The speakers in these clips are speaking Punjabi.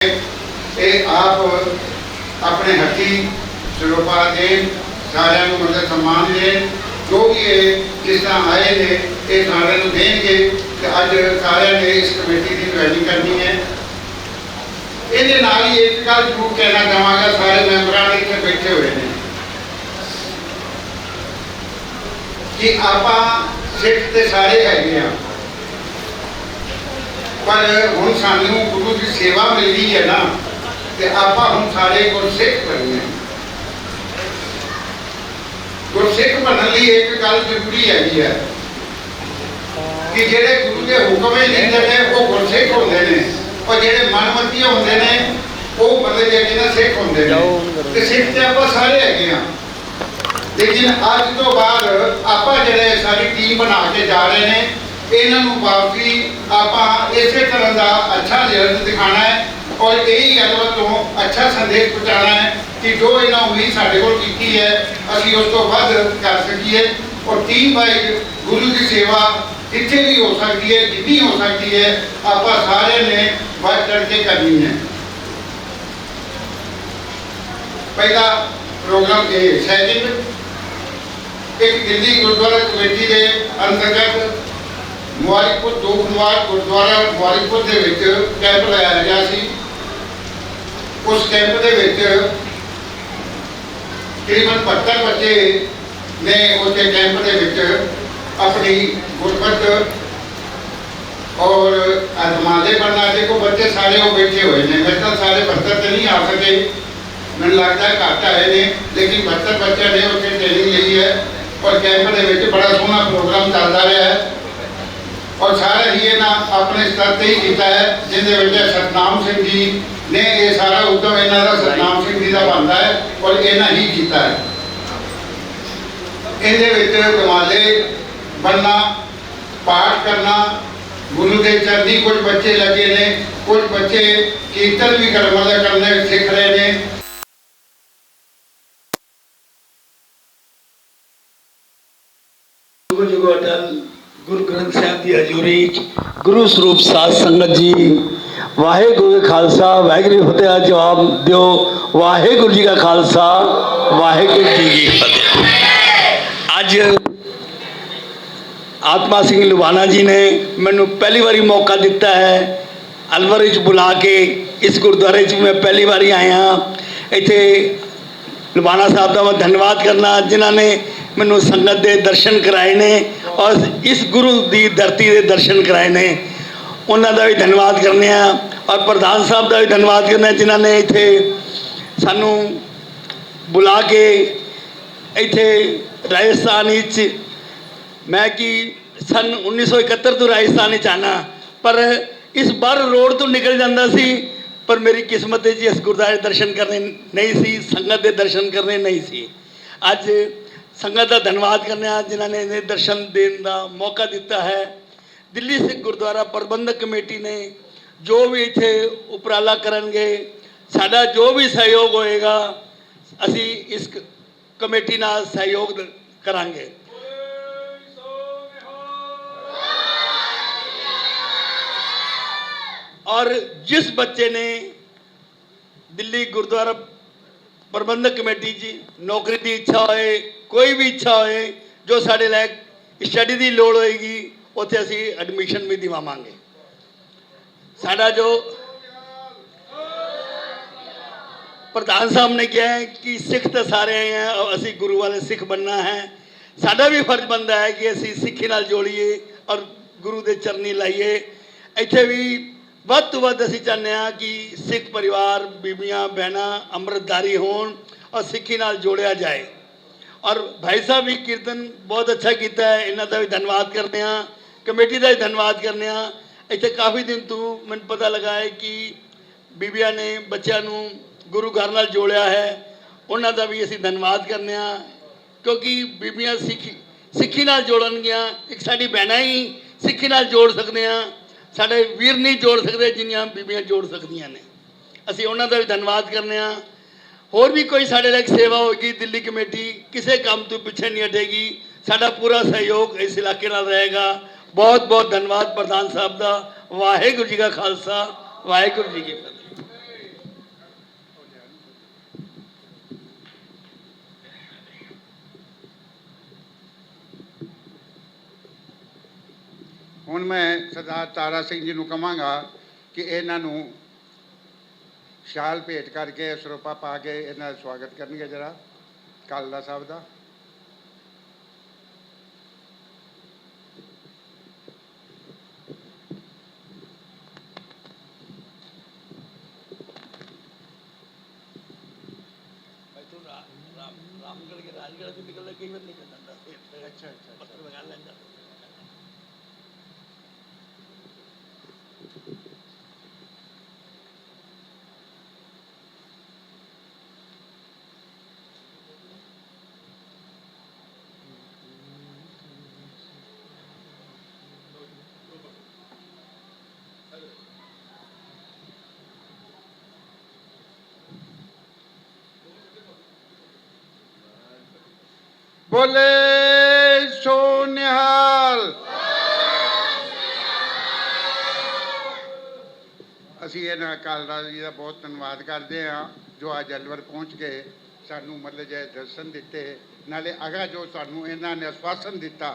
ਇਹ ਆਪ ਆਪਣੇ ਹੱਥੀ ਸਰੋਪਾ ਦੇਣ, ਸਾਰਿਆਂ ਨੂੰ ਮਦਦ ਸਨਮਾਨ ਦੇਣ। ਜੋ ਵੀ ਇਹ ਜਿਸ ਤਰ੍ਹਾਂ ਆਏ ਨੇ ਇਹ ਸਾਰਿਆਂ ਨੂੰ ਦੇਣਗੇ ਤੇ ਅੱਜ ਸਾਰਿਆਂ ਨੇ ਇਸ ਕਮੇਟੀ ਦੀ ਜੁਆਇਨਿੰਗ ਕਰਨੀ ਹੈ। ਇਹਦੇ ਨਾਲ ਹੀ ਇੱਕ ਗੱਲ ਜ਼ਰੂਰ ਕਹਿਣਾ ਚਾਹਾਂਗਾ, ਸਾਰੇ ਮੈਂਬਰਾਂ ਨੇ ਇੱਥੇ ਬੈਠੇ ਹੋਏ ਨੇ ਕਿ ਆਪਾਂ ਸਿੱਖ ਤੇ ਸਾਰੇ ਹੈਗੇ ਆ, पर हुण सानू गुरु की सेवा मिल गई है ना, तो आप हम सारे गुरसिख बनने। गुरसिख बनने लिए एक गल जरूरी हैगी है कि जेडे गुरु के हुक्म लेंदे ने वो गुरसिख होंदे ने, और जेडे मनमती होंदे ने वो मतलब जेडे ना सिख होंदे ने। ते सिख ते आप सारे हैगे आ, लेकिन अज तो बाद आप जेडे सारी टीम बना के जा रहे हैं इन्हों वापसी आप इसे तरह का अच्छा रिजल्ट दिखाना है और यही गलबात तो अच्छा संदेश पहुँचाना है कि जो इन्होंने उम्मीद साढ़े को की है असी उस तो वध कर सकीए। और टीम वाइज गुरु की सेवा जिथे भी हो सकती है, जितनी हो सकती है, आप सारे ने बढ़ चढ़ के करनी है। पहला प्रोग्राम ये सैकेंड एक दिल्ली गुरुद्वारा कमेटी के अंतर्गत मुबारकपुर दो गुरुद्वारा मुबारकपुर के कैंप लगाया गया सी। उस कैंप के तकरीबन 72 बच्चे ने उस कैंप के अपनी गुरबत और आजमादे बनना। देखो बच्चे सारे वो बैठे हुए हैं, मेरे तो सारे 72 तो नहीं आ सके, मैंने लगता है घट आए ने, लेकिन 72 बच्चे ने उससे ट्रेनिंग ली है और कैंप के बड़ा सोहना प्रोग्राम चलता रहा है। और सारा ही ना अपने स्तर से ही किया है, जिन्हें सतनाम सिंह जी ने ये सारा उद्यम इन्हों का सतनाम सिंह जी का बनता है और इन्हें ही किया है। ये दमाले बनना, पाठ करना, गुरु के चरनी कुछ बच्चे लगे ने, कुछ बच्चे कीर्तन भी करने सीख रहे हैं। गुरु ग्रंथ साहब की हजूरी गुरु स्वरूप साध संगत जी, वाहेगुरु जी खालसा वाहेगुरु जी फतेह। जवाब दो, वाहेगुरु जी का खालसा वाहेगुरु जी की फतेह। अज आत्मा सिंह लुबाना जी ने मैनू पहली बारी मौका दिता है अलवर बुला के, इस गुरुद्वारे मैं पहली बारी आया। इत्थे लुबाना साहब का मैं धन्यवाद करना जिन्होंने मैनू संगत के दर्शन कराए ने और इस गुरु की धरती के दर्शन कराए ने, उन्होंने भी धन्यवाद करने। और प्रधान साहब का भी धन्यवाद करना जिन्होंने इत्थे सानू बुला के इत्थे राजस्थान मैं कि सन 1971 तो राजस्थान आना, पर इस बार रोड तो निकल जाता सी, पर मेरी किस्मत जी इस गुरुद्वारे दर्शन करने नहीं सी, संगत के दर्शन करने नहीं सी। अज संगत का धन्यवाद करने जिन्होंने इन्हें दर्शन देने का मौका दिता है। दिल्ली सिख गुरुद्वारा प्रबंधक कमेटी ने जो भी इत्थे उपराला करेंगे, साडा जो भी सहयोग होएगा असी इस कमेटी नाल सहयोग करांगे। और जिस बच्चे ने दिल्ली गुरुद्वारा प्रबंधक कमेटी जी नौकरी की इच्छा होए, कोई भी इच्छा होए, जो साढ़े लायक स्टडी की लोड़ होएगी उत्थे असी एडमिशन भी दिवावांगे। साडा जो प्रधान साहब ने कहा है कि सिख तो सारे हैं और असी गुरु वाले सिख बनना है, साडा भी फर्ज बनता है कि असी सिक्खी नाल जोड़िए और गुरु के चरनी लाइए। इत्थे भी ਵੱਧ ਤੋਂ ਵੱਧ ਅਸੀਂ ਚਾਹੁੰਦੇ ਹਾਂ कि सिख परिवार बीबियां बहना अमृतधारी होन और सिक्खी नाल जोड़िया जाए। और भाई साहब भी कीर्तन बहुत अच्छा किया है, इन्हों का भी धन्यवाद करते हैं, कमेटी का भी धन्यवाद करते हैं। इतने काफ़ी दिन तो मैंने पता लगा है कि बीबियां ने बच्चों को गुरु घर नाल जोड़िया है, उन्हों का भी असी धन्यवाद करते हैं, क्योंकि बीबियां सिक्खी नाल जोड़नगियां, एक साड़ी बहना ही सिक्खी नाल जोड़ सकते हैं, साढ़े वीर नहीं जोड़ सकते जिन्नियां बीबियां जोड़ सकदियां ने। असी उन्हों का भी धन्यवाद करने। होर भी कोई साढ़े लायक सेवा होगी, दिल्ली कमेटी किसी काम तो पिछे नहीं हटेगी, साडा पूरा सहयोग इस इलाके नाल रहेगा। बहुत बहुत धन्यवाद प्रधान साहब का। वाहेगुरु जी का खालसा वाहेगुरु जी की फतेह। ਹੁਣ ਮੈਂ ਸਰਦਾਰ ਤਾਰਾ ਸਿੰਘ ਜੀ ਨੂੰ ਕਹਾਂਗਾ ਕਿ ਇਹਨਾਂ ਨੂੰ ਸ਼ਾਲ ਭੇਟ ਕਰਕੇ ਸਰੋਪਾ ਪਾ ਕੇ ਇਹਨਾਂ ਦਾ ਸਵਾਗਤ ਕਰਨਗੇ ਜਰਾ ਕਾਲੜਾ ਸਾਹਿਬ ਦਾ। रामगढ़ के राजगढ़ से निकलने कई बार निकल जाता है। अच्छा पत्थर लगा लेंगे। बोले सो निहाल। ਅਸੀਂ ਇਹਨਾਂ ਕਾਲੜਾ ਜੀ ਦਾ ਬਹੁਤ ਧੰਨਵਾਦ ਕਰਦੇ ਹਾਂ ਜੋ ਅੱਜ ਅਲਵਰ ਪਹੁੰਚ ਕੇ ਸਾਨੂੰ ਮਤਲਬ ਜੇ ਦਰਸ਼ਨ ਦਿੱਤੇ, ਨਾਲੇ ਅਗਾ ਜੋ ਸਾਨੂੰ ਇਹਨਾਂ ਨੇ ਆਸ਼ਵਾਸਨ ਦਿੱਤਾ,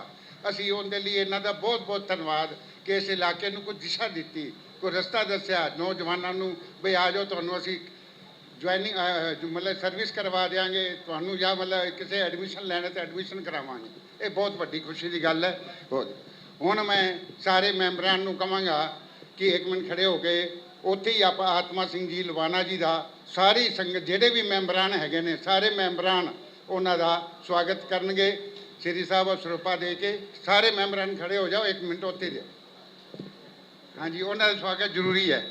ਅਸੀਂ ਉਹਦੇ ਲਈ ਇਹਨਾਂ ਦਾ ਬਹੁਤ ਬਹੁਤ ਧੰਨਵਾਦ ਕਿ ਇਸ ਇਲਾਕੇ ਨੂੰ ਕੋਈ ਦਿਸ਼ਾ ਦਿੱਤੀ, ਕੋਈ ਰਸਤਾ ਦੱਸਿਆ ਨੌਜਵਾਨਾਂ ਨੂੰ ਵੀ ਆ ਜਾਓ, ਤੁਹਾਨੂੰ ਅਸੀਂ ਜੁਆਇਨਿੰਗ ਮਤਲਬ ਸਰਵਿਸ ਕਰਵਾ ਦਿਆਂਗੇ ਤੁਹਾਨੂੰ, ਜਾਂ ਮਤਲਬ ਕਿਸੇ ਐਡਮਿਸ਼ਨ ਲੈਣਾ ਤਾਂ ਐਡਮਿਸ਼ਨ ਕਰਾਵਾਂਗੇ। ਇਹ ਬਹੁਤ ਵੱਡੀ ਖੁਸ਼ੀ ਦੀ ਗੱਲ ਹੈ। ਹੁਣ ਮੈਂ ਸਾਰੇ ਮੈਂਬਰਾਂ ਨੂੰ ਕਹਾਂਗਾ ਕਿ ਇੱਕ ਮਿੰਟ ਖੜੇ ਹੋ ਕੇ ਉੱਥੇ ਹੀ ਆਪਾਂ ਆਤਮਾ ਸਿੰਘ ਜੀ ਲਵਾਨਾ ਜੀ ਦਾ ਸਾਰੀ ਸੰਗਤ ਜਿਹੜੇ ਵੀ ਮੈਂਬਰਾਂ ਹੈਗੇ ਨੇ ਸਾਰੇ ਮੈਂਬਰਾਂ ਉਹਨਾਂ ਦਾ ਸਵਾਗਤ ਕਰਨਗੇ। ਸ਼੍ਰੀ ਸਾਹਿਬ ਸਰੋਪਾ ਦੇ ਕੇ ਸਾਰੇ ਮੈਂਬਰਾਂ ਨੂੰ ਖੜੇ ਹੋ ਜਾਓ, ਇੱਕ ਮਿੰਟ ਉੱਥੇ ਦਿਓ। ਹਾਂਜੀ, ਉਹਨਾਂ ਦਾ ਸਵਾਗਤ ਜ਼ਰੂਰੀ ਹੈ।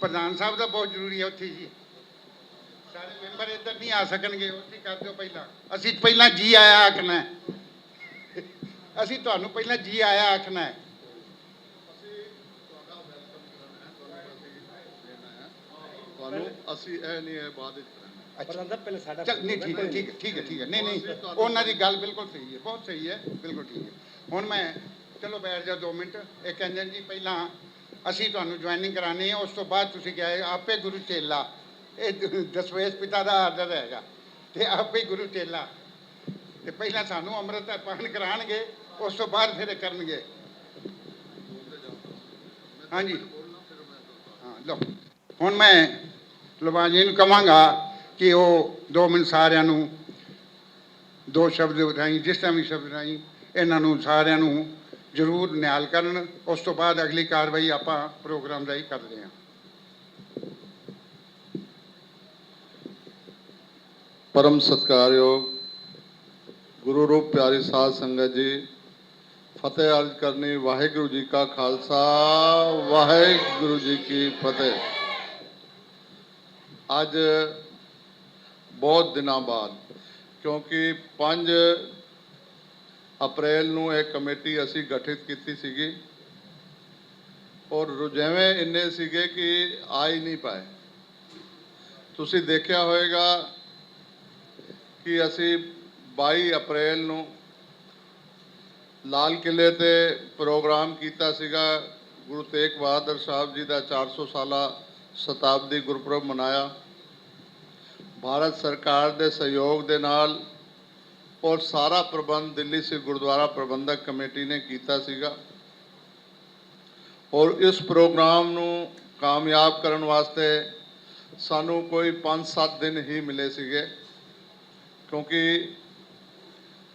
ਪ੍ਰਧਾਨ ਸਾਹਿਬ ਦਾ ਬਹੁਤ ਜ਼ਰੂਰੀ ਹੈ ਉੱਥੇ ਜੀ। ਸਾਰੇ ਮੈਂਬਰ ਇੱਧਰ ਨਹੀਂ ਆ ਸਕਣਗੇ, ਉੱਥੇ ਕਰ ਦਿਓ ਪਹਿਲਾਂ। ਅਸੀਂ ਪਹਿਲਾਂ ਜੀ ਆਇਆ ਆਖਣਾ, ਅਸੀਂ ਤੁਹਾਨੂੰ ਪਹਿਲਾਂ ਜੀ ਆਇਆ ਆਖਣਾ ਹੈ। ਅਸੀਂ ਇਹ ਨਹੀਂ ਹੈ ਬਾਅਦ ਵਿੱਚ ਕਰਾਂਗੇ। ਚੱਲ ਨਹੀਂ, ਠੀਕ ਹੈ ਠੀਕ ਹੈ ਠੀਕ ਹੈ ਠੀਕ ਹੈ। ਨਹੀਂ ਨਹੀਂ, ਉਹਨਾਂ ਦੀ ਗੱਲ ਬਿਲਕੁਲ ਸਹੀ ਹੈ, ਬਹੁਤ ਸਹੀ ਹੈ, ਬਿਲਕੁਲ ਠੀਕ ਹੈ। ਹੁਣ ਮੈਂ ਚਲੋ ਬੈਠ ਜਾ 2 ਮਿੰਟ। ਇਹ ਕਹਿੰਦੇ ਜੀ ਪਹਿਲਾਂ ਅਸੀਂ ਤੁਹਾਨੂੰ ਜੁਆਇਨਿੰਗ ਕਰਾਉਣੀ ਹੈ, ਉਸ ਤੋਂ ਬਾਅਦ ਤੁਸੀਂ ਕਹੇ ਆਪੇ ਗੁਰੂ ਚੇਲਾ, ਇਹ ਦਸਵੇਸ਼ ਪਿਤਾ ਦਾ ਆਰਡਰ ਹੈਗਾ, ਤੇ ਆਪੇ ਗੁਰੂ ਚੇਲਾ। ਤੇ ਪਹਿਲਾਂ ਸਾਨੂੰ ਅੰਮ੍ਰਿਤ ਪਾਨ ਕਰਾਉਣਗੇ, ਉਸ ਤੋਂ ਬਾਅਦ ਫਿਰ ਕਰਨਗੇ। ਹਾਂਜੀ ਹਾਂ, ਲਓ ਹੁਣ ਮੈਂ ਲਵਾਨ ਜੀ ਨੂੰ ਕਹਾਂਗਾ ਕਿ ਉਹ 2 ਮਿੰਟ ਸਾਰਿਆਂ ਨੂੰ 2 ਸ਼ਬਦ ਰਾਹੀਂ, ਜਿਸ ਤਰ੍ਹਾਂ ਵੀ ਸ਼ਬਦ ਰਾਹੀਂ ਇਹਨਾਂ ਨੂੰ ਸਾਰਿਆਂ ਨੂੰ ਜ਼ਰੂਰ ਨਿਹਾਲ ਕਰਨ। ਉਸ ਤੋਂ ਬਾਅਦ ਅਗਲੀ ਕਾਰਵਾਈ ਆਪਾਂ ਪ੍ਰੋਗਰਾਮ ਰਾਹੀਂ ਕਰਦੇ ਹਾਂ। परम सत्कारयोग गुरु रूप प्यारी साध संगत जी, फतेह अर्ज करनी। वाहिगुरु जी का खालसा, वाहिगुरु जी की फतेह। अज बहुत दिनों बाद, क्योंकि 5 अप्रैल ਨੂੰ एक कमेटी असी गठित की सीगी और रुझेवे इन्ने सीगे कि आ ही नहीं पाए। तुसी देखा होएगा कि असी 22 अप्रैल ਨੂੰ लाल किले ते प्रोग्राम कीता सीगा। गुरु तेग बहादुर साहब जी का 400 साला शताब्दी गुरपुरब मनाया भारत सरकार के सहयोग के नाल, और सारा प्रबंध दिल्ली सिख गुरुद्वारा प्रबंधक कमेटी ने कीता सीगा। और इस प्रोग्राम ਨੂੰ कामयाब करन वास्ते सानू कोई 5-7 दिन ही मिले सीगे, क्योंकि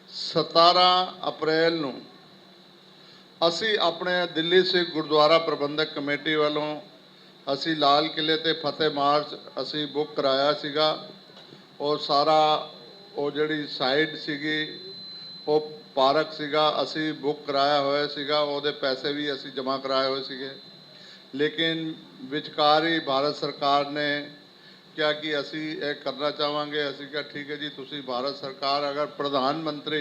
17 अप्रैल ਨੂੰ ਅਸੀਂ ਆਪਣੇ ਦਿੱਲੀ ਸਿੱਖ ਗੁਰਦੁਆਰਾ ਪ੍ਰਬੰਧਕ ਕਮੇਟੀ ਵੱਲੋਂ ਅਸੀਂ ਲਾਲ ਕਿਲੇ ਤੇ ਫਤਿਹ ਮਾਰਚ ਅਸੀਂ ਬੁੱਕ ਕਰਾਇਆ ਸੀਗਾ। ਔਰ ਸਾਰਾ ਉਹ ਜਿਹੜੀ ਸਾਈਡ ਸੀਗੀ ਉਹ ਪਾਰਕ ਸੀਗਾ, ਅਸੀਂ ਬੁੱਕ ਕਰਾਇਆ ਹੋਇਆ ਸੀਗਾ, ਉਹਦੇ ਪੈਸੇ ਵੀ ਅਸੀਂ ਜਮ੍ਹਾਂ ਕਰਾਏ ਹੋਏ ਸੀਗੇ। ਲੇਕਿਨ ਵਿਚਕਾਰ ਹੀ ਭਾਰਤ ਸਰਕਾਰ ਨੇ क्या कि असी ये करना चाहांगे। असी क्या ठीक है जी, तुसी भारत सरकार अगर प्रधानमंत्री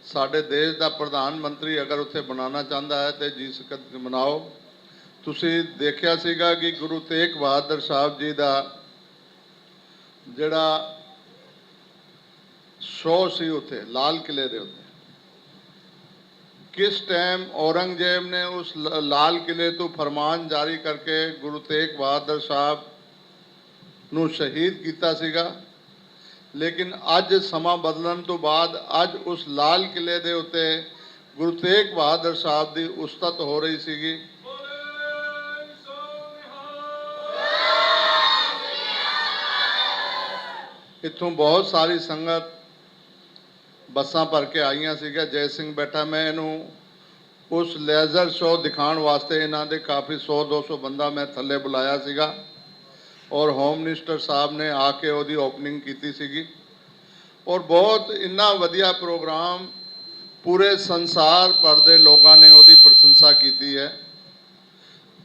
साडे देश का प्रधानमंत्री अगर उत्थे बनाना चाहता है तो जी सकत बनाओ। तुसी देखिया सीगा कि गुरु तेग बहादुर साहब जी का जिहड़ा शो सी उत्थे लाल किले दे उत्ते, किस टाइम औरंगजेब ने उस लाल किले तो फरमान जारी करके गुरु तेग बहादुर साहब ਨੂੰ ਸ਼ਹੀਦ ਕੀਤਾ ਸੀਗਾ। ਲੇਕਿਨ ਅੱਜ ਸਮਾਂ ਬਦਲਣ ਤੋਂ ਬਾਅਦ ਅੱਜ ਉਸ ਲਾਲ ਕਿਲੇ ਦੇ ਉੱਤੇ ਗੁਰੂ ਤੇਗ ਬਹਾਦਰ ਸਾਹਿਬ ਦੀ ਉਸਤਤ ਹੋ ਰਹੀ ਸੀਗੀ। ਇੱਥੋਂ ਬਹੁਤ ਸਾਰੀ ਸੰਗਤ ਬੱਸਾਂ ਭਰ ਕੇ ਆਈਆਂ ਸੀਗਾ। ਜੈ ਸਿੰਘ ਬੈਠਾ, ਮੈਂ ਇਹਨੂੰ ਉਸ ਲੇਜ਼ਰ ਸ਼ੋਅ ਦਿਖਾਉਣ ਵਾਸਤੇ ਇਹਨਾਂ ਦੇ ਕਾਫੀ 100-200 ਬੰਦਾ ਮੈਂ ਥੱਲੇ ਬੁਲਾਇਆ ਸੀਗਾ ਔਰ ਹੋਮ ਮਿਨਿਸਟਰ ਸਾਹਿਬ ਨੇ ਆ ਕੇ ਉਹਦੀ ਓਪਨਿੰਗ ਕੀਤੀ ਸੀਗੀ ਔਰ ਬਹੁਤ ਇੰਨਾ ਵਧੀਆ ਪ੍ਰੋਗਰਾਮ, ਪੂਰੇ ਸੰਸਾਰ ਭਰ ਦੇ ਲੋਕਾਂ ਨੇ ਉਹਦੀ ਪ੍ਰਸ਼ੰਸਾ ਕੀਤੀ ਹੈ।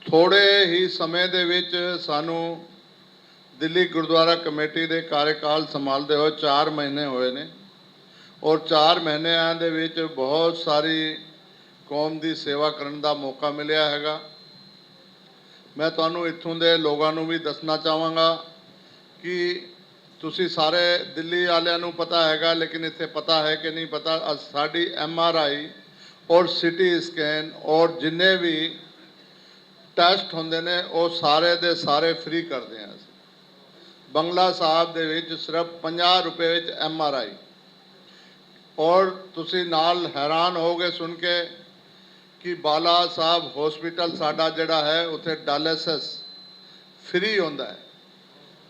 ਥੋੜ੍ਹੇ ਹੀ ਸਮੇਂ ਦੇ ਵਿੱਚ ਸਾਨੂੰ ਦਿੱਲੀ ਗੁਰਦੁਆਰਾ ਕਮੇਟੀ ਦੇ ਕਾਰਜਕਾਲ ਸੰਭਾਲਦੇ ਹੋਏ 4 ਮਹੀਨੇ ਹੋਏ ਨੇ ਔਰ 4 ਮਹੀਨਿਆਂ ਦੇ ਵਿੱਚ ਬਹੁਤ ਸਾਰੀ ਕੌਮ ਦੀ ਸੇਵਾ ਕਰਨ ਦਾ ਮੌਕਾ ਮਿਲਿਆ ਹੈਗਾ। ਮੈਂ ਤੁਹਾਨੂੰ ਇੱਥੋਂ ਦੇ ਲੋਕਾਂ ਨੂੰ ਵੀ ਦੱਸਣਾ ਚਾਹਾਂਗਾ ਕਿ ਤੁਸੀਂ ਸਾਰੇ ਦਿੱਲੀ ਵਾਲਿਆਂ ਨੂੰ ਪਤਾ ਹੈਗਾ, ਲੇਕਿਨ ਇੱਥੇ ਪਤਾ ਹੈ ਕਿ ਨਹੀਂ ਪਤਾ, ਸਾਡੀ MRI ਔਰ CT ਸਕੈਨ ਔਰ ਜਿੰਨੇ ਵੀ ਟੈਸਟ ਹੁੰਦੇ ਨੇ ਉਹ ਸਾਰੇ ਦੇ ਸਾਰੇ ਫ੍ਰੀ ਕਰਦੇ ਹਾਂ। ਬੰਗਲਾ ਸਾਹਿਬ ਦੇ ਵਿੱਚ ਸਿਰਫ 50 ਰੁਪਏ ਵਿੱਚ MRI, ਔਰ ਤੁਸੀਂ ਨਾਲ ਹੈਰਾਨ ਹੋਗੇ ਸੁਣ ਕੇ ਕਿ ਬਾਲਾ ਸਾਹਿਬ ਹਸਪੀਟਲ ਸਾਡਾ ਜਿਹੜਾ ਹੈ ਉੱਥੇ ਡਾਇਲਿਸਿਸ ਫ੍ਰੀ ਹੁੰਦਾ ਹੈ।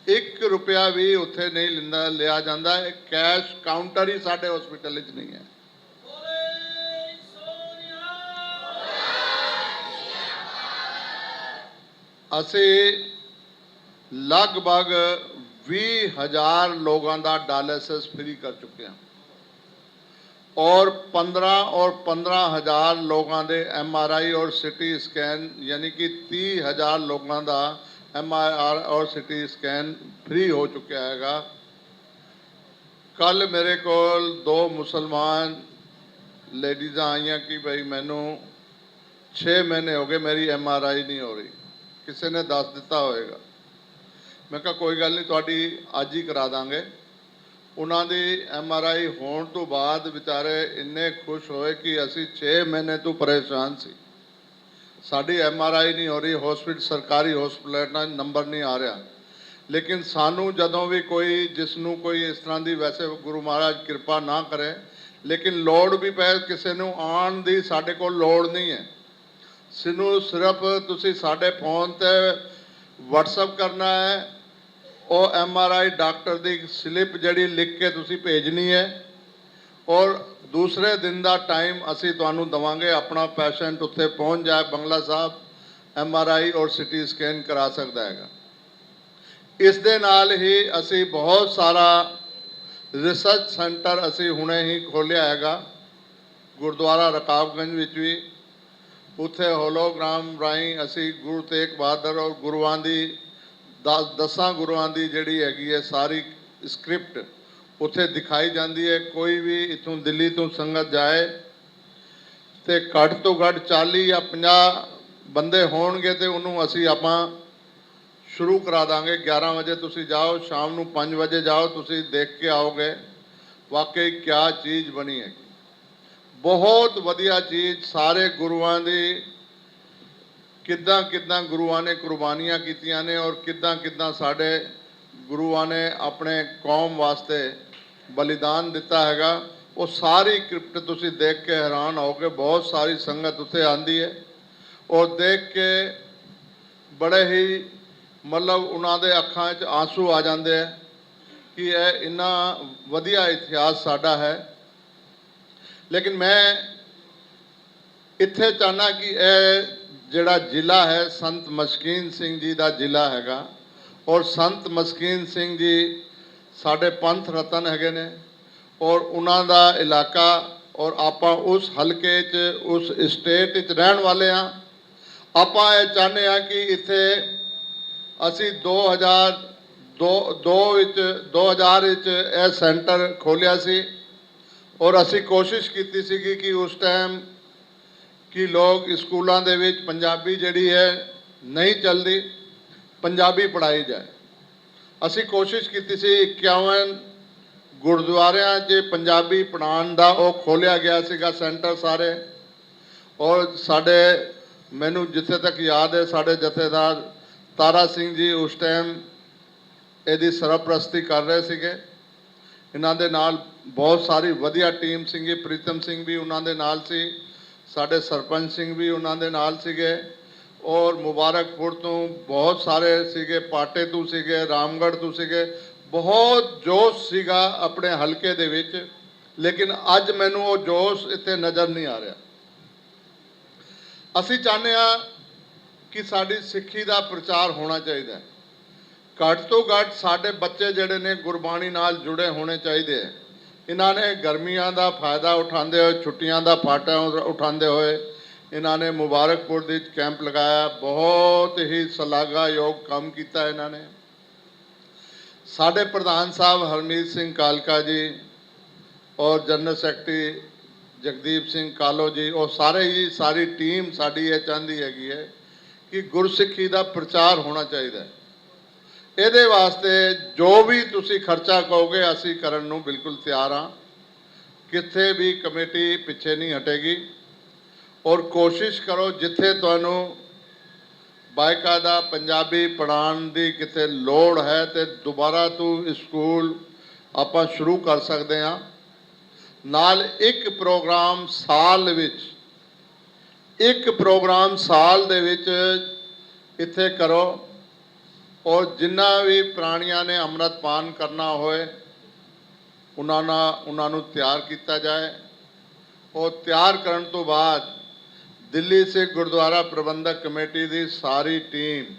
1 ਰੁਪਿਆ ਵੀ ਉੱਥੇ ਨਹੀਂ ਲਿਆ ਜਾਂਦਾ ਹੈ। ਕੈਸ਼ ਕਾਊਂਟਰ ਹੀ ਸਾਡੇ ਹਸਪੀਟਲ ਵਿੱਚ ਨਹੀਂ ਹੈ। ਅਸੀਂ ਲਗਭਗ 20,000 ਲੋਕਾਂ ਦਾ ਡਾਇਲਿਸਿਸ ਫ੍ਰੀ ਕਰ ਚੁੱਕੇ ਹਾਂ ਔਰ 15,000 ਲੋਕਾਂ ਦੇ MRI ਔਰ CT ਸਕੈਨ, ਯਾਨੀ ਕਿ 30,000 ਲੋਕਾਂ ਦਾ MRI ਔਰ CT ਸਕੈਨ ਫ੍ਰੀ ਹੋ ਚੁੱਕਿਆ ਹੈਗਾ। ਕੱਲ ਮੇਰੇ ਕੋਲ 2 ਮੁਸਲਮਾਨ ਲੇਡੀਜ਼ਾਂ ਆਈਆਂ ਕਿ ਭਾਈ ਮੈਨੂੰ 6 ਮਹੀਨੇ ਹੋ ਗਏ ਮੇਰੀ MRI ਨਹੀਂ ਹੋ ਰਹੀ, ਕਿਸੇ ਨੇ ਦੱਸ ਦਿੱਤਾ ਹੋਵੇਗਾ। ਮੈਂ ਕਿਹਾ ਕੋਈ ਗੱਲ ਨਹੀਂ, ਤੁਹਾਡੀ ਅੱਜ ਹੀ ਕਰਾ ਦਾਂਗੇ। ਉਹਨਾਂ ਦੀ MRI ਹੋਣ ਤੋਂ ਬਾਅਦ ਵਿਚਾਰੇ ਇੰਨੇ ਖੁਸ਼ ਹੋਏ ਕਿ ਅਸੀਂ 6 ਮਹੀਨੇ ਤੋਂ ਪਰੇਸ਼ਾਨ ਸੀ, ਸਾਡੀ MRI ਨਹੀਂ ਹੋ ਰਹੀ, ਹਸਪੀਟਲ ਸਰਕਾਰੀ ਹਸਪਤਾਲਾਂ ਨੰਬਰ ਨਹੀਂ ਆ ਰਿਹਾ। ਲੇਕਿਨ ਸਾਨੂੰ ਜਦੋਂ ਵੀ ਕੋਈ, ਜਿਸ ਨੂੰ ਕੋਈ ਇਸ ਤਰ੍ਹਾਂ ਦੀ, ਵੈਸੇ ਗੁਰੂ ਮਹਾਰਾਜ ਕਿਰਪਾ ਨਾ ਕਰੇ, ਲੇਕਿਨ ਲੋੜ ਵੀ ਪਏ ਕਿਸੇ ਨੂੰ ਆਉਣ ਦੀ, ਸਾਡੇ ਕੋਲ ਲੋੜ ਨਹੀਂ ਹੈ। ਸਿਰਫ ਤੁਸੀਂ ਸਾਡੇ ਫੋਨ ਤੇ WhatsApp ਕਰਨਾ ਹੈ, ਉਹ MRI ਡਾਕਟਰ ਦੀ ਸਲਿੱਪ ਜਿਹੜੀ ਲਿਖ ਕੇ ਤੁਸੀਂ ਭੇਜਣੀ ਹੈ ਔਰ ਦੂਸਰੇ ਦਿਨ ਦਾ ਟਾਈਮ ਅਸੀਂ ਤੁਹਾਨੂੰ ਦੇਵਾਂਗੇ। ਆਪਣਾ ਪੇਸ਼ੈਂਟ ਉੱਥੇ ਪਹੁੰਚ ਜਾਏ ਬੰਗਲਾ ਸਾਹਿਬ, MRI ਔਰ CT ਸਕੈਨ ਕਰਾ ਸਕਦਾ ਹੈਗਾ। ਇਸ ਦੇ ਨਾਲ ਹੀ ਅਸੀਂ ਬਹੁਤ ਸਾਰਾ ਰਿਸਰਚ ਸੈਂਟਰ ਅਸੀਂ ਹੁਣੇ ਹੀ ਖੋਲ੍ਹਿਆ ਹੈਗਾ ਗੁਰਦੁਆਰਾ ਰਕਾਬਗੰਜ ਵਿੱਚ ਵੀ। ਉੱਥੇ ਹੋਲੋਗ੍ਰਾਮ ਰਾਹੀਂ ਅਸੀਂ ਗੁਰੂ ਤੇਗ ਬਹਾਦਰ ਔਰ ਗੁਰੂਆਂ ਦੀ 10 ਗੁਰੂਆਂ ਦੀ ਜਿਹੜੀ ਹੈਗੀ ਹੈ ਸਾਰੀ ਸਕ੍ਰਿਪਟ ਉੱਥੇ ਦਿਖਾਈ ਜਾਂਦੀ ਹੈ। ਕੋਈ ਵੀ ਇੱਥੋਂ ਦਿੱਲੀ ਤੋਂ ਸੰਗਤ ਜਾਏ ਤੇ ਘੱਟ ਤੋਂ ਘੱਟ 40 ਜਾਂ 50 ਬੰਦੇ ਹੋਣਗੇ ਤੇ ਉਹਨੂੰ ਅਸੀਂ ਆਪਾਂ ਸ਼ੁਰੂ ਕਰਾ ਦਾਂਗੇ। 11 ਵਜੇ ਤੁਸੀਂ ਜਾਓ, ਸ਼ਾਮ ਨੂੰ 5 ਵਜੇ ਜਾਓ, ਤੁਸੀਂ ਦੇਖ ਕੇ ਆਓਗੇ ਵਾਕਈ ਕਿਆ ਚੀਜ਼ ਬਣੀ ਹੈ। ਬਹੁਤ ਵਧੀਆ ਚੀਜ਼, ਸਾਰੇ ਗੁਰੂਆਂ ਦੀ ਕਿੱਦਾਂ ਗੁਰੂਆਂ ਨੇ ਕੁਰਬਾਨੀਆਂ ਕੀਤੀਆਂ ਨੇ ਔਰ ਕਿੱਦਾਂ ਸਾਡੇ ਗੁਰੂਆਂ ਨੇ ਆਪਣੇ ਕੌਮ ਵਾਸਤੇ ਬਲੀਦਾਨ ਦਿੱਤਾ ਹੈਗਾ। ਉਹ ਸਾਰੀ ਕ੍ਰਿਪਟ ਤੁਸੀਂ ਦੇਖ ਕੇ ਹੈਰਾਨ ਹੋਗੇ। ਬਹੁਤ ਸਾਰੀ ਸੰਗਤ ਉੱਥੇ ਆਂਦੀ ਹੈ ਔਰ ਦੇਖ ਕੇ ਬੜੇ ਹੀ ਮਤਲਬ ਉਹਨਾਂ ਦੇ ਅੱਖਾਂ 'ਚ ਆਂਸੂ ਆ ਜਾਂਦੇ ਹੈ ਕਿ ਇਹ ਇੰਨਾ ਵਧੀਆ ਇਤਿਹਾਸ ਸਾਡਾ ਹੈ। ਲੇਕਿਨ ਮੈਂ ਇੱਥੇ ਚਾਹੁੰਦਾ ਕਿ ਇਹ ਜਿਹੜਾ ਜ਼ਿਲ੍ਹਾ ਹੈ ਸੰਤ ਮਸਕੀਨ ਸਿੰਘ ਜੀ ਦਾ ਜ਼ਿਲ੍ਹਾ ਹੈਗਾ ਔਰ ਸੰਤ ਮਸਕੀਨ ਸਿੰਘ ਜੀ ਸਾਡੇ ਪੰਥ ਰਤਨ ਹੈਗੇ ਨੇ ਔਰ ਉਹਨਾਂ ਦਾ ਇਲਾਕਾ ਔਰ ਆਪਾਂ ਉਸ ਹਲਕੇ 'ਚ, ਉਸ ਸਟੇਟ 'ਚ ਰਹਿਣ ਵਾਲੇ ਹਾਂ। ਆਪਾਂ ਇਹ ਚਾਹੁੰਦੇ ਹਾਂ ਕਿ ਇੱਥੇ ਅਸੀਂ 2000 ਵਿੱਚ ਇਹ ਸੈਂਟਰ ਖੋਲ੍ਹਿਆ ਸੀ ਔਰ ਅਸੀਂ ਕੋਸ਼ਿਸ਼ ਕੀਤੀ ਸੀਗੀ ਕਿ ਉਸ ਟਾਈਮ ਕਿ ਲੋਕ ਸਕੂਲਾਂ ਦੇ ਵਿੱਚ ਪੰਜਾਬੀ ਜਿਹੜੀ ਹੈ ਨਹੀਂ ਚੱਲਦੀ, ਪੰਜਾਬੀ ਪੜ੍ਹਾਈ ਜਾਏ। ਅਸੀਂ ਕੋਸ਼ਿਸ਼ ਕੀਤੀ ਸੀ 51 ਗੁਰਦੁਆਰਿਆਂ 'ਚ ਪੰਜਾਬੀ ਪੜ੍ਹਾਉਣ ਦਾ ਉਹ ਖੋਲ੍ਹਿਆ ਗਿਆ ਸੀਗਾ ਸੈਂਟਰ ਸਾਰੇ। ਔਰ ਸਾਡੇ, ਮੈਨੂੰ ਜਿੱਥੇ ਤੱਕ ਯਾਦ ਹੈ, ਸਾਡੇ ਜਥੇਦਾਰ ਤਾਰਾ ਸਿੰਘ ਜੀ ਉਸ ਟਾਈਮ ਇਹਦੀ ਸਰਪ੍ਰਸਤੀ ਕਰ ਰਹੇ ਸੀਗੇ। ਇਹਨਾਂ ਦੇ ਨਾਲ ਬਹੁਤ ਸਾਰੀ ਵਧੀਆ ਟੀਮ ਸੀਗੀ, ਪ੍ਰੀਤਮ ਸਿੰਘ ਵੀ ਉਹਨਾਂ ਦੇ ਨਾਲ ਸੀ ਸਾਡੇ ਸਰਪੰਚ ਸਿੰਘ ਵੀ ਉਹਨਾਂ ਦੇ ਨਾਲ ਸੀਗੇ ਔਰ ਮੁਬਾਰਕਪੁਰ ਤੋਂ ਬਹੁਤ ਸਾਰੇ ਸੀਗੇ, ਪਾਟੇ ਤੋਂ ਸੀਗੇ, ਰਾਮਗੜ੍ਹ ਤੋਂ ਸੀਗੇ। ਬਹੁਤ ਜੋਸ਼ ਸੀਗਾ ਆਪਣੇ ਹਲਕੇ ਦੇ ਵਿੱਚ, ਲੇਕਿਨ ਅੱਜ ਮੈਨੂੰ ਉਹ ਜੋਸ਼ ਇੱਥੇ ਨਜ਼ਰ ਨਹੀਂ ਆ ਰਿਹਾ। ਅਸੀਂ ਚਾਹੁੰਦੇ ਹਾਂ ਕਿ ਸਾਡੀ ਸਿੱਖੀ ਦਾ ਪ੍ਰਚਾਰ ਹੋਣਾ ਚਾਹੀਦਾ ਹੈ। ਘੱਟ ਤੋਂ ਘੱਟ ਸਾਡੇ ਬੱਚੇ ਜਿਹੜੇ ਨੇ ਗੁਰਬਾਣੀ ਨਾਲ ਜੁੜੇ ਹੋਣੇ ਚਾਹੀਦੇ ਹੈ। ਇਹਨਾਂ ਨੇ ਗਰਮੀਆਂ ਦਾ ਫਾਇਦਾ ਉਠਾਉਂਦੇ ਹੋਏ, ਛੁੱਟੀਆਂ ਦਾ ਫਾਇਦਾ ਉਠਾਉਂਦੇ ਹੋਏ ਇਹਨਾਂ ਨੇ ਮੁਬਾਰਕਪੁਰ ਦੇ ਵਿੱਚ ਕੈਂਪ ਲਗਾਇਆ। ਬਹੁਤ ਹੀ ਸ਼ਲਾਘਾਯੋਗ ਕੰਮ ਕੀਤਾ ਇਹਨਾਂ ਨੇ। ਸਾਡੇ ਪ੍ਰਧਾਨ ਸਾਹਿਬ ਹਰਮੀਤ ਸਿੰਘ ਕਾਲਕਾ ਜੀ ਔਰ ਜਨਰਲ ਸੈਕਟਰੀ ਜਗਦੀਪ ਸਿੰਘ ਕਾਲੋ ਜੀ, ਉਹ ਸਾਰੇ ਹੀ ਸਾਰੀ ਟੀਮ ਸਾਡੀ ਇਹ ਚਾਹੁੰਦੀ ਹੈਗੀ ਹੈ ਕਿ ਗੁਰਸਿੱਖੀ ਦਾ ਪ੍ਰਚਾਰ ਹੋਣਾ ਚਾਹੀਦਾ ਹੈ। ਇਹਦੇ ਵਾਸਤੇ ਜੋ ਵੀ ਤੁਸੀਂ ਖਰਚਾ ਕਹੋਗੇ ਅਸੀਂ ਕਰਨ ਨੂੰ ਬਿਲਕੁਲ ਤਿਆਰ ਹਾਂ। ਕਿੱਥੇ ਵੀ ਕਮੇਟੀ ਪਿੱਛੇ ਨਹੀਂ ਹਟੇਗੀ ਔਰ ਕੋਸ਼ਿਸ਼ ਕਰੋ ਜਿੱਥੇ ਤੁਹਾਨੂੰ ਬਾਕਾਇਦਾ ਪੰਜਾਬੀ ਪੜ੍ਹਾਉਣ ਦੀ ਕਿਤੇ ਲੋੜ ਹੈ ਤੇ ਦੁਬਾਰਾ ਤੋਂ ਸਕੂਲ ਆਪਾਂ ਸ਼ੁਰੂ ਕਰ ਸਕਦੇ ਹਾਂ। ਨਾਲ ਇੱਕ ਪ੍ਰੋਗਰਾਮ ਸਾਲ ਦੇ ਵਿੱਚ ਇੱਥੇ ਕਰੋ ਔਰ ਜਿੰਨਾ ਵੀ ਪ੍ਰਾਣੀਆਂ ਨੇ ਅੰਮ੍ਰਿਤਪਾਨ ਕਰਨਾ ਹੋਏ ਉਹਨਾਂ ਨੂੰ ਤਿਆਰ ਕੀਤਾ ਜਾਏ। और तैयार करने तो बाद दिल्ली से गुरुद्वारा प्रबंधक कमेटी की सारी टीम,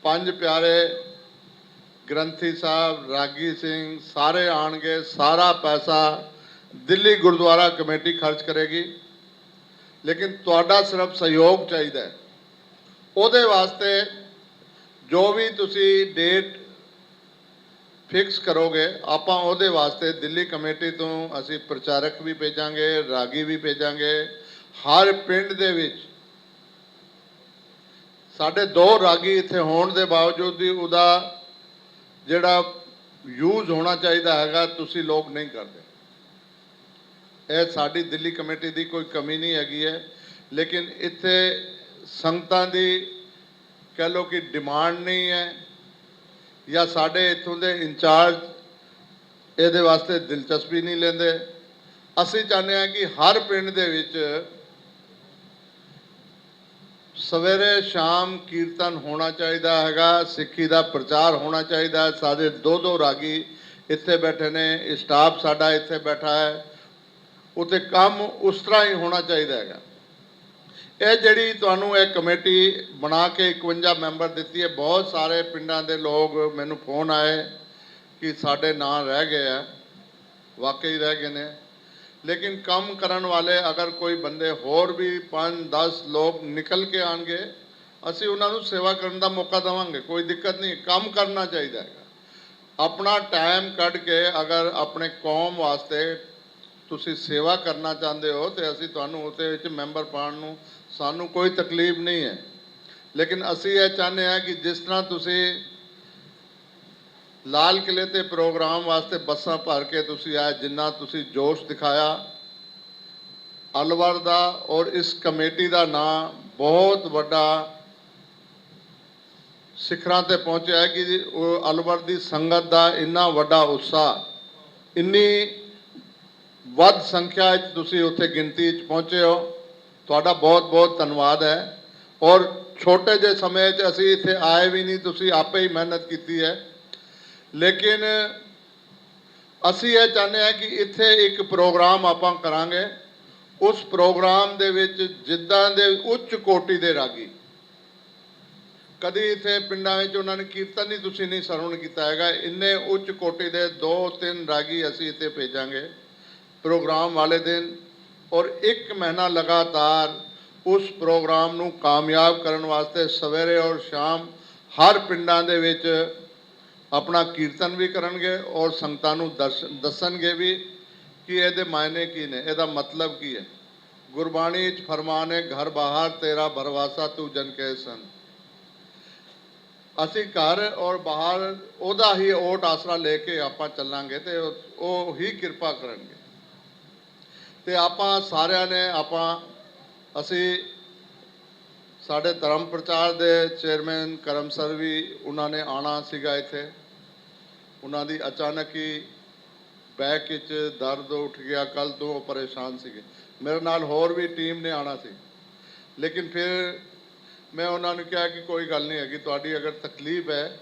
पंज प्यारे ग्रंथी साहब, रागी सिंह सारे आएंगे। सारा पैसा दिल्ली गुरुद्वारा कमेटी खर्च करेगी, लेकिन तुहाडा सिर्फ सहयोग चाहिए। ਉਹਦੇ वास्ते जो भी तुसी डेट फिक्स करोगे ਆਪਾਂ ਉਹਦੇ वास्ते दिल्ली कमेटी तो ਅਸੀਂ प्रचारक भी भेजांगे, रागी भी भेजांगे। हर पिंड ਦੇ ਵਿੱਚ ਸਾਡੇ 2 ਰਾਗੀ ਇੱਥੇ ਹੋਣ ਦੇ ਬਾਵਜੂਦ ਵੀ ਉਹਦਾ ਜਿਹੜਾ ਯੂਜ਼ ਹੋਣਾ ਚਾਹੀਦਾ ਹੈਗਾ ਤੁਸੀਂ ਲੋਕ ਨਹੀਂ ਕਰਦੇ। ਇਹ ਸਾਡੀ ਦਿੱਲੀ ਕਮੇਟੀ ਦੀ ਕੋਈ ਕਮੀ ਨਹੀਂ ਹੈਗੀ ਹੈ, ਲੇਕਿਨ ਇੱਥੇ ਸੰਗਤਾਂ ਦੀ कह लो कि डिमांड नहीं है या साढ़े इत्थों के इंचार्ज ये वास्ते दिलचस्पी नहीं लेंदे। असी चाहते हैं कि हर पिंड दे विच सवेरे शाम कीर्तन होना चाहिए हैगा, सिक्खी का प्रचार होना चाहिए। साढ़े 2-2 रागी इत्थे बैठे ने, स्टाफ साडा इत्थे बैठा है, उत्ते काम उस तरह ही होना चाहिए हैगा। ਇਹ ਜਿਹੜੀ ਤੁਹਾਨੂੰ ਇਹ ਕਮੇਟੀ ਬਣਾ ਕੇ 51 ਮੈਂਬਰ ਦਿੱਤੀ ਹੈ, ਬਹੁਤ ਸਾਰੇ ਪਿੰਡਾਂ ਦੇ ਲੋਕ ਮੈਨੂੰ ਫੋਨ ਆਏ ਕਿ ਸਾਡੇ ਨਾਂ ਰਹਿ ਗਏ ਆ, ਵਾਕਈ ਰਹਿ ਗਏ ਨੇ। ਲੇਕਿਨ ਕੰਮ ਕਰਨ ਵਾਲੇ ਅਗਰ ਕੋਈ ਬੰਦੇ ਹੋਰ ਵੀ 5-10 ਲੋਕ ਨਿਕਲ ਕੇ ਆਣਗੇ, ਅਸੀਂ ਉਹਨਾਂ ਨੂੰ ਸੇਵਾ ਕਰਨ ਦਾ ਮੌਕਾ ਦੇਵਾਂਗੇ, ਕੋਈ ਦਿੱਕਤ ਨਹੀਂ। ਕੰਮ ਕਰਨਾ ਚਾਹੀਦਾ ਹੈ। ਆਪਣਾ ਟਾਈਮ ਕੱਢ ਕੇ ਅਗਰ ਆਪਣੇ ਕੌਮ ਵਾਸਤੇ ਤੁਸੀਂ ਸੇਵਾ ਕਰਨਾ ਚਾਹੁੰਦੇ ਹੋ ਤੇ ਅਸੀਂ ਤੁਹਾਨੂੰ ਉਹਦੇ ਵਿੱਚ ਮੈਂਬਰ ਪਾਉਣ ਨੂੰ ਸਾਨੂੰ ਕੋਈ ਤਕਲੀਫ ਨਹੀਂ ਹੈ। ਲੇਕਿਨ ਅਸੀਂ ਇਹ ਚਾਹੁੰਦੇ ਹਾਂ ਕਿ ਜਿਸ ਤਰ੍ਹਾਂ ਤੁਸੀਂ ਲਾਲ ਕਿਲੇ ਤੇ ਪ੍ਰੋਗਰਾਮ ਵਾਸਤੇ ਬੱਸਾਂ ਭਰ ਕੇ ਤੁਸੀਂ ਆਏ, ਜਿੰਨਾ ਤੁਸੀਂ ਜੋਸ਼ ਦਿਖਾਇਆ, ਅਲਵਰ ਦਾ ਔਰ ਇਸ ਕਮੇਟੀ ਦਾ ਨਾਂ ਬਹੁਤ ਵੱਡਾ ਸਿਖਰਾਂ ਤੇ ਪਹੁੰਚਿਆ ਹੈ ਕਿ ਉਹ ਅਲਵਰ ਦੀ ਸੰਗਤ ਦਾ ਇੰਨਾ ਵੱਡਾ ਉਤਸ਼ਾਹ, ਇੰਨੀ ਵੱਧ ਸੰਖਿਆ ਵਿੱਚ ਤੁਸੀਂ ਉੱਥੇ ਗਿਣਤੀ ਵਿੱਚ ਪਹੁੰਚੇ ਹੋ, ਤੁਹਾਡਾ ਬਹੁਤ ਬਹੁਤ ਧੰਨਵਾਦ ਹੈ। ਔਰ ਛੋਟੇ ਜਿਹੇ ਸਮੇਂ 'ਚ ਅਸੀਂ ਇੱਥੇ ਆਏ ਵੀ ਨਹੀਂ, ਤੁਸੀਂ ਆਪੇ ਹੀ ਮਿਹਨਤ ਕੀਤੀ ਹੈ। ਲੇਕਿਨ ਅਸੀਂ ਇਹ ਚਾਹੁੰਦੇ ਹਾਂ ਕਿ ਇੱਥੇ ਇੱਕ ਪ੍ਰੋਗਰਾਮ ਆਪਾਂ ਕਰਾਂਗੇ, ਉਸ ਪ੍ਰੋਗਰਾਮ ਦੇ ਵਿੱਚ ਜਿੱਦਾਂ ਦੇ ਉੱਚ ਕੋਟੀ ਦੇ ਰਾਗੀ, ਕਦੀ ਇੱਥੇ ਪਿੰਡਾਂ ਵਿੱਚ ਉਹਨਾਂ ਨੇ ਕੀਰਤਨ ਹੀ ਤੁਸੀਂ ਨਹੀਂ ਸਰਵਣ ਕੀਤਾ ਹੈਗਾ, ਇੰਨੇ ਉੱਚ ਕੋਟੀ ਦੇ 2-3 ਰਾਗੀ ਅਸੀਂ ਇੱਥੇ ਭੇਜਾਂਗੇ प्रोग्राम वाले दिन। और 1 महीना लगातार उस प्रोग्राम ਨੂੰ कामयाब करने वास्ते सवेरे और शाम हर पिंडां दे विच अपना कीर्तन भी करनगे और संगतां नूं दसणगे भी कि ਇਹਦੇ मायने की ने, ਇਹਦਾ मतलब की है। गुरबाणी च फरमान है, घर बाहर तेरा भरवासा तू जन के सन। ਅਸੀਂ घर और बाहर ਉਹਦਾ ही ओट आसरा लेके ਆਪਾਂ ਚੱਲਾਂਗੇ ਤੇ ਉਹ ਹੀ ਕਿਰਪਾ ਕਰਨਗੇ। ਤੇ ਆਪਾਂ ਸਾਰਿਆਂ ਨੇ ਅਸੀਂ ਸਾਡੇ ਧਰਮ ਪ੍ਰਚਾਰ ਦੇ ਚੇਅਰਮੈਨ ਕਰਮ ਸਰ ਵੀ ਉਹਨਾਂ ਨੇ ਆਉਣਾ ਸੀਗਾ ਇੱਥੇ, ਉਹਨਾਂ ਦੀ ਅਚਾਨਕ ਹੀ ਬੈਕ ਵਿੱਚ ਦਰਦ ਉੱਠ ਗਿਆ, ਕੱਲ ਤੋਂ ਉਹ ਪਰੇਸ਼ਾਨ ਸੀਗੇ। ਮੇਰੇ ਨਾਲ ਹੋਰ ਵੀ ਟੀਮ ਨੇ ਆਉਣਾ ਸੀ, ਲੇਕਿਨ ਫਿਰ ਮੈਂ ਉਹਨਾਂ ਨੂੰ ਕਿਹਾ ਕਿ ਕੋਈ ਗੱਲ ਨਹੀਂ ਹੈਗੀ, ਤੁਹਾਡੀ ਅਗਰ ਤਕਲੀਫ ਹੈ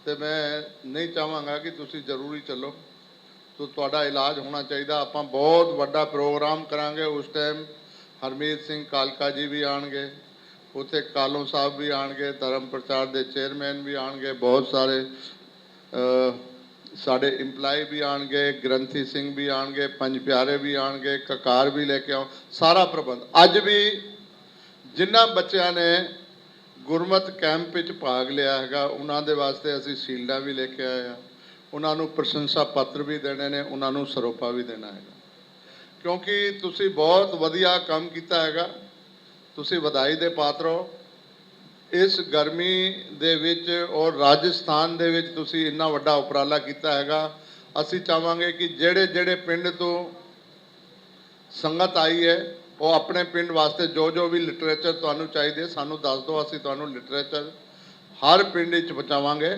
ਤੇ ਮੈਂ ਨਹੀਂ ਚਾਹਾਂਗਾ ਕਿ ਤੁਸੀਂ ਜ਼ਰੂਰੀ ਚੱਲੋ, ਤੋ ਤੁਹਾਡਾ ਇਲਾਜ ਹੋਣਾ ਚਾਹੀਦਾ। ਆਪਾਂ ਬਹੁਤ ਵੱਡਾ ਪ੍ਰੋਗਰਾਮ ਕਰਾਂਗੇ। ਉਸ ਟਾਈਮ ਹਰਮੀਤ ਸਿੰਘ ਕਾਲਕਾ ਜੀ ਵੀ ਆਣਗੇ, ਉੱਥੇ ਕਾਲੋਂ ਸਾਹਿਬ ਵੀ ਆਣਗੇ, ਧਰਮ ਪ੍ਰਚਾਰ ਦੇ ਚੇਅਰਮੈਨ ਵੀ ਆਣਗੇ, ਬਹੁਤ ਸਾਰੇ ਸਾਡੇ ਇੰਪਲਾਈ ਵੀ ਆਣਗੇ, ਗ੍ਰੰਥੀ ਸਿੰਘ ਵੀ ਆਣਗੇ, ਪੰਜ ਪਿਆਰੇ ਵੀ ਆਣਗੇ, ਕਕਾਰ ਵੀ ਲੈ ਕੇ ਆਓ, ਸਾਰਾ ਪ੍ਰਬੰਧ। ਅੱਜ ਵੀ ਜਿਨ੍ਹਾਂ ਬੱਚਿਆਂ ਨੇ ਗੁਰਮਤ ਕੈਂਪ ਵਿੱਚ ਭਾਗ ਲਿਆ ਹੈਗਾ, ਉਹਨਾਂ ਦੇ ਵਾਸਤੇ ਅਸੀਂ ਸ਼ੀਲਡਾਂ ਵੀ ਲੈ ਕੇ ਆਏ ਹਾਂ, ਉਹਨਾਂ ਨੂੰ ਪ੍ਰਸ਼ੰਸਾ ਪੱਤਰ ਵੀ ਦੇਣੇ ਨੇ, ਉਹਨਾਂ ਨੂੰ ਸਰੋਪਾ ਵੀ ਦੇਣਾ ਹੈਗਾ, ਕਿਉਂਕਿ ਤੁਸੀਂ ਬਹੁਤ ਵਧੀਆ ਕੰਮ ਕੀਤਾ ਹੈਗਾ। ਤੁਸੀਂ ਵਧਾਈ ਦੇ ਪਾਤਰ ਹੋ। ਇਸ ਗਰਮੀ ਦੇ ਵਿੱਚ ਔਰ ਰਾਜਸਥਾਨ ਦੇ ਵਿੱਚ ਤੁਸੀਂ ਇੰਨਾ ਵੱਡਾ ਉਪਰਾਲਾ ਕੀਤਾ ਹੈਗਾ। ਅਸੀਂ ਚਾਹਾਂਗੇ ਕਿ ਜਿਹੜੇ ਜਿਹੜੇ ਪਿੰਡ ਤੋਂ ਸੰਗਤ ਆਈ ਹੈ, ਉਹ ਆਪਣੇ ਪਿੰਡ ਵਾਸਤੇ ਜੋ ਵੀ ਲਿਟਰੇਚਰ ਤੁਹਾਨੂੰ ਚਾਹੀਦੇ ਸਾਨੂੰ ਦੱਸ ਦਿਓ, ਅਸੀਂ ਤੁਹਾਨੂੰ ਲਿਟਰੇਚਰ ਹਰ ਪਿੰਡ ਵਿੱਚ ਪਹੁੰਚਾਵਾਂਗੇ।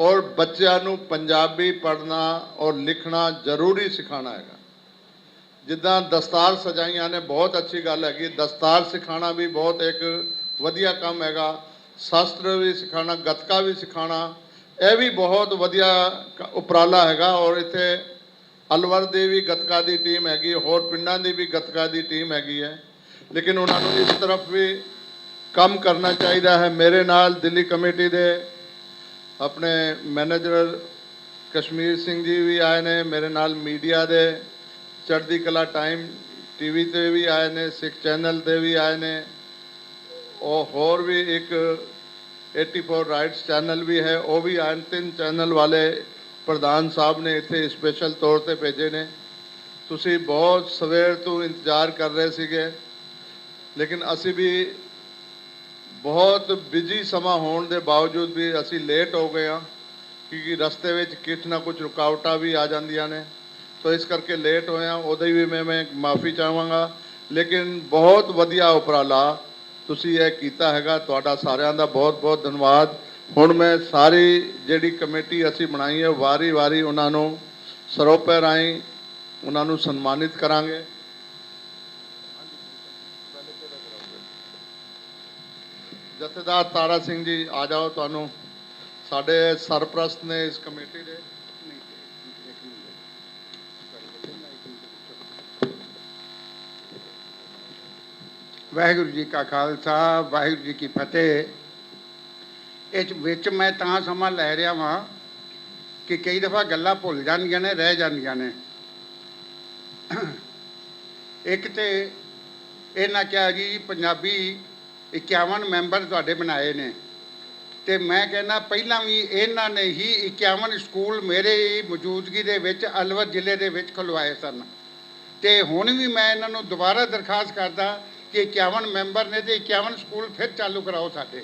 ਔਰ ਬੱਚਿਆਂ ਨੂੰ ਪੰਜਾਬੀ ਪੜ੍ਹਨਾ ਔਰ ਲਿਖਣਾ ਜ਼ਰੂਰੀ ਸਿਖਾਉਣਾ ਹੈਗਾ। ਜਿੱਦਾਂ ਦਸਤਾਰ ਸਜਾਈਆਂ ਨੇ, ਬਹੁਤ ਅੱਛੀ ਗੱਲ ਹੈਗੀ, ਦਸਤਾਰ ਸਿਖਾਉਣਾ ਵੀ ਬਹੁਤ ਇੱਕ ਵਧੀਆ ਕੰਮ ਹੈਗਾ। ਸ਼ਾਸਤਰ ਵੀ ਸਿਖਾਉਣਾ, ਗੱਤਕਾ ਵੀ ਸਿਖਾਉਣਾ, ਇਹ ਵੀ ਬਹੁਤ ਵਧੀਆ ਉਪਰਾਲਾ ਹੈਗਾ। ਔਰ ਇੱਥੇ ਅਲਵਰ ਦੀ ਵੀ ਗੱਤਕਾ ਦੀ ਟੀਮ ਹੈਗੀ, ਹੋਰ ਪਿੰਡਾਂ ਦੀ ਵੀ ਗੱਤਕਾ ਦੀ ਟੀਮ ਹੈਗੀ ਹੈ, ਲੇਕਿਨ ਉਹਨਾਂ ਨੂੰ ਇਸ ਤਰਫ ਵੀ ਕੰਮ ਕਰਨਾ ਚਾਹੀਦਾ ਹੈ। ਮੇਰੇ ਨਾਲ ਦਿੱਲੀ ਕਮੇਟੀ ਦੇ ਆਪਣੇ ਮੈਨੇਜਰ ਕਸ਼ਮੀਰ ਸਿੰਘ ਜੀ ਵੀ ਆਏ ਨੇ, ਮੇਰੇ ਨਾਲ ਮੀਡੀਆ ਦੇ ਚੜ੍ਹਦੀ ਕਲਾ ਟਾਈਮ ਟੀਵੀ 'ਤੇ ਵੀ ਆਏ ਨੇ, ਸਿੱਖ ਚੈਨਲ 'ਤੇ ਵੀ ਆਏ ਨੇ, ਉਹ ਹੋਰ ਵੀ ਇੱਕ 84 ਰਾਈਟਸ ਚੈਨਲ ਵੀ ਹੈ, ਉਹ ਵੀ ਆਏ। 3 ਚੈਨਲ ਵਾਲੇ ਪ੍ਰਧਾਨ ਸਾਹਿਬ ਨੇ ਇੱਥੇ ਸਪੈਸ਼ਲ ਤੌਰ 'ਤੇ ਭੇਜੇ ਨੇ। ਤੁਸੀਂ ਬਹੁਤ ਸਵੇਰ ਤੋਂ ਇੰਤਜ਼ਾਰ ਕਰ ਰਹੇ ਸੀਗੇ, ਲੇਕਿਨ ਅਸੀਂ ਵੀ ਬਹੁਤ ਬਿਜੀ ਸਮਾਂ ਹੋਣ ਦੇ ਬਾਵਜੂਦ ਵੀ ਅਸੀਂ ਲੇਟ ਹੋ ਗਏ ਹਾਂ, ਕਿਉਂਕਿ ਰਸਤੇ ਵਿੱਚ ਕੁਛ ਨਾ ਕੁਛ ਰੁਕਾਵਟਾਂ ਵੀ ਆ ਜਾਂਦੀਆਂ ਨੇ, ਤੋ ਇਸ ਕਰਕੇ ਲੇਟ ਹੋਏ ਹਾਂ। ਉਹਦੇ ਵੀ ਮੈਂ ਮਾਫੀ ਚਾਹਾਂਗਾ, ਲੇਕਿਨ ਬਹੁਤ ਵਧੀਆ ਉਪਰਾਲਾ ਤੁਸੀਂ ਇਹ ਕੀਤਾ ਹੈਗਾ। ਤੁਹਾਡਾ ਸਾਰਿਆਂ ਦਾ ਬਹੁਤ ਬਹੁਤ ਧੰਨਵਾਦ। ਹੁਣ ਮੈਂ ਸਾਰੀ ਜਿਹੜੀ ਕਮੇਟੀ ਅਸੀਂ ਬਣਾਈ ਹੈ, ਵਾਰੀ ਵਾਰੀ ਉਹਨਾਂ ਨੂੰ ਸਰੋਪੇ ਰਾਹੀਂ ਉਹਨਾਂ ਨੂੰ ਸਨਮਾਨਿਤ ਕਰਾਂਗੇ। ਜਥੇਦਾਰ ਤਾਰਾ ਸਿੰਘ ਜੀ ਆ ਜਾਓ, ਤੁਹਾਨੂੰ ਸਾਡੇ ਸਰਪ੍ਰਸਤ ਨੇ ਇਸ ਕਮੇਟੀ ਦੇ। ਵਾਹਿਗੁਰੂ ਜੀ ਕਾ ਖਾਲਸਾ, ਵਾਹਿਗੁਰੂ ਜੀ ਕੀ ਫਤਿਹ। ਇਹ ਵਿੱਚ ਮੈਂ ਤਾਂ ਸਮਾਂ ਲੈ ਰਿਹਾ ਵਾਂ ਕਿ ਕਈ ਦਫਾ ਗੱਲਾਂ ਭੁੱਲ ਜਾਂਦੀਆਂ ਨੇ, ਰਹਿ ਜਾਂਦੀਆਂ ਨੇ। ਇੱਕ ਤੇ ਇਹਨਾਂ ਕਿਹਾ ਜੀ ਪੰਜਾਬੀ 51 ਮੈਂਬਰ ਤੁਹਾਡੇ ਬਣਾਏ ਨੇ, ਤੇ ਮੈਂ ਕਹਿੰਦਾ ਪਹਿਲਾਂ ਵੀ ਇਹਨਾਂ ਨੇ ਹੀ 51 ਸਕੂਲ ਮੇਰੇ ਮੌਜੂਦਗੀ ਦੇ ਵਿੱਚ ਅਲਵਰ ਜ਼ਿਲ੍ਹੇ ਦੇ ਵਿੱਚ ਖੁਲਵਾਏ ਸਨ। ਤੇ ਹੁਣ ਵੀ ਮੈਂ ਇਹਨਾਂ ਨੂੰ ਦੁਬਾਰਾ ਦਰਖਾਸਤ ਕਰਦਾ ਕਿ 51 ਮੈਂਬਰ ਨੇ ਤੇ 51 ਸਕੂਲ ਫਿਰ ਚਾਲੂ ਕਰਾਓ ਸਾਡੇ।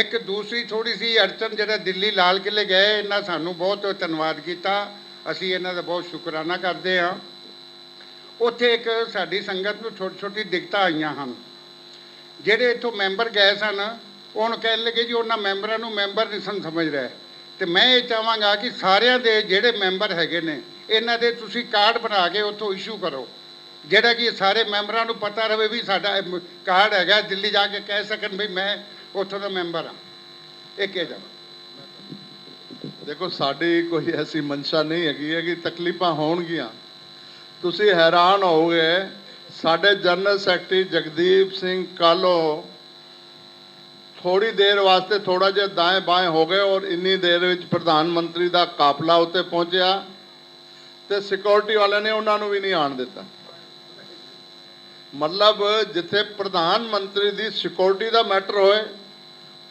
ਇੱਕ ਦੂਸਰੀ ਥੋੜੀ ਸੀ ਅੜਚਨ, ਜਿਹੜਾ ਦਿੱਲੀ ਲਾਲ ਕਿਲੇ ਗਏ, ਇਹਨਾਂ ਸਾਨੂੰ ਬਹੁਤ ਧੰਨਵਾਦ ਕੀਤਾ, ਅਸੀਂ ਇਹਨਾਂ ਦਾ ਬਹੁਤ ਸ਼ੁਕਰਾਨਾ ਕਰਦੇ ਹਾਂ। ਉੱਥੇ ਇੱਕ ਸਾਡੀ ਸੰਗਤ ਨੂੰ ਛੋਟੀ ਛੋਟੀ ਦਿੱਕਤਾਂ ਆਈਆਂ ਹਨ। ਜਿਹੜੇ ਇੱਥੋਂ ਮੈਂਬਰ ਗਏ ਸਨ, ਉਹਨੂੰ ਕਹਿਣ ਲੱਗੇ ਜੀ ਉਹਨਾਂ ਮੈਂਬਰਾਂ ਨੂੰ ਮੈਂਬਰ ਨਹੀਂ ਸਨ ਸਮਝ ਰਹੇ। ਤੇ ਮੈਂ ਇਹ ਚਾਹਾਂਗਾ ਕਿ ਸਾਰਿਆਂ ਦੇ ਜਿਹੜੇ ਮੈਂਬਰ ਹੈਗੇ ਨੇ, ਇਹਨਾਂ ਦੇ ਤੁਸੀਂ ਕਾਰਡ ਬਣਾ ਕੇ ਉੱਥੋਂ ਇਸ਼ੂ ਕਰੋ, ਜਿਹੜਾ ਕਿ ਸਾਰੇ ਮੈਂਬਰਾਂ ਨੂੰ ਪਤਾ ਰਹੇ ਵੀ ਸਾਡਾ ਕਾਰਡ ਹੈਗਾ, ਦਿੱਲੀ ਜਾ ਕੇ ਕਹਿ ਸਕਣ ਵੀ ਮੈਂ ਉੱਥੋਂ ਦਾ ਮੈਂਬਰ ਹਾਂ। ਇਹ ਕਹਿ ਜਾ। ਦੇਖੋ, ਸਾਡੀ ਕੋਈ ਐਸੀ ਮਨਸ਼ਾ ਨਹੀਂ ਹੈਗੀ ਹੈ ਕਿ ਤਕਲੀਫਾਂ ਹੋਣਗੀਆਂ। ਤੁਸੀਂ ਹੈਰਾਨ ਹੋਵੋਗੇ, ਸਾਡੇ ਜਨਰਲ ਸੈਕਟਰੀ ਜਗਦੀਪ ਸਿੰਘ ਕਾਲੋ ਥੋੜੀ ਦੇਰ ਵਾਸਤੇ ਥੋੜਾ ਜਿਹਾ ਦਾएं ਬਾएं ਹੋ ਗਏ, ਔਰ ਇੰਨੀ ਦੇਰ ਵਿੱਚ ਪ੍ਰਧਾਨ ਮੰਤਰੀ ਦਾ ਕਾਫਲਾ ਉੱਤੇ ਪਹੁੰਚਿਆ ਤੇ ਸਿਕਿਉਰਿਟੀ ਵਾਲਿਆਂ ਨੇ ਉਹਨਾਂ ਨੂੰ ਵੀ ਨਹੀਂ ਆਉਣ ਦਿੱਤਾ। ਮਤਲਬ ਜਿੱਥੇ ਪ੍ਰਧਾਨ ਮੰਤਰੀ ਦੀ ਸਿਕਿਉਰਿਟੀ ਦਾ ਮੈਟਰ ਹੋਏ,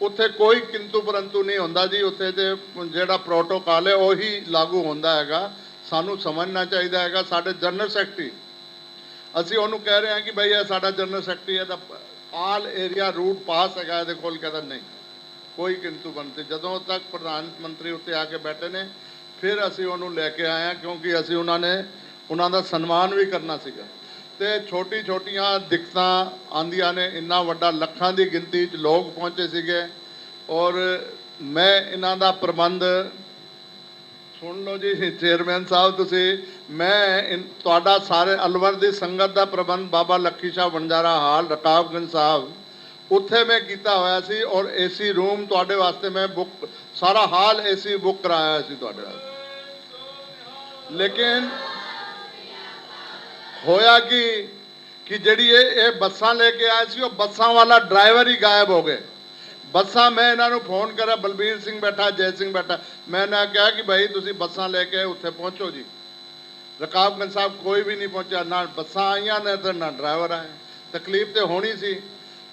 ਉੱਥੇ ਕੋਈ ਕਿੰਤੂ ਪਰੰਤੂ ਨਹੀਂ ਹੁੰਦਾ ਜੀ। ਉੱਥੇ ਤੇ ਜਿਹੜਾ ਪ੍ਰੋਟੋਕਾਲ ਹੈ ਉਹੀ ਲਾਗੂ ਹੁੰਦਾ ਹੈਗਾ। ਸਾਨੂੰ ਸਮਝਣਾ ਚਾਹੀਦਾ ਹੈਗਾ। ਸਾਡੇ ਜਨਰਲ ਸੈਕਟਰੀ, ਅਸੀਂ ਉਹਨੂੰ ਕਹਿ ਰਹੇ ਹਾਂ ਕਿ ਬਈ ਇਹ ਸਾਡਾ ਜਨਰਲ ਸੈਕਟਰੀ ਹੈ, ਤਾਂ ਆਲ ਏਰੀਆ ਰੂਟ ਪਾਸ ਹੈਗਾ ਇਹਦੇ ਕੋਲ, ਕਹਿੰਦਾ ਨਹੀਂ, ਕੋਈ ਕਿੰਤੂ ਪਰੰਤੂ। ਜਦੋਂ ਤੱਕ ਪ੍ਰਧਾਨ ਮੰਤਰੀ ਉੱਤੇ ਆ ਕੇ ਬੈਠੇ ਨੇ, ਫਿਰ ਅਸੀਂ ਉਹਨੂੰ ਲੈ ਕੇ ਆਏ ਹਾਂ, ਕਿਉਂਕਿ ਅਸੀਂ ਉਹਨਾਂ ਦਾ ਸਨਮਾਨ ਵੀ ਕਰਨਾ ਸੀਗਾ। ਤੇ ਛੋਟੀਆਂ ਦਿੱਕਤਾਂ ਆਉਂਦੀਆਂ ਨੇ। ਇੰਨਾ ਵੱਡਾ ਲੱਖਾਂ ਦੀ ਗਿਣਤੀ 'ਚ ਲੋਕ ਪਹੁੰਚੇ ਸੀਗੇ, ਔਰ ਮੈਂ ਇਹਨਾਂ ਦਾ ਪ੍ਰਬੰਧ ਸੁਣ ਲਓ ਜੀ ਚੇਅਰਮੈਨ ਸਾਹਿਬ ਤੁਸੀਂ, ਮੈਂ ਤੁਹਾਡਾ ਸਾਰੇ ਅਲਵਰ ਦੀ ਸੰਗਤ ਦਾ ਪ੍ਰਬੰਧ ਬਾਬਾ ਲੱਖੀ ਸ਼ਾਹ ਵਣਜਾਰਾ ਹਾਲ ਰਕਾਬਗੰਜ ਸਾਹਿਬ ਉੱਥੇ ਮੈਂ ਕੀਤਾ ਹੋਇਆ ਸੀ, ਔਰ ਏਸੀ ਰੂਮ ਤੁਹਾਡੇ ਵਾਸਤੇ ਮੈਂ ਬੁੱਕ, ਸਾਰਾ ਹਾਲ ਏਸੀ ਬੁੱਕ ਕਰਾਇਆ ਸੀ ਤੁਹਾਡੇ ਵਾਸਤੇ। ਲੇਕਿਨ ਹੋਇਆ ਕਿ ਜਿਹੜੀ ਇਹ ਬੱਸਾਂ ਲੈ ਕੇ ਆਏ ਸੀ, ਉਹ ਬੱਸਾਂ ਵਾਲਾ ਡਰਾਈਵਰ ਹੀ ਗਾਇਬ ਹੋ ਗਏ। ਬੱਸਾਂ ਮੈਂ ਇਹਨਾਂ ਨੂੰ ਫੋਨ ਕਰਿਆ, ਬਲਬੀਰ ਸਿੰਘ ਬੈਠਾ, ਜੈ ਸਿੰਘ ਬੈਠਾ, ਮੈਂ ਇਹਨਾਂ ਕਿਹਾ ਕਿ ਭਾਈ ਤੁਸੀਂ ਬੱਸਾਂ ਲੈ ਕੇ ਉੱਥੇ ਪਹੁੰਚੋ ਜੀ। ਰਕਾਬਗੰਜ ਸਾਹਿਬ ਕੋਈ ਵੀ ਨਹੀਂ ਪਹੁੰਚਿਆ, ਨਾ ਬੱਸਾਂ ਆਈਆਂ ਨੇ ਤੇ ਨਾ ਡਰਾਈਵਰ ਆਏ। ਤਕਲੀਫ ਤੇ ਹੋਣੀ ਸੀ।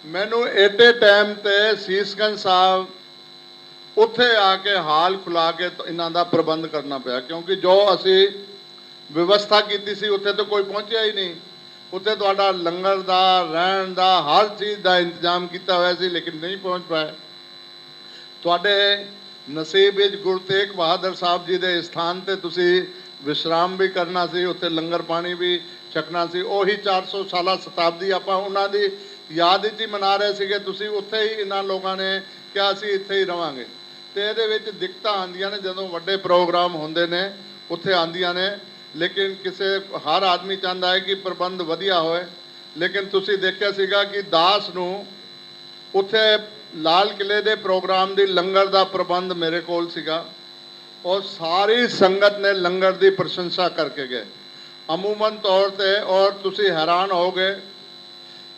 ਮੈਨੂੰ ਏਟੇ ਟਾਈਮ ਤੇ ਸੀਸਗੰਜ ਸਾਹਿਬ ਉੱਥੇ ਆ ਕੇ ਹਾਲ ਖੁਲਾ ਕੇ ਇਹਨਾਂ ਦਾ ਪ੍ਰਬੰਧ ਕਰਨਾ ਪਿਆ, ਕਿਉਂਕਿ ਜੋ ਅਸੀਂ ਵਿਵਸਥਾ ਕੀਤੀ ਸੀ ਉੱਥੇ ਤਾਂ ਕੋਈ ਪਹੁੰਚਿਆ ਹੀ ਨਹੀਂ। ਉੱਥੇ ਤੁਹਾਡਾ ਲੰਗਰ ਦਾ, ਰਹਿਣ ਦਾ, ਹਰ ਚੀਜ਼ ਦਾ ਇੰਤਜ਼ਾਮ ਕੀਤਾ ਹੋਇਆ ਸੀ, ਲੇਕਿਨ ਨਹੀਂ ਪਹੁੰਚ ਪਾਏ। ਤੁਹਾਡੇ ਨਸੀਬ ਵਿੱਚ ਗੁਰੂ ਤੇਗ ਬਹਾਦਰ ਸਾਹਿਬ ਜੀ ਦੇ ਸਥਾਨ ਤੇ ਤੁਸੀਂ ਵਿਸ਼ਰਾਮ ਵੀ ਕਰਨਾ ਸੀ, ਉੱਥੇ ਲੰਗਰ ਪਾਣੀ ਵੀ ਛਕਣਾ ਸੀ। ਉਹੀ 400 ਸਾਲਾ ਸ਼ਤਾਬਦੀ ਆਪਾਂ ਉਹਨਾਂ ਦੀ ਯਾਦ ਵਿੱਚ ਹੀ ਮਨਾ ਰਹੇ ਸੀਗੇ। ਤੁਸੀਂ ਉੱਥੇ ਹੀ, ਇਹਨਾਂ ਲੋਕਾਂ ਨੇ ਕਿਹਾ ਅਸੀਂ ਇੱਥੇ ਹੀ ਰਵਾਂਗੇ। ਤੇ ਇਹਦੇ ਵਿੱਚ ਦਿੱਕਤਾਂ ਆਉਂਦੀਆਂ ਨੇ, ਜਦੋਂ ਵੱਡੇ ਪ੍ਰੋਗਰਾਮ ਹੁੰਦੇ ਨੇ ਉੱਥੇ ਆਉਂਦੀਆਂ ਨੇ, ਲੇਕਿਨ ਹਰ ਆਦਮੀ ਚਾਹੁੰਦਾ ਹੈ ਕਿ ਪ੍ਰਬੰਧ ਵਧੀਆ ਹੋਏ। ਲੇਕਿਨ ਤੁਸੀਂ ਦੇਖਿਆ ਸੀਗਾ ਕਿ ਦਾਸ ਨੂੰ ਉੱਥੇ ਲਾਲ ਕਿਲੇ ਦੇ ਪ੍ਰੋਗਰਾਮ ਦੀ ਲੰਗਰ ਦਾ ਪ੍ਰਬੰਧ ਮੇਰੇ ਕੋਲ ਸੀਗਾ, ਔਰ ਸਾਰੀ ਸੰਗਤ ਨੇ ਲੰਗਰ ਦੀ ਪ੍ਰਸ਼ੰਸਾ ਕਰਕੇ ਗਏ ਅਮੂਮਨ ਤੌਰ ਤੇ। ਔਰ ਤੁਸੀਂ ਹੈਰਾਨ ਹੋਗੇ,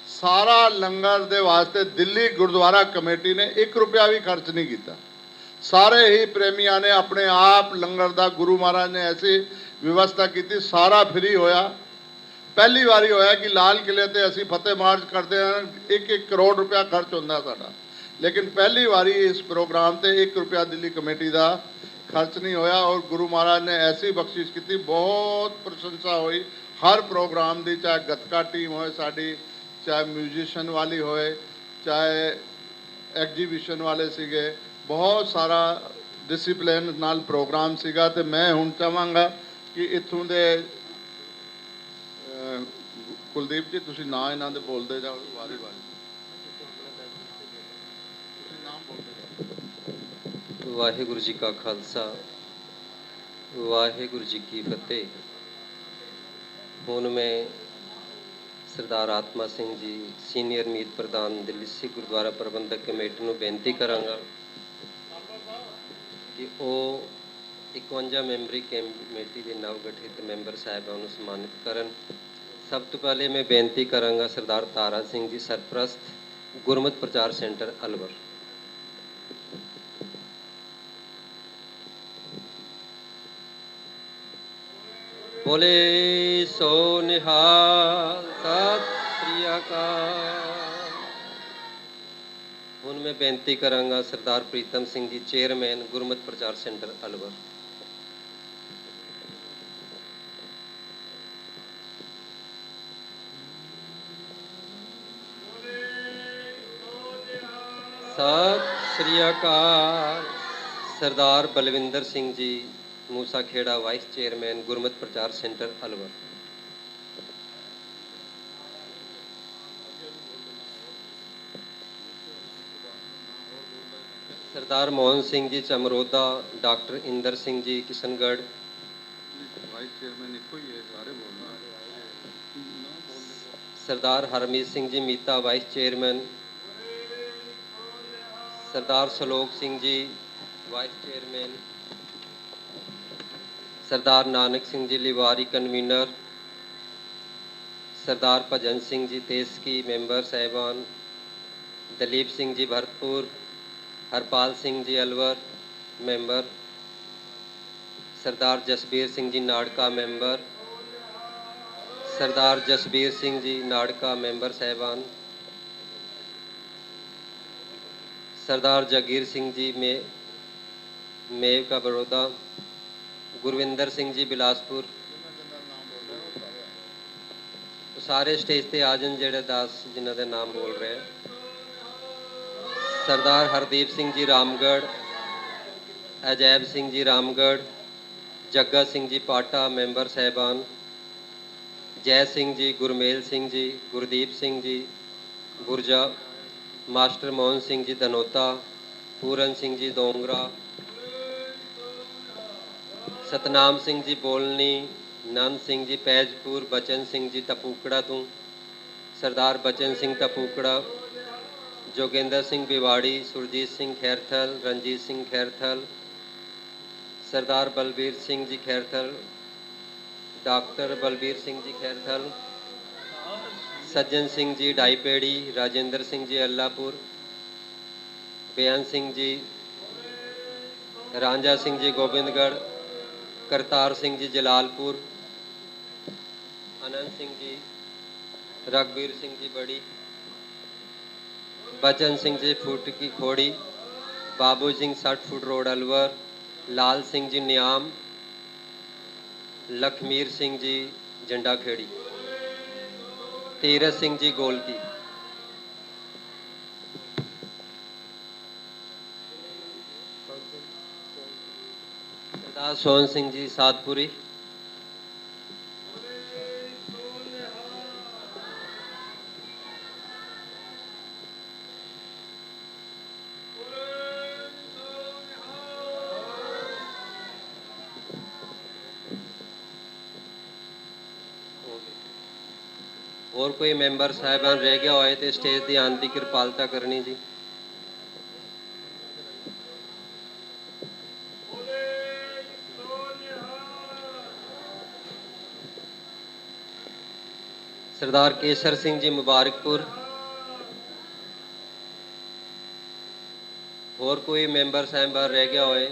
ਸਾਰਾ ਲੰਗਰ ਦੇ ਵਾਸਤੇ ਦਿੱਲੀ ਗੁਰਦੁਆਰਾ ਕਮੇਟੀ ਨੇ 1 ਰੁਪਿਆ ਵੀ ਖਰਚ ਨਹੀਂ ਕੀਤਾ। ਸਾਰੇ ਹੀ ਪ੍ਰੇਮੀਆਂ ਨੇ ਆਪਣੇ ਆਪ ਲੰਗਰ ਦਾ, ਗੁਰੂ ਮਹਾਰਾਜ ਨੇ ਐਸੀ ਵਿਵਸਥਾ ਕੀਤੀ, ਸਾਰਾ ਫ੍ਰੀ ਹੋਇਆ। ਪਹਿਲੀ ਵਾਰੀ ਹੋਇਆ ਕਿ ਲਾਲ ਕਿਲੇ ਤੇ ਅਸੀਂ ਫਤਿਹ ਮਾਰਚ ਕਰਦੇ ਹਾਂ, 1-1 ਕਰੋੜ ਰੁਪਇਆ ਖਰਚ ਹੁੰਦਾ ਸਾਡਾ, ਲੇਕਿਨ ਪਹਿਲੀ ਵਾਰੀ ਇਸ ਪ੍ਰੋਗਰਾਮ ਤੇ 1 ਰੁਪਇਆ ਦਿੱਲੀ ਕਮੇਟੀ ਦਾ ਖਰਚ ਨਹੀਂ ਹੋਇਆ। ਔਰ ਗੁਰੂ ਮਹਾਰਾਜ ਨੇ ਐਸੀ ਬਖਸ਼ਿਸ਼ ਕੀਤੀ, ਬਹੁਤ ਪ੍ਰਸ਼ੰਸਾ ਹੋਈ ਹਰ ਪ੍ਰੋਗਰਾਮ ਦੀ, ਚਾਹੇ ਗੱਤਕਾ ਟੀਮ ਹੋਏ ਸਾਡੀ, ਚਾਹੇ ਮਿਊਜ਼ੀਸ਼ੀਅਨ ਵਾਲੀ ਹੋਏ, ਚਾਹੇ ਐਗਜੀਬਿਸ਼ਨ ਵਾਲੇ ਸੀਗੇ, ਬਹੁਤ ਸਾਰਾ ਡਿਸਿਪਲਿਨ ਨਾਲ ਪ੍ਰੋਗਰਾਮ ਸੀਗਾ। ਤੇ ਮੈਂ ਹੁਣ ਚਾਹਾਂਗਾ ਕਿ ਇੱਥੋਂ ਦੇ ਕੁਲਦੀਪ ਜੀ ਤੁਸੀਂ ਨਾਂ ਇਹਨਾਂ ਦੇ ਬੋਲਦੇ ਜਾਓ ਵਾਰੀ ਵਾਰੀ, ਤੁਸੀਂ ਨਾਮ ਬੋਲਦੇ ਜਾਓ। ਵਾਹਿਗੁਰੂ ਜੀ ਕਾ ਖਾਲਸਾ, ਵਾਹਿਗੁਰੂ ਜੀ ਕੀ ਫਤਿਹ। ਹੁਣ ਮੈਂ ਸਰਦਾਰ ਆਤਮਾ ਸਿੰਘ ਜੀ, ਸੀਨੀਅਰ ਮੀਤ ਪ੍ਰਧਾਨ ਦਿੱਲੀ ਸਿੱਖ ਗੁਰਦੁਆਰਾ ਪ੍ਰਬੰਧਕ ਕਮੇਟੀ ਨੂੰ ਬੇਨਤੀ ਕਰਾਂਗਾ ਕਿ ਉਹ 51 ਮੈਂਬਰੀ ਕਮੇਟੀ ਦੇ ਨਵ ਗਠਿਤ ਮੈਂਬਰ ਸਾਹਿਬਾਨ ਨੂੰ ਸਨਮਾਨਿਤ ਕਰਨ। ਸਭ ਤੋਂ ਪਹਿਲੇ ਮੈਂ ਬੇਨਤੀ ਕਰਾਂਗਾ ਸਰਦਾਰ ਤਾਰਾ ਸਿੰਘ ਜੀ, ਸਰਪ੍ਰਸਤ, ਗੁਰਮਤਿ ਪ੍ਰਚਾਰ ਸੈਂਟਰ ਅਲਵਰ। ਬੋਲੇ ਸੋ ਨਿਹਾਲ, ਸਤਿ ਸ੍ਰੀ ਅਕਾਲ। ਹੁਣ ਮੈਂ ਬੇਨਤੀ ਕਰਾਂਗਾ ਸਰਦਾਰ ਪ੍ਰੀਤਮ ਸਿੰਘ ਜੀ, ਚੇਅਰਮੈਨ, ਗੁਰਮਤਿ ਪ੍ਰਚਾਰ ਸੈਂਟਰ ਅਲਵਰ। ਸਤਿ ਸ੍ਰੀ ਅਕਾਲ। ਸਰਦਾਰ ਬਲਵਿੰਦਰ ਸਿੰਘ ਜੀ, ਮੂਸਾ ਖੇੜਾ, ਵਾਈਸ ਚੇਅਰਮੈਨ, ਗੁਰਮਤਿ ਪ੍ਰਚਾਰ ਸੈਂਟਰ ਅਲਵਰ। ਸਰਦਾਰ Mohan Singh ji, ਚਮਰੋਦਾ। Doctor Inder Singh ji, Kishangarh. Vice chairman ਇੱਕੋ ਹੀ ਹੈ, ਸਾਰੇ ਬੋਲਣਾ। ਸਰਦਾਰ ਹਰਮੀਤ ਸਿੰਘ ਜੀ, ਮੀਤਾ, ਵਾਈਸ ਚੇਅਰਮੈਨ। ਸਰਦਾਰ ਸਲੋਕ ਸਿੰਘ ਜੀ, ਵਾਈਸ ਚੇਅਰਮੈਨ। ਸਰਦਾਰ ਨਾਨਕ ਸਿੰਘ ਜੀ, ਲਿਵਾਰੀ, ਕਨਵੀਨਰ। ਸਰਦਾਰ ਭਜਨ ਸਿੰਘ ਜੀ, ਤੇਸਕੀ, ਮੈਂਬਰ ਸਾਹਿਬਾਨ। ਦਲੀਪ ਸਿੰਘ ਜੀ, ਭਰਤਪੁਰ। ਹਰਪਾਲ ਸਿੰਘ ਜੀ, ਅਲਵਰ, ਮੈਂਬਰ। ਸਰਦਾਰ ਜਸਬੀਰ ਸਿੰਘ ਜੀ, ਨਾੜਕਾ, ਮੈਂਬਰ। ਸਰਦਾਰ ਜਸਬੀਰ ਸਿੰਘ ਜੀ, ਨਾੜਕਾ, ਮੈਂਬਰ ਸਾਹਿਬਾਨ। सरदार जागीर सिंह जी, मेव का बड़ौदा। गुरविंदर सिंह जी, बिलासपुर। सारे स्टेज पे आ जान जेड़े दास जिन्हों के नाम बोल रहे हैं। सरदार हरदीप सिंह जी, रामगढ़। अजैब सिंह जी, रामगढ़। जग्गा सिंह जी, पाटा, मैंबर साहबान। जय सिंह जी, गुरमेल सिंह जी, गुरदीप सिंह जी, गुरजा। मास्टर मोहन सिंह जी, धनोता। पूरन सिंह जी दोंगरा, सतनाम सिंह जी बोलनी, नंद सिंह जी पैजपुर, बचन सिंह जी टपूकड़ा तू, सरदार बचन सिंह टपूकड़ा, जोगेंद्र सिंह बिवाड़ी, सुरजीत सिंह खैरथल, रंजीत सिंह खैरथल, सरदार बलबीर सिंह जी खैरथल, डॉक्टर बलबीर सिंह जी खैरथल, सज्जन सिंह जी डाईपेड़ी, राजेंद्र सिंह जी अल्लापुर, बेअंत सिंह जी, रांझा सिंह जी गोबिंदगढ़, करतार सिंह जी जलालपुर, आनंद सिंह जी, रघुवीर सिंह जी बड़ी, बचन सिंह जी फुट की खोड़ी, बाबू सिंह 60 फुट रोड अलवर, लाल सिंह जी न्याम, लखमीर सिंह जी झंडा खेड़ी, तीरथ सिंह जी गोलकी, सरदार सोहन सिंह जी सातपुरी, और कोई मैंबर साहिबान रह गया होए तो स्टेज की आन की कृपालता करनी जी। सरदार केसर सिंह जी मुबारकपुर, और कोई मैंबर साहिबान रह गया होए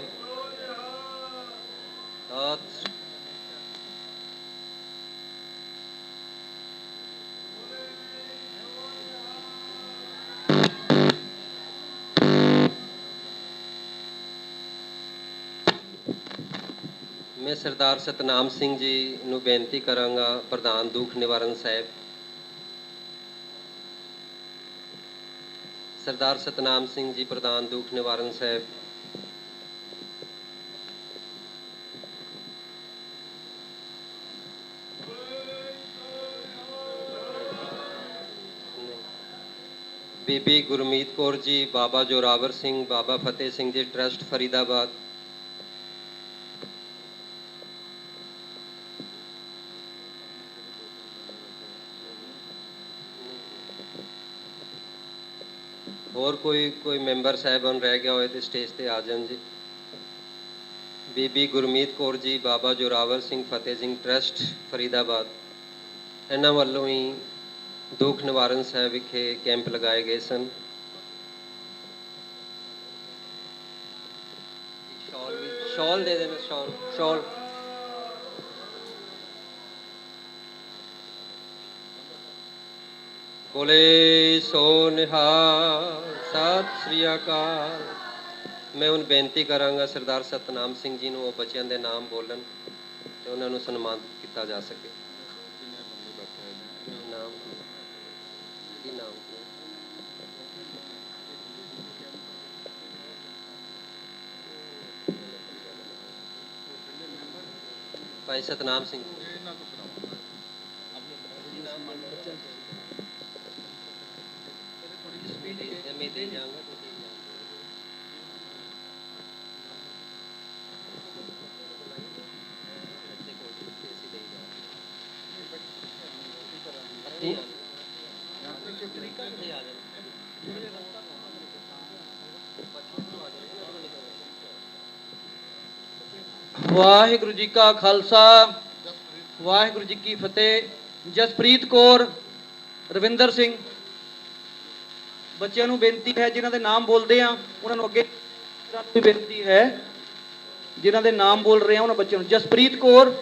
मैं सरदार सतनाम सिंह जी नूं बेनती करांगा, प्रधान दुख निवारण साहब। सरदार सतनाम सिंह जी प्रधान दुख निवारण साहब। बीबी गुरमीत कौर जी, बाबा जोरावर सिंह, बाबा फतेह सिंह जी ट्रस्ट फरीदाबाद। और कोई मैंबर साहिबान रह गया होए तो स्टेज पे आ जान जी। बीबी गुरमीत कौर जी, बाबा जोरावर सिंह फतेह सिंह ट्रस्ट फरीदाबाद, इन्हां वालों ही दुख निवारण साहब विखे कैंप लगाए गए सन। शॉल दे देना, शॉल शॉल। बोले सो निहाल, सत श्री अकाल। मैं उन बेनती करांगा सरदार सतनाम सिंह जी ਨੂੰ ਉਹ ਬੱਚਿਆਂ ਦੇ ਨਾਮ ਬੋਲਣ ਤੇ ਉਹਨਾਂ ਨੂੰ ਸਨਮਾਨਿਤ ਕੀਤਾ ਜਾ ਸਕੇ। ਨਾਮ ਕੀ ਨਾਮ ਭਾਈ ਸਤਨਾਮ ਸਿੰਘ मैं दे जाऊंगा तो दे जाऊंगा। वाहिगुरु जी का खालसा, वाहिगुरु जी की फतेह। जसप्रीत कौर, रविंदर सिंह। ਬੱਚਿਆਂ ਨੂੰ ਬੇਨਤੀ ਹੈ ਜਿਨ੍ਹਾਂ ਦੇ ਨਾਮ ਬੋਲਦੇ ਆ ਉਹਨਾਂ ਨੂੰ ਅੱਗੇ ਬੇਨਤੀ ਹੈ, ਜਿਨ੍ਹਾਂ ਦੇ ਨਾਮ ਬੋਲ ਰਹੇ ਆ ਉਹਨਾਂ ਬੱਚਿਆਂ ਨੂੰ। ਜਸਪ੍ਰੀਤ ਕੌਰ,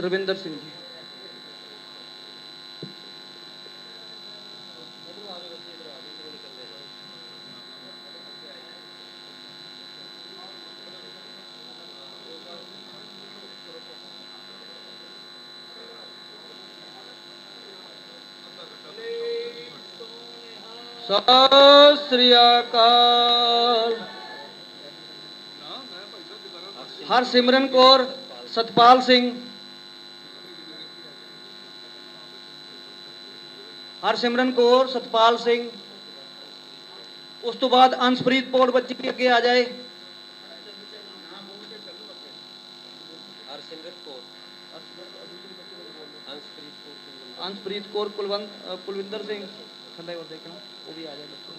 ਰਵਿੰਦਰ ਸਿੰਘ ਜੀ। सत श्री अकाल। हरसिमरन कौर, सतपाल सिंह। हरसिमरन कौर, सतपाल सिंह। उस तो बाद अंशप्रीत कौर बच्ची भी अगे आ जाए। हरसिमरत कौर, अंशप्रीत कौर, अंशप्रीत कौर, कुलविंदर सिंह, थल्ले और देखना वो भी आ जाए बच्चे।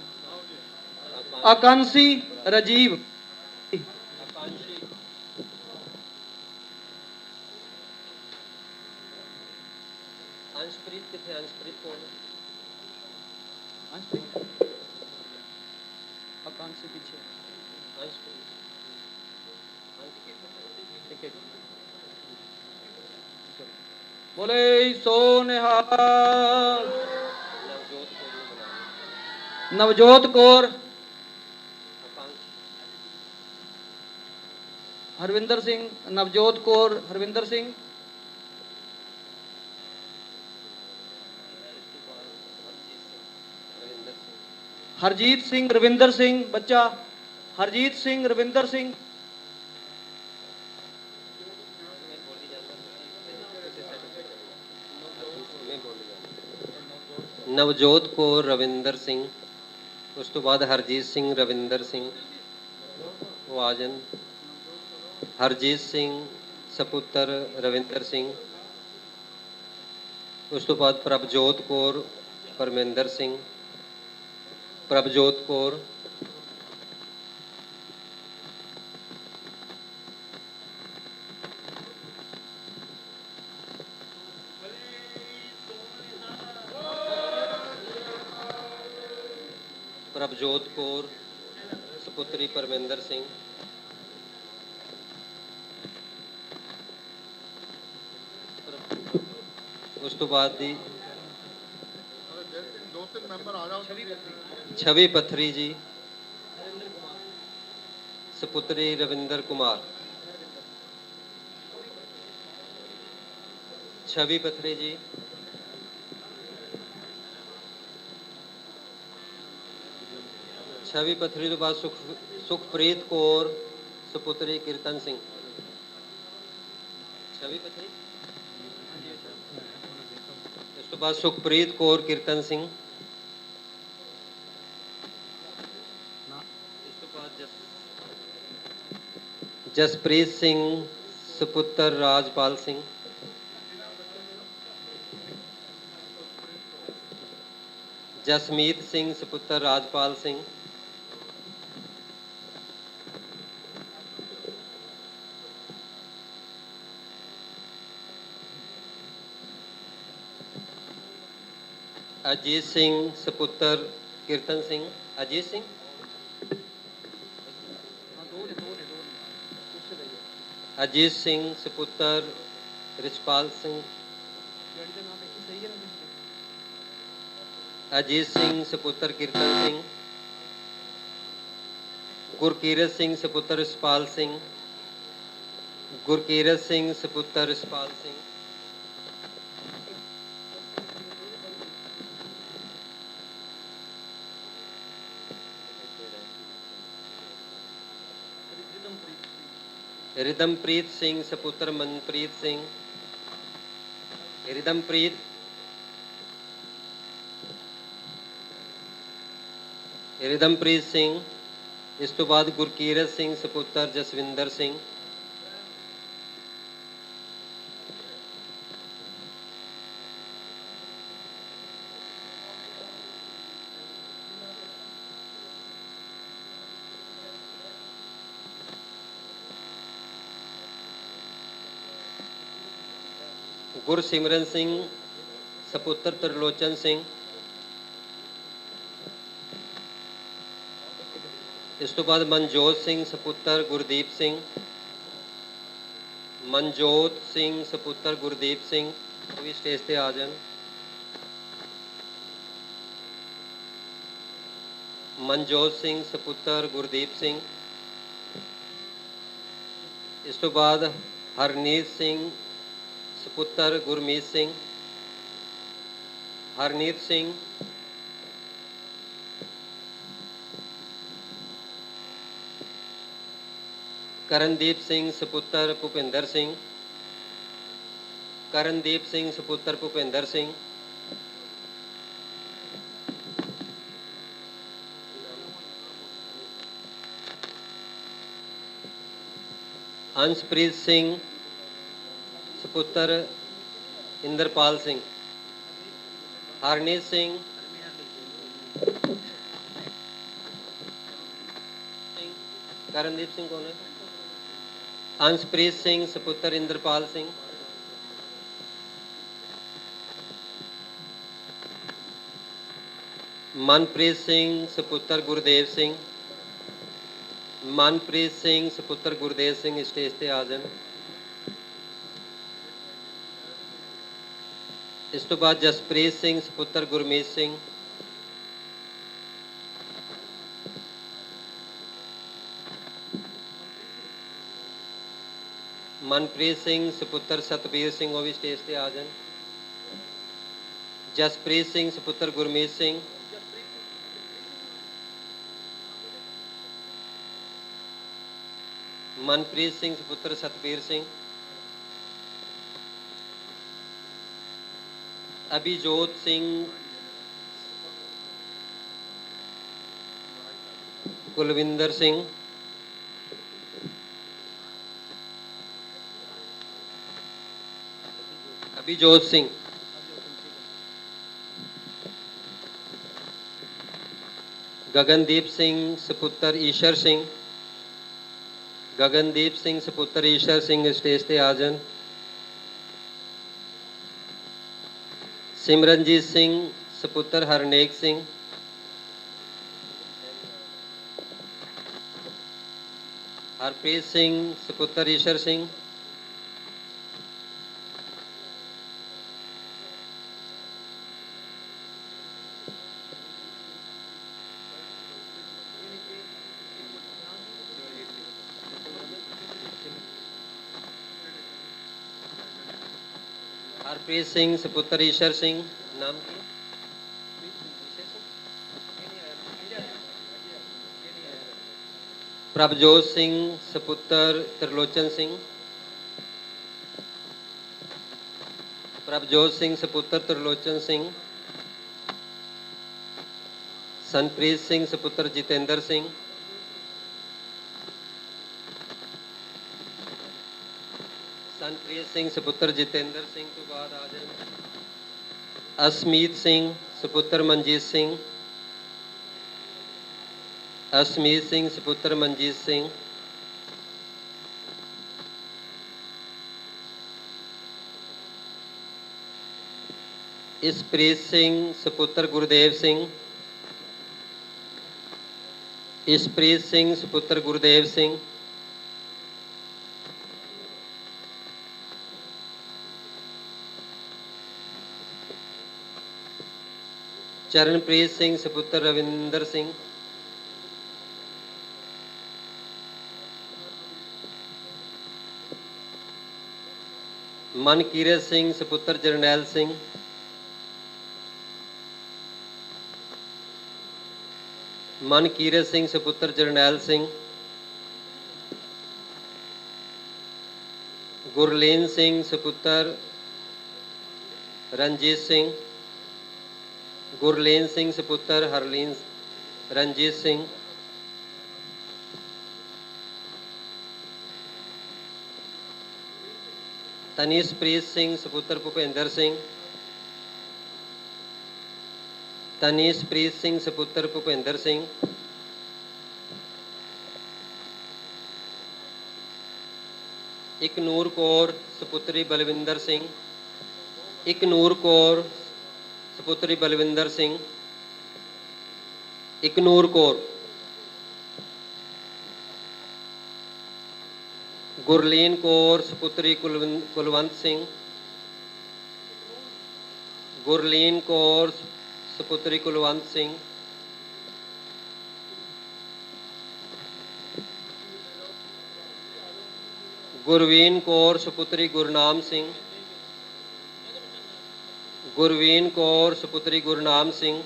आकांक्षी राजीव, आकांक्षी, अंशप्रीत कितने, अंशप्रीत कौन है? अंशप्रीत, आकांक्षी पीछे, अंशप्रीत, ठीक है। बोले सो निहाल। नवजोत कौर ने बनाया, नवजोत कौर, आकांक्षी, हरविंदर सिंह, नवजोत कौर, हरविंदर सिंह, हरजीत सिंह, हरजीत सिंह, रविंदर सिंह, रविंदर सिंह बच्चा, हरजीत सिंह, रविंदर सिंह, मैं बोली जाता हूँ, मैं बोली जाता हूँ। नवजोत कौर, रविंदर सिंह, उस तो बाद हरजीत सिंह, रविंदर सिंह, वो आ जान, हरजीत सिंह सपुत्र रविंदर सिंह, उस तो बाद प्रभजोत कौर, परमिंदर सिंह, प्रभजोत कौर, प्रभजोत कौर सपुत्री परमिंदर सिंह, उस तो बाद दी दो तीन मैंबर आ जाओ। छवि पथरी जी सपुत्री रविंदर कुमार, छवि पथरी जी, छवि पथरी तो बाद सुखप्रीत कौर सपुत्री कीर्तन सिंह, छवि पथरी, इस तो बाद सुखप्रीत कौर कीर्तन सिंह, इस तो बाद जसप्रीत सिंह सपुत्र राजपाल सिंह, जसमीत सिंह सपुत्र राजपाल सिंह, अजीत सिंह सपुत्र कीर्तन सिंह, अजीत सिंह, अजीत सिंह सपुत्र रिचपाल सिंह, अजीत सिंह सपुत्र कीर्तन सिंह, गुरकीरत सिंह सपुत्र रिचपाल सिंह, गुरकीरत सिंह सपुत्र रिचपाल सिंह, रिदमप्रीत सिंह सपुत्र मनप्रीत सिंह, रिदमप्रीत, रिदमप्रीत सिंह, इस तो बाद गुरकीरत सिंह सपुत्र जसविंदर सिंह, गुरसिमरन सिंह सपुत्र त्रिलोचन सिंह, इस तो बाद मनजोत सिंह सपुत्र गुरदीप सिंह, मनजोत सिंह सपुत्र गुरदीप सिंह, वो भी स्टेज पे आ जान, मनजोत सिंह सपुत्र गुरदीप सिंह, इस तो बाद हरनीत सिंह सपुत्र गुरमीत सिंह, हरनीत सिंह, करणदीप सिंह सपुत्र भूपिंदर सिंह, करणदीप सिंह सपुत्र भूपिंदर सिंह, अंशप्रीत सिंह सपुत्र इंद्रपाल सिंह, हरनीत सिंह, करणदीप सिंह कौन है? अंशप्रीत सिंह सपुत्र इंद्रपाल सिंह, मनप्रीत सिंह सपुत्र गुरदेव सिंह, मनप्रीत सिंह सपुत्र गुरदेव सिंह स्टेज ते आ जान। इस तो बाद जसप्रीत सिंह सपुत्र गुरमीत सिंह, मनप्रीत सिंह सपुत्र सतबीर सिंह वो भी स्टेज ते आ जान। जसप्रीत सिंह सपुत्र गुरमीत सिंह, मनप्रीत सिंह सपुत्र सतबीर सिंह, अभिजोत सिंह कुलविंदर सिंह, अभिजोत सिंह, गगनदीप सिंह सपुत्र ईश्वर सिंह, गगनदीप सिंह सपुत्र ईश्वर सिंह स्टेज ते आ जान। सिमरनजीत सिंह सपुत्र हरनेक सिंह, हरप्रीत सिंह सपुत्र ईश्वर सिंह, हरप्रीत सिंह सपुत्र ईश्वर सिंह, नाम की प्रभजोत सिंह सपुत्र त्रिलोचन सिंह, प्रभजोत सिंह सपुत्र त्रिलोचन सिंह, सनप्रीत सिंह सपुत्र जितेंद्र सिंह, सनप्रीत सिंह सपुत्र जितेंद्र सिंह तो बाद आ जाए असमीत सिंह सपुत्र मनजीत सिंह, असमीत सिंह सपुत्र मनजीत सिंह, इसप्रीत सिंह सपुत्र गुरदेव सिंह, इसप्रीत सिंह सपुत्र गुरदेव सिंह, चरणप्रीत सिंह सपुत्र रविंदर सिंह, मनकीरत सिंह सपुत्र जरनैल सिंह, मनकीरत सिंह सपुत्र जरनैल सिंह, गुरलीन सिंह सपुत्र रंजीत सिंह, गुरलीन सिंह सपुत्र हरलीन रंजीत सिंह, तनीशप्रीत सिंह सपुत्र भूपेंद्र सिंह, तनीशप्रीत सिंह सपुत्र भूपेंद्र सिंह, इकनूर कौर सपुत्री बलविंदर सिंह, इकनूर कौर सपुत्री बलविंदर सिंह, इकनूर कौर, गुरलीन कौर सपुत्री कुलवंत सिंह, गुरलीन कौर सपुत्री कुलवंत सिंह, गुरवीन कौर सपुत्री गुरनाम सिंह, गुरवीन कौर सपुत्री गुरनाम सिंह,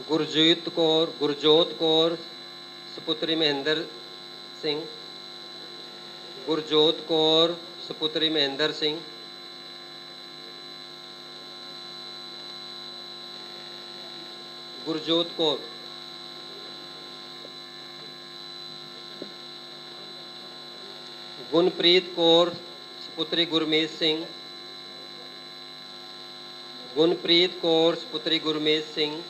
गुरजोत कौर सपुत्री महेंद्र सिंह, गुरजोत कौर सपुत्री महेंद्र सिंह, गुरजोत कौर ਗੁਨਪ੍ਰੀਤ ਕੌਰ ਸੁਪੁੱਤਰੀ ਗੁਰਮੀਤ ਸਿੰਘ, ਗੁਨਪ੍ਰੀਤ ਕੌਰ ਸੁਪੁੱਤਰੀ ਗੁਰਮੀਤ ਸਿੰਘ,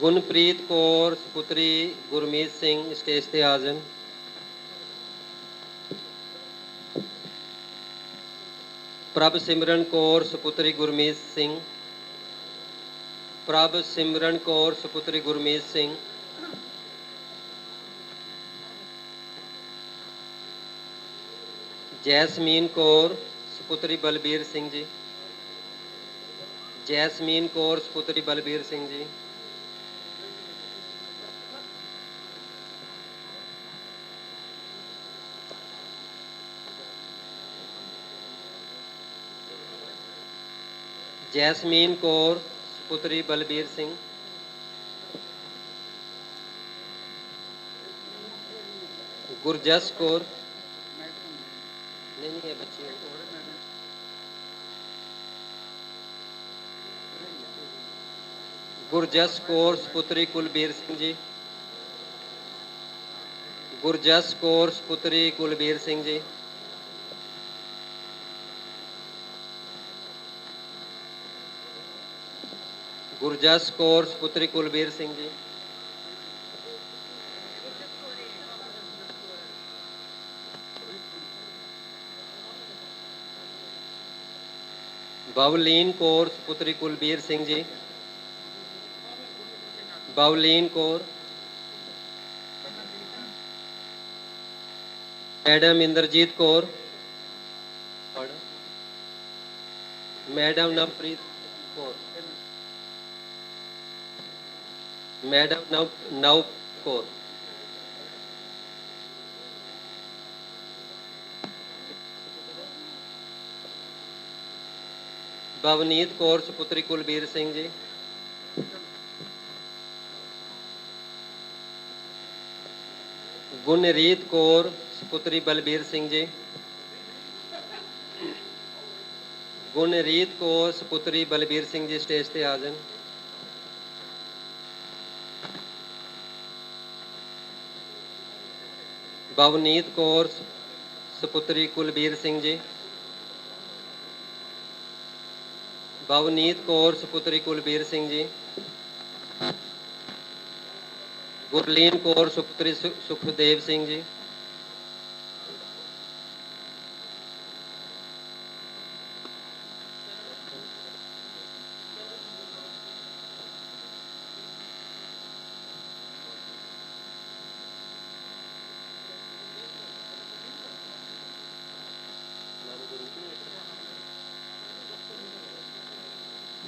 ਗੁਨਪ੍ਰੀਤ ਕੌਰ ਸੁਪੁੱਤਰੀ ਗੁਰਮੀਤ ਸਿੰਘ ਸਟੇਜ ਤੇ ਆ ਜਾਣ। ਪ੍ਰਭ ਸਿਮਰਨ ਕੌਰ ਸੁਪੁੱਤਰੀ ਗੁਰਮੀਤ ਸਿੰਘ, ਪ੍ਰਭ ਸਿਮਰਨ ਕੌਰ ਸੁਪੁੱਤਰੀ ਗੁਰਮੀਤ ਸਿੰਘ, ਜੈਸਮੀਨ ਕੌਰ ਸੁਪੁੱਤਰੀ ਬਲਬੀਰ ਸਿੰਘ ਜੀ, ਜੈਸਮੀਨ ਕੌਰ ਸੁਪੁੱਤਰੀ ਬਲਬੀਰ ਸਿੰਘ ਜੀ, ਜੈਸਮੀਨ ਕੌਰ ਸੁਪੁੱਤਰੀ ਬਲਬੀਰ ਸਿੰਘ, ਗੁਰਜਸ ਕੌਰ नहीं है बच्ची, गुरजस कौर सुपुत्री कुलबीर सिंह जी, गुरजस कौर सुपुत्री कुलबीर सिंह जी, गुरजस कौर सुपुत्री कुलबीर सिंह जी, बवलीन कौर सुपुत्री Kulbir Singh ji, Bavleen Kaur, madam Inderjeet Kaur, madam Navpreet Kaur, madam Nav Kaur, Bhavneet Kaur सुपुत्री कुलबीर सिंह जी, गुणरीत कौर सुपुत्री बलबीर सिंह जी, गुणरीत कौर सुपुत्री बलबीर सिंह जी स्टेज पे आ जाए। भवनीत कौर सुपुत्री कुलबीर सिंह जी, भवनीत कौर सुपुत्री कुलबीर सिंह जी, गुरलीन कौर सुपुत्री सुखदेव सिंह जी,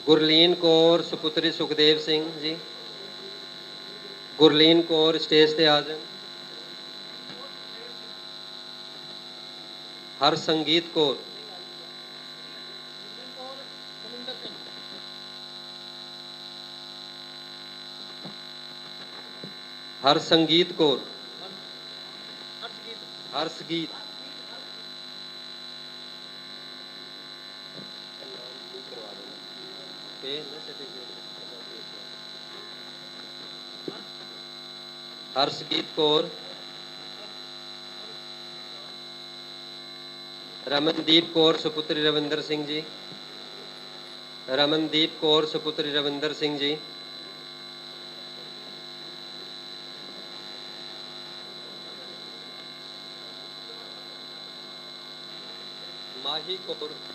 गुरलीन कौर सुपुत्री सुखदेव सिंह जी, गुरलीन कौर स्टेज पे आ जाए। हरसंगीत कौर, हरसंगीत कौर, हर्षगीत, हर्षगीत कौर, रमनदीप कौर सुपुत्री रविंदर सिंह जी, रमनदीप कौर सुपुत्री रविंदर सिंह जी,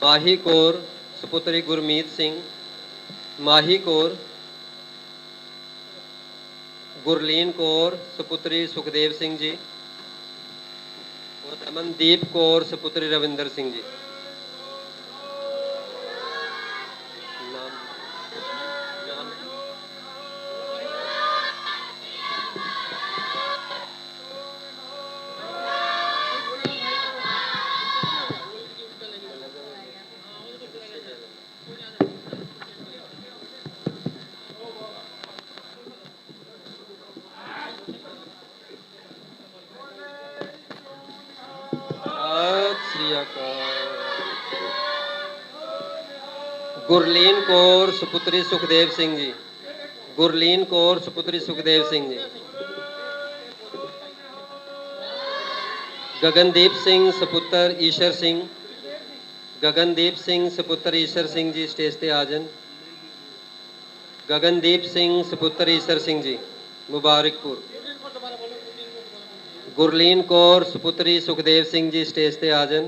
माही कौर सुपुत्री गुरमीत सिंह, माही कौर, गुरलीन कौर सुपुत्री सुखदेव सिंह जी और रमनदीप कौर सुपुत्री रविंदर सिंह जी। नाम नाम गुरलीन कौर सुपुत्री सुखदेव सिंह जी, ਗੁਰਲੀਨ ਕੌਰ ਸੁਪੁੱਤਰੀ ਸੁਖਦੇਵ ਸਿੰਘ ਜੀ। ਗਗਨਦੀਪ ਸਿੰਘ ਸੁਪੁੱਤਰ ਈਸ਼ਰ ਸਿੰਘ। ਗਗਨਦੀਪ ਸਿੰਘ ਸੁਪੁੱਤਰ ਈਸ਼ਰ ਸਿੰਘ ਜੀ ਸਟੇਜ ਤੇ ਆ ਜਾਣ। ਗਗਨਦੀਪ ਸਿੰਘ ਸੁਪੁੱਤਰ ਈਸ਼ਰ ਸਿੰਘ ਜੀ ਮੁਬਾਰਕਪੁਰ। ਗੁਰਲੀਨ ਕੌਰ ਸੁਪੁੱਤਰੀ ਸੁਖਦੇਵ ਸਿੰਘ ਜੀ ਸਟੇਜ ਤੇ ਆ ਜਾਣ।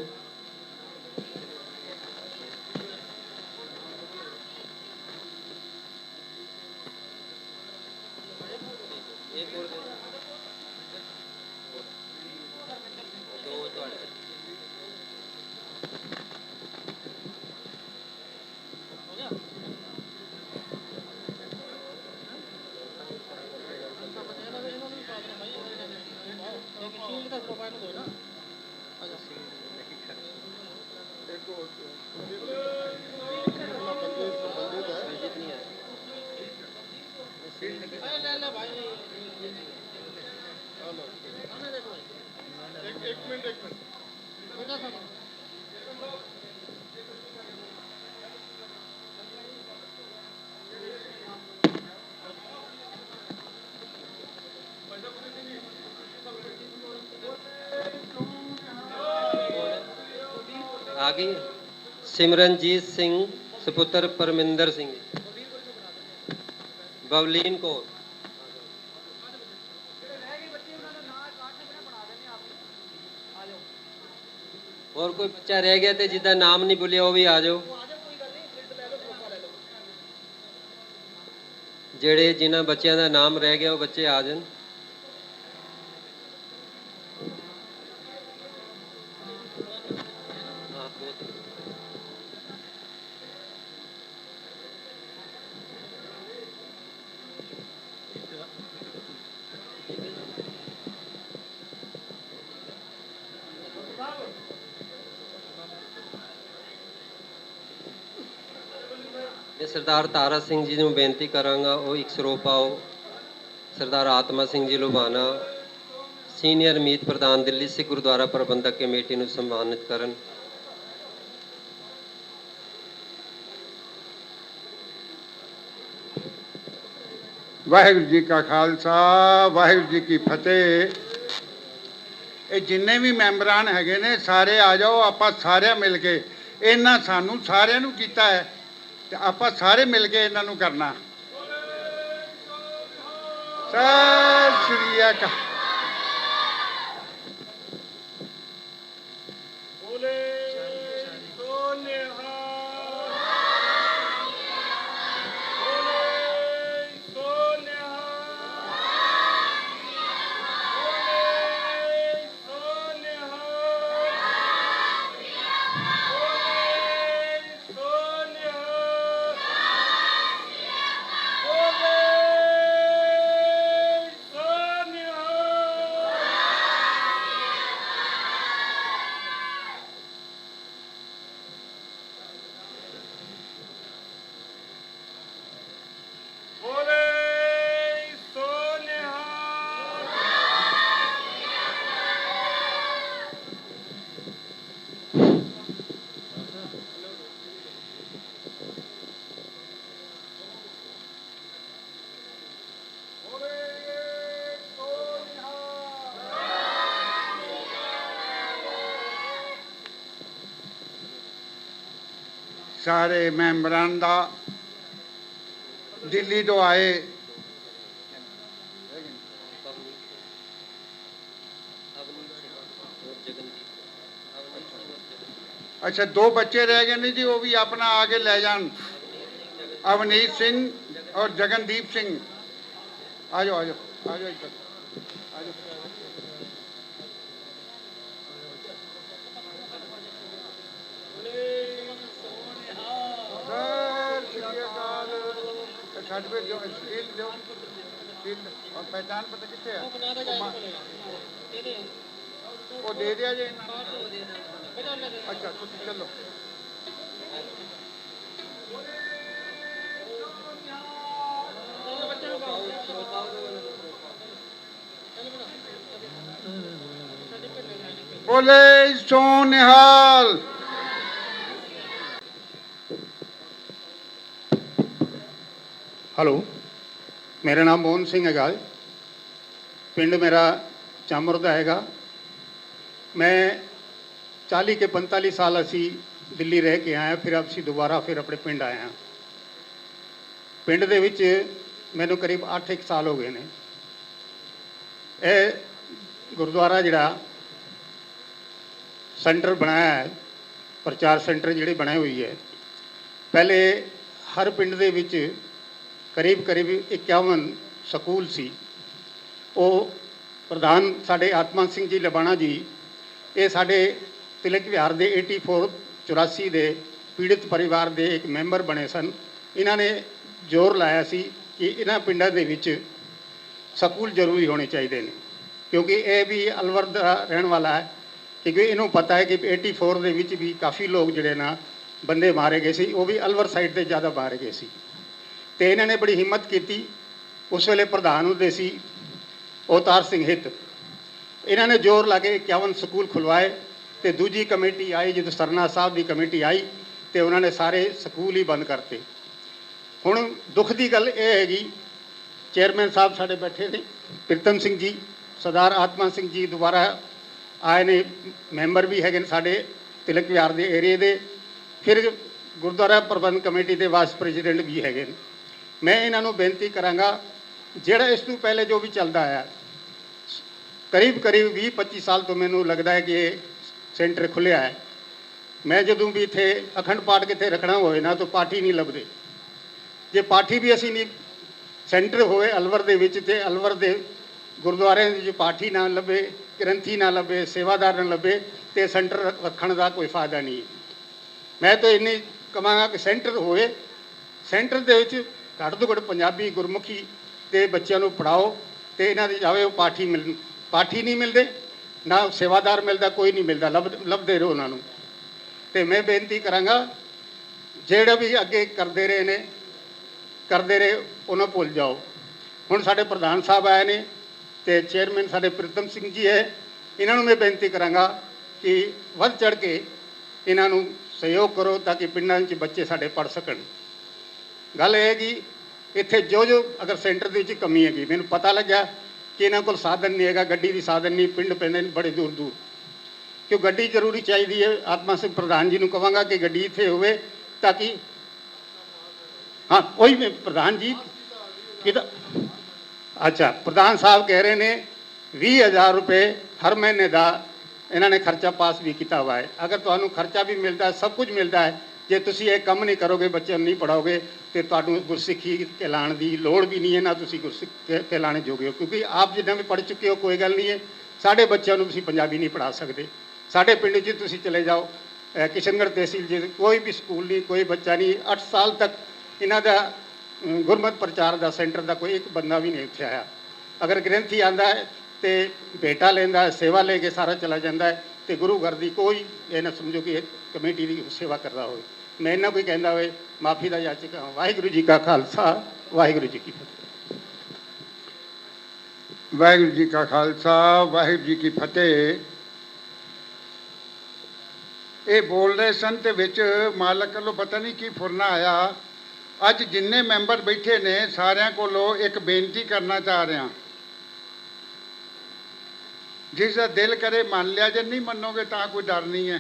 आ गई सिमरनजीत सिंह सुपुत्र परमिंदर सिंह। बवलीन कौर। और कोई बच्चा रह गया तो जिसका नाम नहीं बोलिया वो भी आ जाओ। जेड़े जिन्होंने बच्चों का नाम रह गया वो बच्चे आ जान। मैं सरदार तारा सिंह जी ਨੂੰ ਬੇਨਤੀ ਕਰਾਂਗਾ ਉਹ ਇੱਕ ਸਰੋਪਾ ਪਾਓ। सरदार आत्मा सिंह जी लुभाना सीनियर मीत प्रधान दिल्ली सिख गुरुद्वारा प्रबंधक कमेटी ਨੂੰ सम्मानित ਕਰਨ। ਵਾਹਿਗੁਰੂ ਜੀ ਕਾ ਖਾਲਸਾ ਵਾਹਿਗੁਰੂ ਜੀ ਕੀ ਫਤਿਹ। ਇਹ ਜਿੰਨੇ ਵੀ ਮੈਂਬਰਾਂ ਹੈਗੇ ਨੇ ਸਾਰੇ ਆ ਜਾਓ, ਆਪਾਂ ਸਾਰਿਆਂ ਮਿਲ ਕੇ ਇਹਨਾਂ ਸਾਨੂੰ ਸਾਰਿਆਂ ਨੂੰ ਕੀਤਾ ਹੈ ਤੇ ਆਪਾਂ ਸਾਰੇ ਮਿਲ ਕੇ ਇਹਨਾਂ ਨੂੰ ਕਰਨਾ। ਸਤਿ ਸ਼੍ਰੀ ਅਕਾਲ। ਸਾਰੇ ਮੈਂਬਰਾਂ ਦਾ ਦਿੱਲੀ ਤੋਂ ਆਏ अच्छा दो बच्चे रह गए नहीं जी, वो भी अपना आगे ले जान। अवनीत सिंह और जगनदीप सिंह आ जाओ आ जाओ आ जाओ इधर आ जाओ। सर्टिफिकेट दो, सील दो, सील और पहचान पता कितने है वो दे दिया जी। अच्छा तो चलो बोले सो निहाल। हेलो ਮੇਰਾ ਨਾਮ ਮੋਹਨ ਸਿੰਘ ਹੈਗਾ। ਪਿੰਡ ਮੇਰਾ ਚਾਮਰ ਦਾ ਹੈਗਾ। ਮੈਂ 40 ਕੇ 45 ਸਾਲ ਅਸੀਂ ਦਿੱਲੀ ਰਹਿ ਕੇ ਆਇਆ, ਫਿਰ ਅਸੀਂ ਦੁਬਾਰਾ ਫਿਰ ਆਪਣੇ ਪਿੰਡ ਆਇਆ। ਪਿੰਡ ਦੇ ਵਿੱਚ ਮੈਨੂੰ ਕਰੀਬ 8-1 ਸਾਲ ਹੋ ਗਏ ਨੇ। ਇਹ ਗੁਰਦੁਆਰਾ ਜਿਹੜਾ ਸੈਂਟਰ ਬਣਾਇਆ ਹੈ, ਪ੍ਰਚਾਰ ਸੈਂਟਰ ਜਿਹੜੇ ਬਣੇ ਹੋਈ ਹੈ, ਪਹਿਲੇ ਹਰ ਪਿੰਡ ਦੇ ਵਿੱਚ ਕਰੀਬ 51 ਸਕੂਲ ਸੀ। ਉਹ ਪ੍ਰਧਾਨ ਸਾਡੇ ਆਤਮਾ ਸਿੰਘ ਜੀ ਲਬਾਣਾ ਜੀ, ਇਹ ਸਾਡੇ ਤਿਲਕ ਵਿਹਾਰ ਦੇ 84 ਦੇ ਪੀੜਿਤ ਪਰਿਵਾਰ ਦੇ ਇੱਕ ਮੈਂਬਰ ਬਣੇ ਸਨ। ਇਹਨਾਂ ਨੇ ਜ਼ੋਰ ਲਾਇਆ ਸੀ ਕਿ ਇਹਨਾਂ ਪਿੰਡਾਂ ਦੇ ਵਿੱਚ ਸਕੂਲ ਜ਼ਰੂਰੀ ਹੋਣੇ ਚਾਹੀਦੇ ਨੇ, ਕਿਉਂਕਿ ਇਹ ਵੀ ਅਲਵਰ ਦਾ ਰਹਿਣ ਵਾਲਾ ਹੈ। ਕਿਉਂਕਿ ਇਹਨੂੰ ਪਤਾ ਹੈ ਕਿ 84 ਦੇ ਵਿੱਚ ਵੀ ਕਾਫੀ ਲੋਕ ਜਿਹੜੇ ਨਾ ਬੰਦੇ ਮਾਰੇ ਗਏ ਸੀ, ਉਹ ਵੀ ਅਲਵਰ ਸਾਈਡ 'ਤੇ ਜ਼ਿਆਦਾ ਮਾਰੇ ਗਏ ਸੀ। ਅਤੇ ਇਹਨਾਂ ਨੇ ਬੜੀ ਹਿੰਮਤ ਕੀਤੀ। ਉਸ ਵੇਲੇ ਪ੍ਰਧਾਨ ਹੁੰਦੇ ਸੀ ਅਵਤਾਰ ਸਿੰਘ ਹਿੱਤ। ਇਹਨਾਂ ਨੇ ਜ਼ੋਰ ਲਾ ਕੇ 51 ਸਕੂਲ ਖੁਲਵਾਏ। ਅਤੇ ਦੂਜੀ ਕਮੇਟੀ ਆਈ, ਜਦੋਂ ਸਰਨਾ ਸਾਹਿਬ ਦੀ ਕਮੇਟੀ ਆਈ, ਅਤੇ ਉਹਨਾਂ ਨੇ ਸਾਰੇ ਸਕੂਲ ਹੀ ਬੰਦ ਕਰਤੇ। ਹੁਣ ਦੁੱਖ ਦੀ ਗੱਲ ਇਹ ਹੈਗੀ, ਚੇਅਰਮੈਨ ਸਾਹਿਬ ਸਾਡੇ ਬੈਠੇ ਨੇ, ਪ੍ਰੀਤਮ ਸਿੰਘ ਜੀ, ਸਰਦਾਰ ਆਤਮਾ ਸਿੰਘ ਜੀ ਦੁਬਾਰਾ ਆਏ ਨੇ, ਮੈਂਬਰ ਵੀ ਹੈਗੇ ਨੇ ਸਾਡੇ ਤਿਲਕ ਵਿਹਾਰ ਦੇ ਏਰੀਏ ਦੇ। ਫਿਰ ਗੁਰਦੁਆਰਾ ਪ੍ਰਬੰਧ ਕਮੇਟੀ ਦੇ ਵਾਈਸ ਪ੍ਰੈਜ਼ੀਡੈਂਟ ਵੀ ਹੈਗੇ ਨੇ। ਮੈਂ ਇਹਨਾਂ ਨੂੰ ਬੇਨਤੀ ਕਰਾਂਗਾ, ਜਿਹੜਾ ਇਸ ਤੋਂ ਪਹਿਲੇ ਜੋ ਵੀ ਚੱਲਦਾ ਆਇਆ, ਕਰੀਬ 20-25 ਸਾਲ ਤੋਂ ਮੈਨੂੰ ਲੱਗਦਾ ਹੈ ਕਿ ਇਹ ਸੈਂਟਰ ਖੁੱਲ੍ਹਿਆ ਹੈ। ਮੈਂ ਜਦੋਂ ਵੀ ਇੱਥੇ ਅਖੰਡ ਪਾਠ ਕਿਤੇ ਰੱਖਣਾ ਹੋਵੇ ਨਾ, ਤਾਂ ਪਾਠੀ ਨਹੀਂ ਲੱਭਦੇ। ਜੇ ਪਾਠੀ ਵੀ ਅਸੀਂ ਨਹੀਂ, ਸੈਂਟਰ ਹੋਵੇ ਅਲਵਰ ਦੇ ਵਿੱਚ, ਅਤੇ ਅਲਵਰ ਦੇ ਗੁਰਦੁਆਰਿਆਂ ਦੇ ਵਿੱਚ ਪਾਠੀ ਨਾ ਲੱਭੇ, ਗ੍ਰੰਥੀ ਨਾ ਲੱਭੇ, ਸੇਵਾਦਾਰ ਨਾ ਲੱਭੇ, ਅਤੇ ਸੈਂਟਰ ਰੱਖਣ ਦਾ ਕੋਈ ਫਾਇਦਾ ਨਹੀਂ। ਮੈਂ ਤਾਂ ਇੰਨੀ ਕਹਾਂਗਾ ਕਿ ਸੈਂਟਰ ਹੋਵੇ, ਸੈਂਟਰ ਦੇ ਵਿੱਚ ਘੱਟ ਤੋਂ ਘੱਟ ਪੰਜਾਬੀ ਗੁਰਮੁਖੀ ਦੇ ਬੱਚਿਆਂ ਨੂੰ ਪੜ੍ਹਾਓ, ਅਤੇ ਇਹਨਾਂ ਦੇ ਜਾਵੇ ਉਹ ਪਾਠੀ ਨਹੀਂ ਮਿਲਦੇ, ਨਾ ਸੇਵਾਦਾਰ ਮਿਲਦਾ, ਕੋਈ ਨਹੀਂ ਮਿਲਦਾ, ਲੱਭਦੇ ਰਹੋ ਉਹਨਾਂ ਨੂੰ। ਅਤੇ ਮੈਂ ਬੇਨਤੀ ਕਰਾਂਗਾ, ਜਿਹੜਾ ਵੀ ਅੱਗੇ ਕਰਦੇ ਰਹੇ ਉਹਨਾਂ ਭੁੱਲ ਜਾਓ। ਹੁਣ ਸਾਡੇ ਪ੍ਰਧਾਨ ਸਾਹਿਬ ਆਏ ਨੇ, ਅਤੇ ਚੇਅਰਮੈਨ ਸਾਡੇ ਪ੍ਰੀਤਮ ਸਿੰਘ ਜੀ ਹੈ। ਇਹਨਾਂ ਨੂੰ ਮੈਂ ਬੇਨਤੀ ਕਰਾਂਗਾ ਕਿ ਵੱਧ ਚੜ੍ਹ ਕੇ ਇਹਨਾਂ ਨੂੰ ਸਹਿਯੋਗ ਕਰੋ, ਤਾਂ ਕਿ ਪਿੰਡਾਂ 'ਚ ਬੱਚੇ ਸਾਡੇ ਪੜ੍ਹ ਸਕਣ। ਗੱਲ ਇਹ ਹੈ ਕਿ ਇੱਥੇ ਜੋ ਅਗਰ ਸੈਂਟਰ ਦੇ ਵਿੱਚ ਕਮੀ ਹੈਗੀ, ਮੈਨੂੰ ਪਤਾ ਲੱਗਿਆ ਕਿ ਇਹਨਾਂ ਕੋਲ ਸਾਧਨ ਨਹੀਂ ਹੈਗਾ, ਗੱਡੀ ਦੀ ਸਾਧਨ ਨਹੀਂ, ਪਿੰਡ ਪੈਂਦੇ ਨੇ ਬੜੇ ਦੂਰ, ਕਿਉਂ ਗੱਡੀ ਜ਼ਰੂਰੀ ਚਾਹੀਦੀ ਹੈ। ਆਤਮਾ ਸਿੰਘ ਪ੍ਰਧਾਨ ਜੀ ਨੂੰ ਕਹਾਂਗਾ ਕਿ ਗੱਡੀ ਇੱਥੇ ਹੋਵੇ, ਤਾਂ ਕਿ ਹਾਂ ਉਹੀ ਮੈਂ ਪ੍ਰਧਾਨ ਜੀ ਕਿਹਦਾ, ਅੱਛਾ ਪ੍ਰਧਾਨ ਸਾਹਿਬ ਕਹਿ ਰਹੇ ਨੇ 20,000 ਰੁਪਏ ਹਰ ਮਹੀਨੇ ਦਾ ਇਹਨਾਂ ਨੇ ਖਰਚਾ ਪਾਸ ਵੀ ਕੀਤਾ ਹੋਇਆ ਹੈ। ਅਗਰ ਤੁਹਾਨੂੰ ਖਰਚਾ ਵੀ ਮਿਲਦਾ ਹੈ, ਸਭ ਕੁਝ ਮਿਲਦਾ ਹੈ, ਜੇ ਤੁਸੀਂ ਇਹ ਕੰਮ ਨਹੀਂ ਕਰੋਗੇ, ਬੱਚਿਆਂ ਨੂੰ ਨਹੀਂ ਪੜ੍ਹਾਓਗੇ, ਤੇ ਤੁਹਾਨੂੰ ਗੁਰਸਿੱਖੀ ਕਹਿਲਾਉਣ ਦੀ ਲੋੜ ਵੀ ਨਹੀਂ ਹੈ, ਨਾ ਤੁਸੀਂ ਗੁਰਸਿੱਖ ਕਹਿਲਾਣੇ ਜੋਗੇ ਹੋ। ਕਿਉਂਕਿ ਆਪ ਜਿੱਦਾਂ ਵੀ ਪੜ੍ਹ ਚੁੱਕੇ ਹੋ, ਕੋਈ ਗੱਲ ਨਹੀਂ ਹੈ। ਸਾਡੇ ਬੱਚਿਆਂ ਨੂੰ ਤੁਸੀਂ ਪੰਜਾਬੀ ਨਹੀਂ ਪੜ੍ਹਾ ਸਕਦੇ। ਸਾਡੇ ਪਿੰਡ 'ਚ ਤੁਸੀਂ ਚਲੇ ਜਾਓ, ਕਿਸ਼ਨਗੜ੍ਹ ਤਹਿਸੀਲ 'ਚ ਕੋਈ ਵੀ ਸਕੂਲ ਨਹੀਂ, ਕੋਈ ਬੱਚਾ ਨਹੀਂ। 8 ਸਾਲ ਤੱਕ ਇਹਨਾਂ ਦਾ ਗੁਰਮਤਿ ਪ੍ਰਚਾਰ ਦਾ ਸੈਂਟਰ ਦਾ ਕੋਈ ਇੱਕ ਬੰਦਾ ਵੀ ਨਹੀਂ ਉੱਥੇ ਆਇਆ। ਅਗਰ ਗ੍ਰੰਥੀ ਆਉਂਦਾ ਹੈ ਅਤੇ ਬੇਟਾ ਲੈਂਦਾ, ਸੇਵਾ ਲੈ ਕੇ ਸਾਰਾ ਚਲਾ ਜਾਂਦਾ ਹੈ, ਅਤੇ ਗੁਰੂ ਘਰ ਦੀ ਕੋਈ ਇਹ ਨਾ ਸਮਝੋ ਕਿ ਇਹ ਕਮੇਟੀ ਦੀ ਸੇਵਾ ਕਰਦਾ ਹੋਵੇ। ਮੈਂ ਇਹਨਾਂ ਕੋਈ ਕਹਿੰਦਾ ਹੋਵੇ, ਮਾਫੀ ਦਾ ਯਾਚਕ ਹਾਂ। ਵਾਹਿਗੁਰੂ ਜੀ ਕਾ ਖਾਲਸਾ, ਵਾਹਿਗੁਰੂ ਜੀ ਕੀ ਫਤਿਹ। ਵਾਹਿਗੁਰੂ ਜੀ ਕਾ ਖਾਲਸਾ, ਵਾਹਿਗੁਰੂ ਜੀ ਕੀ ਫਤਿਹ। ਇਹ ਬੋਲ ਰਹੇ ਸਨ ਤੇ ਵਿੱਚ ਮਾਲਕ ਵੱਲੋਂ ਪਤਾ ਨਹੀਂ ਕੀ ਫੁਰਨਾ ਆਇਆ। ਅੱਜ ਜਿੰਨੇ ਮੈਂਬਰ ਬੈਠੇ ਨੇ, ਸਾਰਿਆਂ ਕੋਲੋਂ ਇੱਕ ਬੇਨਤੀ ਕਰਨਾ ਚਾਹ ਰਿਹਾ। ਜਿਸ ਦਾ ਦਿਲ ਕਰੇ ਮੰਨ ਲਿਆ, ਜੇ ਨਹੀਂ ਮੰਨੋਗੇ ਤਾਂ ਕੋਈ ਡਰ ਨਹੀਂ ਹੈ,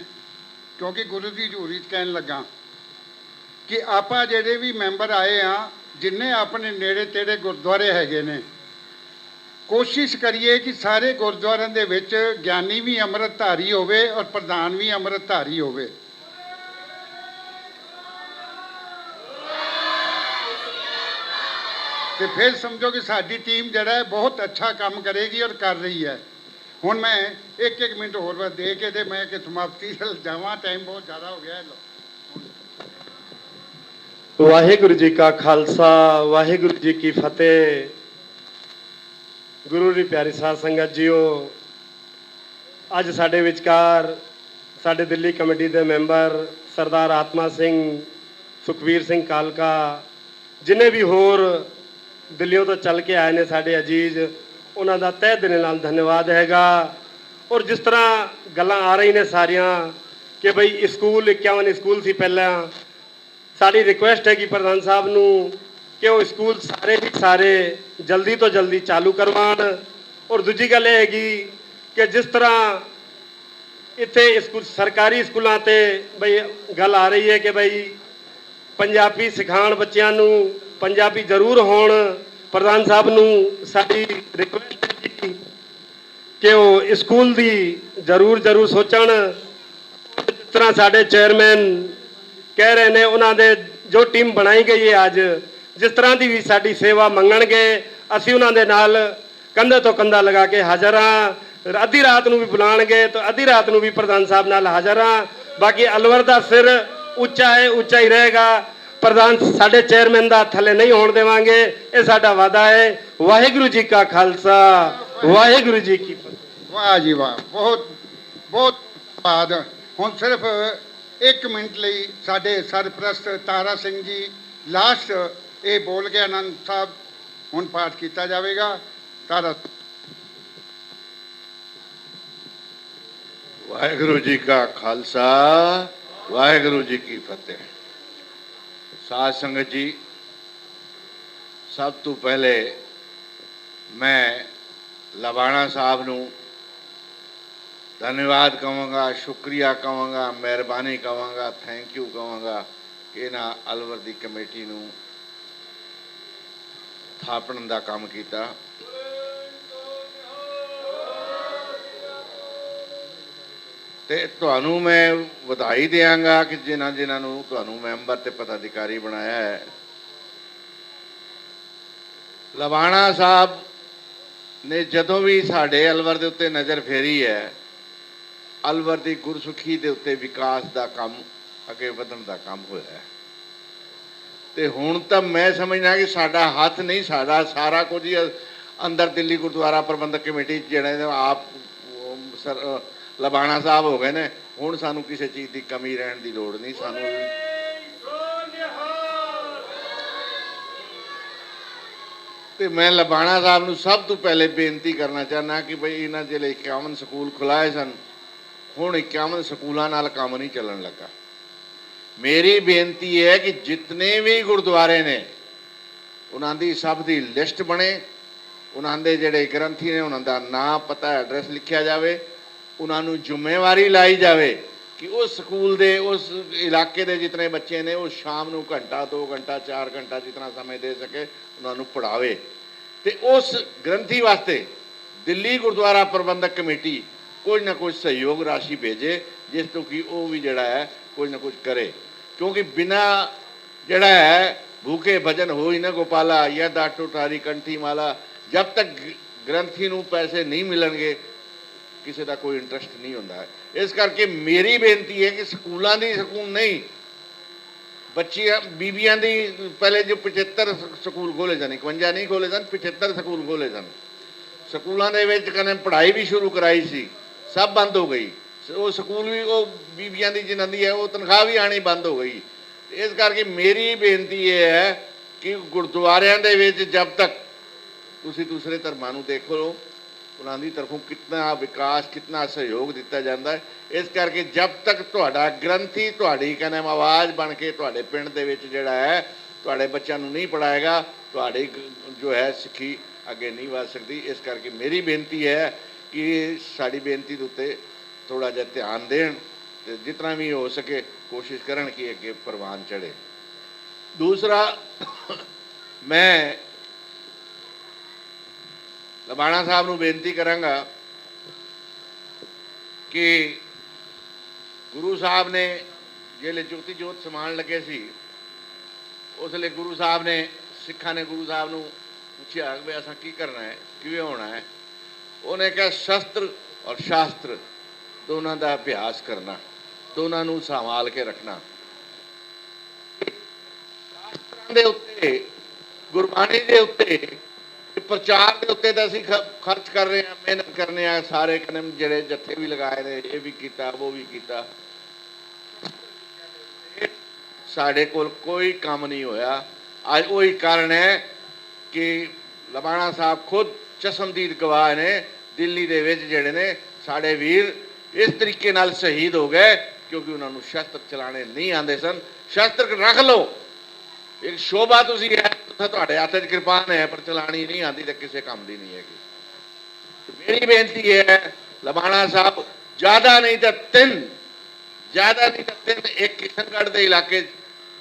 ਕਿਉਂਕਿ ਗੁਰੂ ਦੀ ਹਜ਼ੂਰੀ 'ਚ ਕਹਿਣ ਲੱਗਾ ਕਿ ਆਪਾਂ ਜਿਹੜੇ ਵੀ ਮੈਂਬਰ ਆਏ ਆ, ਜਿੰਨੇ ਆਪਣੇ ਨੇੜੇ ਤੇੜੇ ਗੁਰਦੁਆਰੇ ਹੈਗੇ ਨੇ, ਕੋਸ਼ਿਸ਼ ਕਰੀਏ ਕਿ ਸਾਰੇ ਗੁਰਦੁਆਰਿਆਂ ਦੇ ਵਿੱਚ ਗਿਆਨੀ ਵੀ ਅੰਮ੍ਰਿਤਧਾਰੀ ਹੋਵੇ ਔਰ ਪ੍ਰਧਾਨ ਵੀ ਅੰਮ੍ਰਿਤਧਾਰੀ ਹੋਵੇ। ਤੇ ਫਿਰ ਸਮਝੋ ਕਿ ਸਾਡੀ ਟੀਮ ਜਿਹੜਾ ਹੈ ਬਹੁਤ ਅੱਛਾ ਕੰਮ ਕਰੇਗੀ ਔਰ ਕਰ ਰਹੀ ਹੈ। ਹੁਣ ਮੈਂ ਇੱਕ ਮਿੰਟ ਹੋਰ ਬਸ ਦੇ ਕੇ ਤੇ ਮੈਂ ਕਿ ਸਮਾਪਤੀ ਵੱਲ ਜਾਵਾਂ, ਟਾਈਮ ਬਹੁਤ ਜ਼ਿਆਦਾ ਹੋ ਗਿਆ ਹੈ। ਵਾਹਿਗੁਰੂ ਜੀ ਕਾ ਖਾਲਸਾ, ਵਾਹਿਗੁਰੂ ਜੀ ਕੀ ਫਤਿਹ। ਗੁਰੂ ਦੀ ਪਿਆਰੀ ਸਾਧ ਸੰਗਤ ਜੀਓ, ਅੱਜ ਸਾਡੇ ਵਿਚਕਾਰ ਸਾਡੇ ਦਿੱਲੀ ਕਮੇਟੀ ਦੇ ਮੈਂਬਰ ਸਰਦਾਰ ਆਤਮਾ ਸਿੰਘ, ਸੁਖਵੀਰ ਸਿੰਘ ਕਾਲਕਾ, ਜਿੰਨੇ ਵੀ ਹੋਰ ਦਿੱਲੀੋਂ ਤੋਂ ਚੱਲ ਕੇ ਆਏ ਨੇ ਸਾਡੇ ਅਜੀਜ਼, ਉਹਨਾਂ ਦਾ ਤਹਿ ਦਿਲ ਨਾਲ ਧੰਨਵਾਦ ਹੈਗਾ। ਔਰ ਜਿਸ ਤਰ੍ਹਾਂ ਗੱਲਾਂ ਆ ਰਹੀ ਨੇ ਸਾਰੀਆਂ ਕਿ ਬਈ ਸਕੂਲ 51 ਸਕੂਲ ਸੀ ਪਹਿਲਾਂ, ਸਾਡੀ ਰਿਕੁਐਸਟ ਹੈ ਕਿ ਪ੍ਰਧਾਨ ਸਾਹਿਬ ਨੂੰ ਕਿ ਉਹ ਸਕੂਲ ਸਾਰੇ ਦੇ ਸਾਰੇ ਜਲਦੀ ਤੋਂ ਜਲਦੀ ਚਾਲੂ ਕਰਵਾਉਣ। ਔਰ ਦੂਜੀ ਗੱਲ ਇਹ ਹੈਗੀ ਕਿ ਜਿਸ ਤਰ੍ਹਾਂ ਇੱਥੇ ਸਕੂਲ ਸਰਕਾਰੀ ਸਕੂਲਾਂ ਤੇ ਬਈ ਗੱਲ ਆ ਰਹੀ ਹੈ ਕਿ ਬਈ ਪੰਜਾਬੀ ਸਿਖਾਉਣ ਬੱਚਿਆਂ ਨੂੰ, ਪੰਜਾਬੀ ਜ਼ਰੂਰ ਹੋਣ। ਪ੍ਰਧਾਨ ਸਾਹਿਬ ਨੂੰ ਸਾਡੀ ਰਿਕੁਐਸਟ ਹੈ ਜੀ ਕਿ ਉਹ ਸਕੂਲ ਦੀ ਜ਼ਰੂਰ ਸੋਚਣ। ਜਿਸ ਤਰ੍ਹਾਂ ਸਾਡੇ ਚੇਅਰਮੈਨ ਕਹਿ ਰਹੇ ਨੇ, ਉਹਨਾਂ ਦੇ ਜੋ ਟੀਮ ਬਣਾਈ ਗਈ ਹੈ ਅੱਜ, ਜਿਸ ਤਰ੍ਹਾਂ ਦੀ ਵੀ ਸਾਡੀ ਸੇਵਾ ਮੰਗਣਗੇ ਅਸੀਂ ਉਹਨਾਂ ਦੇ ਨਾਲ ਕੰਧੇ ਤੋਂ ਕੰਧਾ ਲਗਾ ਕੇ ਹਾਜ਼ਰ ਹਾਂ। ਅੱਧੀ ਰਾਤ ਨੂੰ ਵੀ ਬੁਲਾਣਗੇ ਤਾਂ ਅੱਧੀ ਰਾਤ ਨੂੰ ਵੀ ਪ੍ਰਧਾਨ ਸਾਹਿਬ ਨਾਲ ਹਾਜ਼ਰ ਹਾਂ। ਬਾਕੀ ਅਲਵਰ ਦਾ ਸਿਰ ਉੱਚਾ ਹੈ, ਉੱਚਾ ਹੀ ਰਹੇਗਾ। ਪ੍ਰਧਾਨ ਸਾਡੇ ਚੇਅਰਮੈਨ ਦਾ ਥੱਲੇ ਨਹੀਂ ਹੋਣ ਦੇਵਾਂਗੇ, ਇਹ ਸਾਡਾ ਵਾਅਦਾ ਹੈ। ਵਾਹਿਗੁਰੂ ਜੀ ਕਾ ਖਾਲਸਾ, ਵਾਹਿਗੁਰੂ ਜੀ ਕੀ ਫਤਿਹ। ਵਾਹ ਜੀ ਵਾਹ, ਬਹੁਤ ਬਹੁਤ ਧੰਨਵਾਦ। ਹੁਣ ਸਿਰਫ 1 ਮਿੰਟ ਲਈ ਸਾਡੇ ਸਰਪ੍ਰਸਤ ਤਾਰਾ ਸਿੰਘ ਜੀ ਲਾਸਟ ਇਹ ਬੋਲ ਕੇ ਆਨੰਦ ਸਾਹਿਬ ਹੁਣ ਪਾਠ ਕੀਤਾ ਜਾਵੇਗਾ। ਤਾਰਾ। ਵਾਹਿਗੁਰੂ ਜੀ ਕਾ ਖਾਲਸਾ, ਵਾਹਿਗੁਰੂ ਜੀ ਕੀ ਫਤਿਹ। ਸਾਧ ਸੰਗਤ ਜੀ, ਸਭ ਤੋਂ ਪਹਿਲੇ ਮੈਂ ਲਵਾਣਾ ਸਾਹਿਬ ਨੂੰ ਧੰਨਵਾਦ ਕਹਾਂਗਾ, ਸ਼ੁਕਰੀਆ ਕਹਾਂਗਾ, ਮਿਹਰਬਾਨੀ ਕਹਾਂਗਾ, ਥੈਂਕ ਯੂ ਕਹਾਂਗਾ ਕਿ ਇਹਨਾਂ ਅਲਵਰ ਦੀ ਕਮੇਟੀ ਨੂੰ ਥਾਪਣ ਦਾ ਕੰਮ ਕੀਤਾ। ਤੇ ਤੁਹਾਨੂੰ ਮੈਂ ਵਧਾਈ ਦਿਆਂਗਾ ਕਿ ਜਿਨ੍ਹਾਂ ਨੂੰ ਤੁਹਾਨੂੰ ਮੈਂਬਰ ਤੇ ਪਦਾਧਿਕਾਰੀ ਬਣਾਇਆ ਹੈ। ਲਵਾਣਾ ਸਾਹਿਬ ਨੇ ਜਦੋਂ ਵੀ ਸਾਡੇ ਅਲਵਰ ਦੇ ਉੱਤੇ ਨਜ਼ਰ ਫੇਰੀ ਹੈ, ਅਲਵਰ ਦੀ ਗੁਰਸੁਖੀ ਦੇ ਉੱਤੇ ਵਿਕਾਸ ਦਾ ਕੰਮ, ਅੱਗੇ ਵਧਣ ਦਾ ਕੰਮ ਹੋਇਆ ਹੈ। ਤੇ ਹੁਣ ਤਾਂ ਮੈਂ ਸਮਝਦਾ ਕਿ ਸਾਡਾ ਹੱਥ ਨਹੀਂ, ਸਾਡਾ ਸਾਰਾ ਕੁਝ ਹੀ ਅੰਦਰ ਦਿੱਲੀ ਗੁਰਦੁਆਰਾ ਪ੍ਰਬੰਧਕ ਕਮੇਟੀ ਜਿਹੜੇ ਆਪ ਲਬਾਣਾ ਸਾਹਿਬ ਹੋ ਗਏ ਨੇ। ਹੁਣ ਸਾਨੂੰ ਕਿਸੇ ਚੀਜ਼ ਦੀ ਕਮੀ ਰਹਿਣ ਦੀ ਲੋੜ ਨਹੀਂ। ਸਾਨੂੰ ਤੇ ਮੈਂ ਲਬਾਣਾ ਸਾਹਿਬ ਨੂੰ ਸਭ ਤੋਂ ਪਹਿਲੇ ਬੇਨਤੀ ਕਰਨਾ ਚਾਹੁੰਦਾ ਕਿ ਬਈ ਇਹਨਾਂ ਜਿਹੜੇ 51 ਸਕੂਲ ਖੁਲਾਏ ਸਨ, ਹੁਣ 51 ਸਕੂਲਾਂ ਨਾਲ ਕੰਮ ਨਹੀਂ ਚੱਲਣ ਲੱਗਾ। ਮੇਰੀ ਬੇਨਤੀ ਹੈ ਕਿ ਜਿਤਨੇ ਵੀ ਗੁਰਦੁਆਰੇ ਨੇ ਉਹਨਾਂ ਦੀ ਸਭ ਦੀ ਲਿਸਟ ਬਣੇ, ਉਹਨਾਂ ਦੇ ਜਿਹੜੇ ਗ੍ਰੰਥੀ ਨੇ ਉਹਨਾਂ ਦਾ ਨਾਂ, ਪਤਾ, ਐਡਰੈਸ ਲਿਖਿਆ ਜਾਵੇ। ਉਹਨਾਂ ਨੂੰ ਜ਼ਿੰਮੇਵਾਰੀ ਲਾਈ ਜਾਵੇ ਕਿ ਉਸ ਸਕੂਲ ਦੇ, ਉਸ ਇਲਾਕੇ ਦੇ ਜਿਤਨੇ ਬੱਚੇ ਨੇ ਉਹ ਸ਼ਾਮ ਨੂੰ ਘੰਟਾ, 2 ਘੰਟਾ, 4 ਘੰਟਾ ਜਿਤਨਾ ਸਮੇਂ ਦੇ ਸਕੇ ਉਹਨਾਂ ਨੂੰ ਪੜ੍ਹਾਵੇ। ਤੇ ਉਸ ਗ੍ਰੰਥੀ ਵਾਸਤੇ ਦਿੱਲੀ ਗੁਰਦੁਆਰਾ ਪ੍ਰਬੰਧਕ ਕਮੇਟੀ ਕੁਝ ਨਾ ਕੁਝ ਸਹਿਯੋਗ ਰਾਸ਼ੀ ਭੇਜੇ, ਜਿਸ ਤੋਂ ਕਿ ਉਹ ਵੀ ਜਿਹੜਾ ਹੈ ਕੁਝ ਨਾ ਕੁਝ ਕਰੇ। ਕਿਉਂਕਿ ਬਿਨਾ ਜਿਹੜਾ ਹੈ ਭੂਖੇ ਭਜਨ ਹੋਈ ਨਾ ਗੋਪਾਲਾ, ਜਾਂ ਦਾਟੋ ਤਾਰੀ ਕੰਠੀ ਮਾਲਾ, ਜਦ ਤੱਕ ਗ੍ਰੰਥੀ ਨੂੰ ਪੈਸੇ ਨਹੀਂ ਮਿਲਣਗੇ ਕਿਸੇ ਦਾ ਕੋਈ ਇੰਟਰਸਟ ਨਹੀਂ ਹੁੰਦਾ ਹੈ। ਇਸ ਕਰਕੇ ਮੇਰੀ ਬੇਨਤੀ ਹੈ ਕਿ ਸਕੂਲਾਂ ਦੀ ਸਕੂਲ ਨਹੀਂ, ਬੱਚੀਆਂ ਬੀਬੀਆਂ ਦੀ ਪਹਿਲੇ ਜੋ 75 ਸਕੂਲ ਖੋਲੇ ਸਨ, 51 ਨਹੀਂ ਖੋਲੇ ਸਨ, 75 ਸਕੂਲ ਖੋਲੇ ਸਨ। ਸਕੂਲਾਂ ਦੇ ਵਿੱਚ ਕਹਿੰਦੇ ਪੜ੍ਹਾਈ ਵੀ ਸ਼ੁਰੂ ਕਰਾਈ ਸੀ, ਸਭ ਬੰਦ ਹੋ ਗਈ। ਉਹ ਸਕੂਲ ਵੀ, ਉਹ ਬੀਬੀਆਂ ਦੀ ਜਿਨ੍ਹਾਂ ਦੀ ਹੈ ਉਹ ਤਨਖਾਹ ਵੀ ਆਣੀ ਬੰਦ ਹੋ ਗਈ। ਇਸ ਕਰਕੇ ਮੇਰੀ ਬੇਨਤੀ ਇਹ ਹੈ ਕਿ ਗੁਰਦੁਆਰਿਆਂ ਦੇ ਵਿੱਚ ਜਦ ਤੱਕ ਤੁਸੀਂ ਦੂਸਰੇ ਧਰਮਾਂ ਨੂੰ ਦੇਖ ਲਓ, ਉਹਨਾਂ ਦੀ ਤਰਫੋਂ ਕਿੰਨਾ ਵਿਕਾਸ, ਕਿੰਨਾ ਸਹਿਯੋਗ ਦਿੱਤਾ ਜਾਂਦਾ ਹੈ। ਇਸ ਕਰਕੇ ਜਦ ਤੱਕ ਤੁਹਾਡਾ ਗ੍ਰੰਥੀ ਤੁਹਾਡੀ ਕਹਿੰਦੇ ਆਵਾਜ਼ ਬਣ ਕੇ ਤੁਹਾਡੇ ਪਿੰਡ ਦੇ ਵਿੱਚ ਜਿਹੜਾ ਹੈ ਤੁਹਾਡੇ ਬੱਚਿਆਂ ਨੂੰ ਨਹੀਂ ਪੜ੍ਹਾਏਗਾ, ਤੁਹਾਡੀ ਜੋ ਹੈ ਸਿੱਖੀ ਅੱਗੇ ਨਹੀਂ ਵਧ ਸਕਦੀ। ਇਸ ਕਰਕੇ ਮੇਰੀ ਬੇਨਤੀ ਹੈ ਕਿ ਸਾਡੀ ਬੇਨਤੀ ਦੇ ਉੱਤੇ ਥੋੜ੍ਹਾ ਜਿਹਾ ਧਿਆਨ ਦੇਣ ਤੇ ਜਿਤਨਾ ਵੀ ਹੋ ਸਕੇ ਕੋਸ਼ਿਸ਼ ਕਰਨ ਕਿ ਅੱਗੇ ਪ੍ਰਵਾਨ ਚੜ੍ਹੇ। ਦੂਸਰਾ, ਮੈਂ ਲਬਾਣਾ ਸਾਹਿਬ ਨੂੰ ਬੇਨਤੀ ਕਰਾਂਗਾ ਕਿ ਗੁਰੂ ਸਾਹਿਬ ਨੇ ਜਿਹੜੇ ਜੋਤੀ ਜੋਤ ਸਮਾਉਣ ਲੱਗੇ ਸੀ, ਉਸ ਵੇਲੇ ਗੁਰੂ ਸਾਹਿਬ ਨੇ, ਸਿੱਖਾਂ ਨੇ ਗੁਰੂ ਸਾਹਿਬ ਨੂੰ ਪੁੱਛਿਆ ਵੀ ਅਸਾਂ ਕੀ ਕਰਨਾ ਹੈ, ਕਿਵੇਂ ਹੋਣਾ ਹੈ। ਉਹਨੇ ਕਿਹਾ ਸ਼ਸਤਰ ਔਰ ਸ਼ਾਸਤਰ ਦੋਨਾਂ ਦਾ ਅਭਿਆਸ ਕਰਨਾ, ਦੋਨਾਂ ਨੂੰ ਸੰਭਾਲ ਕੇ ਰੱਖਣਾ। ਸ਼ਾਸਤਰਾਂ ਦੇ ਉੱਤੇ, ਗੁਰਬਾਣੀ ਦੇ ਉੱਤੇ, ਪ੍ਰਚਾਰ ਦੇ ਉੱਤੇ ਤਾਂ ਅਸੀਂ ਖਰਚ ਕਰ ਰਹੇ ਹਾਂ, ਮਿਹਨਤ ਕਰਨੇ ਆ, ਸਾਰੇ ਕਦਮ ਜਿਹੜੇ ਜੱਥੇ ਵੀ ਲਗਾਏ ਨੇ, ਇਹ ਵੀ ਕੀਤਾ, ਉਹ ਵੀ ਕੀਤਾ, ਸਾਡੇ ਕੋਲ ਕੋਈ ਕੰਮ ਨਹੀਂ ਹੋਇਆ। ਅੱਜ ਉਹੀ ਕਾਰਨ ਹੈ ਕਿ ਲਬਾਣਾ ਸਾਹਿਬ ਖੁਦ ਚਸ਼ਮਦੀਦ ਗਵਾਹ ਨੇ, ਦਿੱਲੀ ਦੇ ਵਿੱਚ ਜਿਹੜੇ ਨੇ ਸਾਡੇ ਵੀਰ ਇਸ ਤਰੀਕੇ ਨਾਲ ਸ਼ਹੀਦ ਹੋ ਗਏ ਕਿਉਂਕਿ ਉਹਨਾਂ ਨੂੰ ਸ਼ਸਤਰ ਚਲਾਣੇ ਨਹੀਂ ਆਉਂਦੇ ਸਨ। ਸ਼ਸਤਰ ਰੱਖ ਲਓ, ਇੱਕ ਸ਼ੋਭਾ ਤੁਸੀਂ ਹੈ ਤਾਂ ਤੁਹਾਡੇ ਹੱਥ 'ਚ ਕਿਰਪਾਨ ਹੈ, ਪਰ ਚਲਾਣੀ ਨਹੀਂ ਆਉਂਦੀ ਤਾਂ ਕਿਸੇ ਕੰਮ ਦੀ ਨਹੀਂ ਹੈਗੀ। ਮੇਰੀ ਬੇਨਤੀ ਹੈ ਲਬਾਣਾ ਸਾਹਿਬ, ਜ਼ਿਆਦਾ ਨਹੀਂ ਤਾਂ ਤਿੰਨ, ਇੱਕ ਕਿਸ਼ਨਗੜ੍ਹ ਦੇ ਇਲਾਕੇ 'ਚ,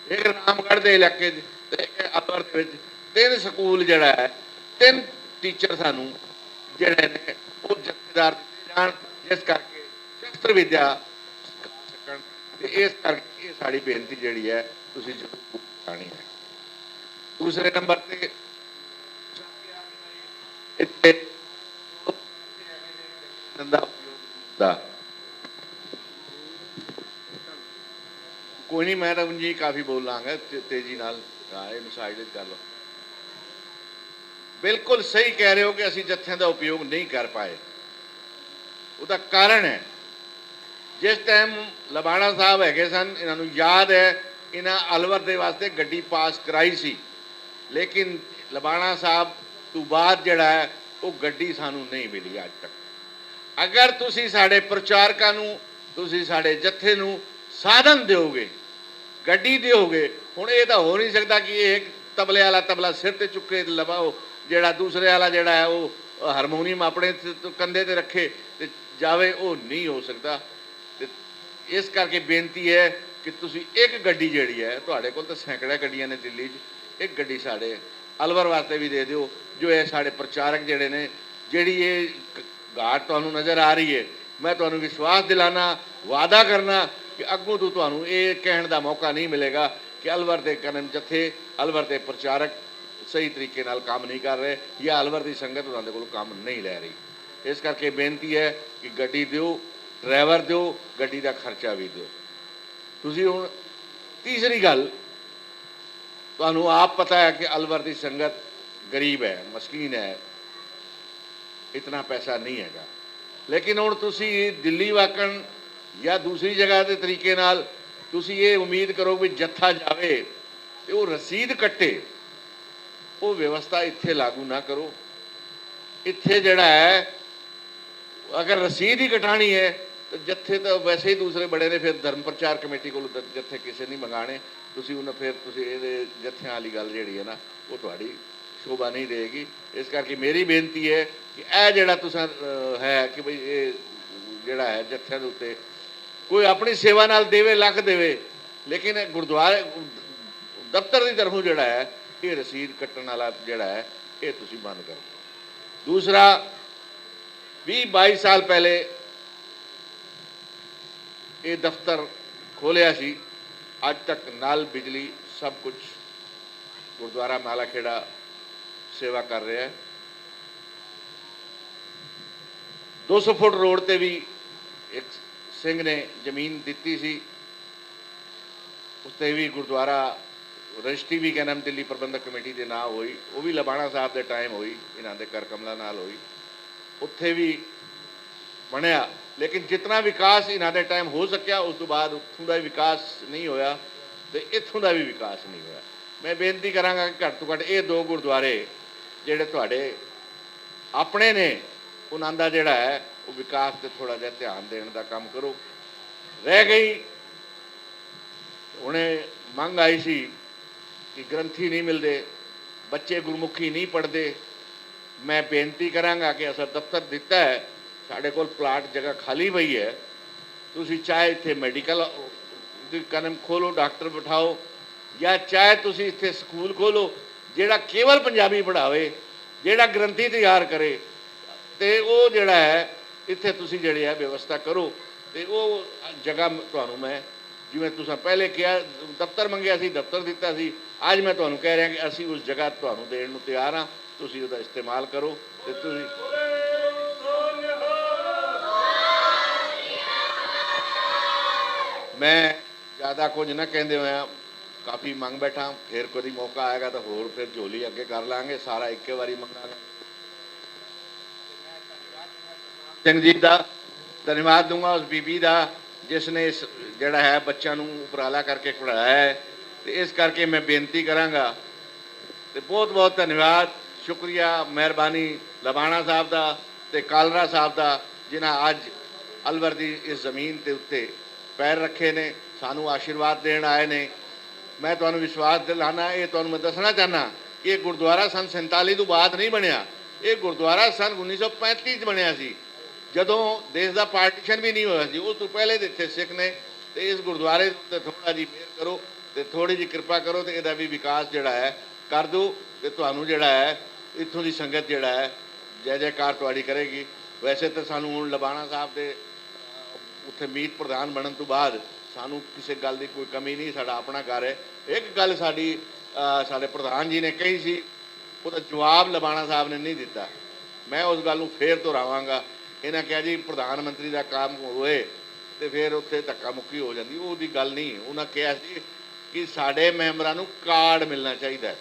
ਇੱਕ ਰਾਮਗੜ੍ਹ ਦੇ ਇਲਾਕੇ 'ਚ ਤੇ ਇੱਕ ਅਪਰ ਦੇ ਵਿੱਚ 3 ਸਕੂਲ ਜਿਹੜਾ ਹੈ, 3 ਟੀਚਰ ਸਾਨੂੰ ਜਿਹੜੇ ਨੇ ਉਹ ਜਥੇਦਾਰ ਦਿੱਤੇ ਜਾਣ, ਜਿਸ ਕਰਕੇ ਸ਼ਸਤਰ ਵਿਦਿਆ ਸਿਖਾ ਸਕਣ। ਤੇ ਇਸ ਕਰਕੇ ਇਹ ਸਾਡੀ ਬੇਨਤੀ ਜਿਹੜੀ ਹੈ ਤੁਸੀਂ ਜ਼ਰੂਰ ਕਰਨੀ ਹੈ। ਦੂਸਰੇ ਨੰਬਰ ਤੇ ਇੱਥੇ ਦਾ ਕੋਈ ਨਹੀਂ, ਮੈਂ ਤਾਂ ਜੀ ਕਾਫੀ ਬੋਲ ਲਾਂਗਾ, ਤੇਜ਼ੀ ਨਾਲ ਇਹਨੂੰ ਸਾਈਡ ਕਰ ਲਓ। ਬਿਲਕੁਲ ਸਹੀ ਕਹਿ ਰਹੇ ਹੋ ਕਿ ਅਸੀਂ ਜੱਥਿਆਂ ਦਾ ਉਪਯੋਗ ਨਹੀਂ ਕਰ ਪਾਏ। ਉਹਦਾ ਕਾਰਨ ਹੈ, ਜਿਸ ਟਾਈਮ ਲਬਾਣਾ ਸਾਹਿਬ ਹੈਗੇ ਸਨ, ਇਹਨਾਂ ਨੂੰ ਯਾਦ ਹੈ ਇਹਨਾਂ ਅਲਵਰ ਦੇ ਵਾਸਤੇ ਗੱਡੀ ਪਾਸ ਕਰਾਈ ਸੀ, ਲੇਕਿਨ ਲਬਾਣਾ ਸਾਹਿਬ ਤੋਂ ਬਾਅਦ ਜਿਹੜਾ ਹੈ ਉਹ ਗੱਡੀ ਸਾਨੂੰ ਨਹੀਂ ਮਿਲੀ ਅੱਜ ਤੱਕ। ਅਗਰ ਤੁਸੀਂ ਸਾਡੇ ਪ੍ਰਚਾਰਕਾਂ ਨੂੰ, ਤੁਸੀਂ ਸਾਡੇ ਜੱਥੇ ਨੂੰ ਸਾਧਨ ਦਿਓਗੇ, ਗੱਡੀ ਦਿਓਗੇ, ਹੁਣ ਇਹ ਤਾਂ ਹੋ ਨਹੀਂ ਸਕਦਾ ਕਿ ਇਹ ਤਬਲੇ ਵਾਲਾ ਤਬਲਾ ਸਿਰ ਤੇ ਚੁੱਕੇ ਲਵਾਓ, ਜਿਹੜਾ ਦੂਸਰੇ ਵਾਲਾ ਜਿਹੜਾ ਹੈ ਉਹ ਹਾਰਮੋਨੀਅਮ ਆਪਣੇ ਕੰਧੇ ਤੇ ਰੱਖੇ ਤੇ ਜਾਵੇ, ਉਹ ਨਹੀਂ ਹੋ ਸਕਦਾ। ਤੇ ਇਸ ਕਰਕੇ ਬੇਨਤੀ ਹੈ ਕਿ ਤੁਸੀਂ ਇੱਕ ਗੱਡੀ ਜਿਹੜੀ ਹੈ, ਤੁਹਾਡੇ ਕੋਲ ਤਾਂ ਸੈਂਕੜੇ ਗੱਡੀਆਂ ਨੇ ਦਿੱਲੀ 'ਚ, ਇੱਕ ਗੱਡੀ ਸਾਡੇ ਅਲਵਰ ਵਾਸਤੇ ਵੀ ਦੇ ਦਿਓ, ਜੋ ਇਹ ਸਾਡੇ ਪ੍ਰਚਾਰਕ ਜਿਹੜੇ ਨੇ, ਜਿਹੜੀ ਇਹ ਘਾਟ ਤੁਹਾਨੂੰ ਨਜ਼ਰ ਆ ਰਹੀ ਹੈ, ਮੈਂ ਤੁਹਾਨੂੰ ਵਿਸ਼ਵਾਸ ਦਿਲਾਨਾ, ਵਾਅਦਾ ਕਰਨਾ ਕਿ ਅੱਗੋਂ ਤੋਂ ਤੁਹਾਨੂੰ ਇਹ ਕਹਿਣ ਦਾ ਮੌਕਾ ਨਹੀਂ ਮਿਲੇਗਾ ਕਿ ਅਲਵਰ ਦੇ ਕਰਮ ਜਥੇ, ਅਲਵਰ ਦੇ ਪ੍ਰਚਾਰਕ ਸਹੀ ਤਰੀਕੇ ਨਾਲ ਕੰਮ ਨਹੀਂ ਕਰ ਰਹੇ ਜਾਂ ਅਲਵਰ ਦੀ ਸੰਗਤ ਉਹਨਾਂ ਦੇ ਕੋਲ ਕੰਮ ਨਹੀਂ ਲੈ ਰਹੀ। ਇਸ ਕਰਕੇ ਬੇਨਤੀ ਹੈ ਕਿ ਗੱਡੀ ਦਿਓ, ਡਰਾਈਵਰ ਦਿਓ, ਗੱਡੀ ਦਾ ਖਰਚਾ ਵੀ ਦਿਓ। ਤੁਸੀਂ ਹੁਣ ਤੀਸਰੀ ਗੱਲ, ਤੁਹਾਨੂੰ ਆਪ ਪਤਾ ਹੈ ਕਿ ਅਲਵਰ ਦੀ ਸੰਗਤ ਗਰੀਬ ਹੈ, ਮਸਕੀਨ ਹੈ, ਇਤਨਾ ਪੈਸਾ ਨਹੀਂ ਹੈਗਾ, ਲੇਕਿਨ ਹੁਣ ਤੁਸੀਂ ਦਿੱਲੀ ਵਾਕਣ ਜਾਂ ਦੂਸਰੀ ਜਗ੍ਹਾ ਦੇ ਤਰੀਕੇ ਨਾਲ ਤੁਸੀਂ ਇਹ ਉਮੀਦ ਕਰੋ ਵੀ ਜੱਥਾ ਜਾਵੇ ਤੇ ਉਹ ਰਸੀਦ ਕੱਟੇ, ਉਹ ਵਿਵਸਥਾ ਇੱਥੇ ਲਾਗੂ ਨਾ ਕਰੋ। ਇੱਥੇ ਜਿਹੜਾ ਹੈ ਅਗਰ ਰਸੀਦ ਹੀ ਕਟਾਣੀ ਹੈ ਤਾਂ ਜੱਥੇ ਤਾਂ ਵੈਸੇ ਹੀ ਦੂਸਰੇ ਬੜੇ ਨੇ, ਫਿਰ ਧਰਮ ਪ੍ਰਚਾਰ ਕਮੇਟੀ ਕੋਲ ਜੱਥੇ ਕਿਸੇ ਨਹੀਂ ਮੰਗਾਣੇ, ਤੁਸੀਂ ਉਹਨਾਂ ਫਿਰ ਤੁਸੀਂ ਇਹਦੇ ਜੱਥਿਆਂ ਵਾਲੀ ਗੱਲ ਜਿਹੜੀ ਹੈ ਨਾ ਉਹ ਤੁਹਾਡੀ ਸ਼ੋਭਾ ਨਹੀਂ ਦੇਗੀ। ਇਸ ਕਰਕੇ ਮੇਰੀ ਬੇਨਤੀ ਹੈ ਕਿ ਇਹ ਜਿਹੜਾ ਤੁਸੀਂ ਹੈ ਕਿ ਬਈ ਇਹ ਜਿਹੜਾ ਹੈ ਜੱਥਿਆਂ ਦੇ ਉੱਤੇ ਕੋਈ ਆਪਣੀ ਸੇਵਾ ਨਾਲ ਦੇਵੇ, ਲੱਖ ਦੇਵੇ, ਲੇਕਿਨ ਗੁਰਦੁਆਰੇ ਦਫ਼ਤਰ ਦੀ ਤਰਫੋਂ ਜਿਹੜਾ ਹੈ ਇਹ ਰਸੀਦ ਕੱਟਣ ਵਾਲਾ ਜਿਹੜਾ ਹੈ ਇਹ ਤੁਸੀਂ ਬੰਦ ਕਰੋ। ਦੂਸਰਾ, 20-22 ਸਾਲ ਪਹਿਲੇ ਇਹ ਦਫ਼ਤਰ ਖੋਲਿਆ ਸੀ, ਅੱਜ ਤੱਕ ਨਲ, ਬਿਜਲੀ ਸਭ ਕੁਝ ਗੁਰਦੁਆਰਾ ਮਾਲਾ ਖੇੜਾ ਸੇਵਾ ਕਰ ਰਿਹਾ ਹੈ। 200 ਫੁੱਟ ਰੋਡ ਤੇ ਵੀ ਇੱਕ ਸਿੰਘ ਨੇ ਜ਼ਮੀਨ ਦਿੱਤੀ ਸੀ, ਉਸ ਤੇ ਵੀ ਗੁਰਦੁਆਰਾ ਰਜਿਸਟਰੀ ਵੀ ਕਹਿੰਦਾ ਦਿੱਲੀ ਪ੍ਰਬੰਧਕ ਕਮੇਟੀ ਦੇ ਨਾਂ ਹੋਈ, ਉਹ ਵੀ ਲਬਾਣਾ ਸਾਹਿਬ ਦੇ ਟਾਈਮ ਹੋਈ, ਇਹਨਾਂ ਦੇ ਕਰ ਕਮਲਾ ਨਾਲ ਹੋਈ, ਉੱਥੇ ਵੀ ਬਣਿਆ, ਲੇਕਿਨ ਜਿਤਨਾ ਵਿਕਾਸ ਇਹਨਾਂ ਦੇ ਟਾਈਮ ਹੋ ਸਕਿਆ ਉਸ ਤੋਂ ਬਾਅਦ ਉੱਥੋਂ ਦਾ ਵਿਕਾਸ ਨਹੀਂ ਹੋਇਆ ਤੇ ਇੱਥੋਂ ਦਾ ਵੀ ਵਿਕਾਸ ਨਹੀਂ ਹੋਇਆ। ਮੈਂ ਬੇਨਤੀ ਕਰਾਂਗਾ ਕਿ ਘੱਟ ਤੋਂ ਘੱਟ ਇਹ 2 ਗੁਰਦੁਆਰੇ ਜਿਹੜੇ ਤੁਹਾਡੇ ਆਪਣੇ ਨੇ, ਉਹਨਾਂ ਦਾ ਜਿਹੜਾ ਹੈ ਉਹ ਵਿਕਾਸ ਤੇ ਥੋੜਾ ਜਿਹਾ ਧਿਆਨ ਦੇਣ ਦਾ ਕੰਮ ਕਰੋ। ਰਹਿ ਗਈ ਹੁਣੇ ਮੰਗ ਆਈ ਸੀ ਕਿ ਗ੍ਰੰਥੀ ਨਹੀਂ ਮਿਲਦੇ, ਬੱਚੇ ਗੁਰਮੁਖੀ ਨਹੀਂ ਪੜ੍ਹਦੇ। ਮੈਂ ਬੇਨਤੀ ਕਰਾਂਗਾ ਕਿ ਅਸਾਂ ਦਫ਼ਤਰ ਦਿੱਤਾ ਹੈ, ਸਾਡੇ ਕੋਲ ਪਲਾਟ ਜਗ੍ਹਾ ਖਾਲੀ ਪਈ ਹੈ, ਤੁਸੀਂ ਚਾਹੇ ਇੱਥੇ ਮੈਡੀਕਲ ਦੀ ਕਦਮ ਖੋਲੋ, ਡਾਕਟਰ ਬਿਠਾਓ, ਜਾਂ ਚਾਹੇ ਤੁਸੀਂ ਇੱਥੇ ਸਕੂਲ ਖੋਲੋ ਜਿਹੜਾ ਕੇਵਲ ਪੰਜਾਬੀ ਪੜ੍ਹਾਵੇ, ਜਿਹੜਾ ਗ੍ਰੰਥੀ ਤਿਆਰ ਕਰੇ, ਤੇ ਉਹ ਜਿਹੜਾ ਹੈ ਇੱਥੇ ਤੁਸੀਂ ਜਿਹੜੇ ਹੈ ਵਿਵਸਥਾ ਕਰੋ। ਤੇ ਉਹ ਜਗ੍ਹਾ ਤੁਹਾਨੂੰ ਮੈਂ, ਜਿਵੇਂ ਤੁਸੀਂ ਪਹਿਲੇ ਕਿਹਾ ਦਫ਼ਤਰ ਮੰਗਿਆ ਸੀ, ਦਫ਼ਤਰ ਦਿੱਤਾ ਸੀ, ਅੱਜ ਮੈਂ ਤੁਹਾਨੂੰ ਕਹਿ ਰਿਹਾ ਕਿ ਅਸੀਂ ਉਸ ਜਗ੍ਹਾ ਤੁਹਾਨੂੰ ਦੇਣ ਨੂੰ ਤਿਆਰ ਹਾਂ, ਤੁਸੀਂ ਉਹਦਾ ਇਸਤੇਮਾਲ ਕਰੋ। ਤੇ ਤੁਸੀਂ ਮੈਂ ਜ਼ਿਆਦਾ ਕੁਝ ਨਾ ਕਹਿੰਦੇ ਹੋਇਆ ਕਾਫੀ ਮੰਗ ਬੈਠਾ, ਫਿਰ ਕਦੀ ਮੌਕਾ ਆਏਗਾ ਤਾਂ ਹੋਰ ਫਿਰ ਝੋਲੀ ਅੱਗੇ ਕਰ ਲਾਂਗੇ, ਸਾਰਾ ਇੱਕੇ ਵਾਰੀ ਮੰਗਾਂਗੇ। ਸਿੰਘ ਜੀ ਦਾ ਧੰਨਵਾਦ ਦੂੰਗਾ, ਉਸ ਬੀਬੀ ਦਾ ਜਿਸ ਨੇ ਇਸ ਜਿਹੜਾ ਹੈ ਬੱਚਿਆਂ ਨੂੰ ਉਪਰਾਲਾ ਕਰਕੇ ਪੜ੍ਹਾਇਆ ਹੈ, ਤੇ ਇਸ ਕਰਕੇ ਮੈਂ ਬੇਨਤੀ ਕਰਾਂਗਾ ਤੇ ਬਹੁਤ ਬਹੁਤ ਧੰਨਵਾਦ, ਸ਼ੁਕਰੀਆ, ਮਿਹਰਬਾਨੀ ਲਬਾਣਾ ਸਾਹਿਬ ਦਾ ਤੇ ਕਾਲਰਾ ਸਾਹਿਬ ਦਾ, ਜਿਨ੍ਹਾਂ ਅੱਜ ਅਲਵਰ ਦੀ ਇਸ ਜ਼ਮੀਨ ਦੇ ਉੱਤੇ ਪੈਰ ਰੱਖੇ ਨੇ, ਸਾਨੂੰ ਆਸ਼ੀਰਵਾਦ ਦੇਣ ਆਏ ਨੇ। ਮੈਂ ਤੁਹਾਨੂੰ ਵਿਸ਼ਵਾਸ ਦਿਲਾਨਾ, ਇਹ ਤੁਹਾਨੂੰ ਮੈਂ ਦੱਸਣਾ ਚਾਹੁੰਦਾ ਕਿ ਇਹ ਗੁਰਦੁਆਰਾ ਸੰਨ 47 ਤੋਂ ਬਾਅਦ ਨਹੀਂ ਬਣਿਆ। ਇਹ ਗੁਰਦੁਆਰਾ ਸੰਨ 1935 'ਚ ਬਣਿਆ ਸੀ, ਜਦੋਂ ਦੇਸ਼ ਦਾ ਪਾਰਟੀਸ਼ਨ ਵੀ ਨਹੀਂ ਹੋਇਆ ਸੀ। ਉਸ ਤੋਂ ਪਹਿਲੇ ਦੇ ਇੱਥੇ ਸਿੱਖ ਨੇ, ਤੇ ਇਸ ਗੁਰਦੁਆਰੇ ਤੇ ਥੋੜ੍ਹਾ ਜਿਹੀ ਮਿਹਰ ਕਰੋ ਤੇ ਥੋੜ੍ਹੀ ਜਿਹੀ ਕਿਰਪਾ ਕਰੋ ਤੇ ਇਹਦਾ ਵੀ ਵਿਕਾਸ ਜਿਹੜਾ ਹੈ ਕਰ ਦਿਓ, ਤੇ ਤੁਹਾਨੂੰ ਜਿਹੜਾ ਹੈ ਇੱਥੋਂ ਦੀ ਸੰਗਤ ਜਿਹੜਾ ਹੈ ਜੈ ਜੈਕਾਰ ਤੁਹਾਡੀ ਕਰੇਗੀ। ਵੈਸੇ ਤਾਂ ਸਾਨੂੰ ਹੁਣ ਲਬਾਣਾ ਸਾਹਿਬ ਦੇ ਉੱਥੇ ਮੀਤ ਪ੍ਰਧਾਨ ਬਣਨ ਤੋਂ ਬਾਅਦ ਸਾਨੂੰ ਕਿਸੇ ਗੱਲ ਦੀ ਕੋਈ ਕਮੀ ਨਹੀਂ, ਸਾਡਾ ਆਪਣਾ ਘਰ ਹੈ। ਇੱਕ ਗੱਲ ਸਾਡੀ ਸਾਡੇ ਪ੍ਰਧਾਨ ਜੀ ਨੇ ਕਹੀ ਸੀ, ਉਹਦਾ ਜਵਾਬ ਲਬਾਣਾ ਸਾਹਿਬ ਨੇ ਨਹੀਂ ਦਿੱਤਾ। ਮੈਂ ਉਸ ਗੱਲ ਨੂੰ ਫੇਰ ਦੁਹਰਾਵਾਂਗਾ। ਇਹਨਾਂ ਕਿਹਾ ਜੀ ਪ੍ਰਧਾਨ ਮੰਤਰੀ ਦਾ ਕੰਮ ਹੋਏ ਤੇ ਫਿਰ ਉੱਥੇ ਧੱਕਾ ਮੁੱਕੀ ਹੋ ਜਾਂਦੀ, ਉਹਦੀ ਗੱਲ ਨਹੀਂ। ਉਹਨਾਂ ਕਿਹਾ ਸੀ ਕਿ ਸਾਡੇ ਮੈਂਬਰਾਂ ਨੂੰ ਕਾਰਡ ਮਿਲਣਾ ਚਾਹੀਦਾ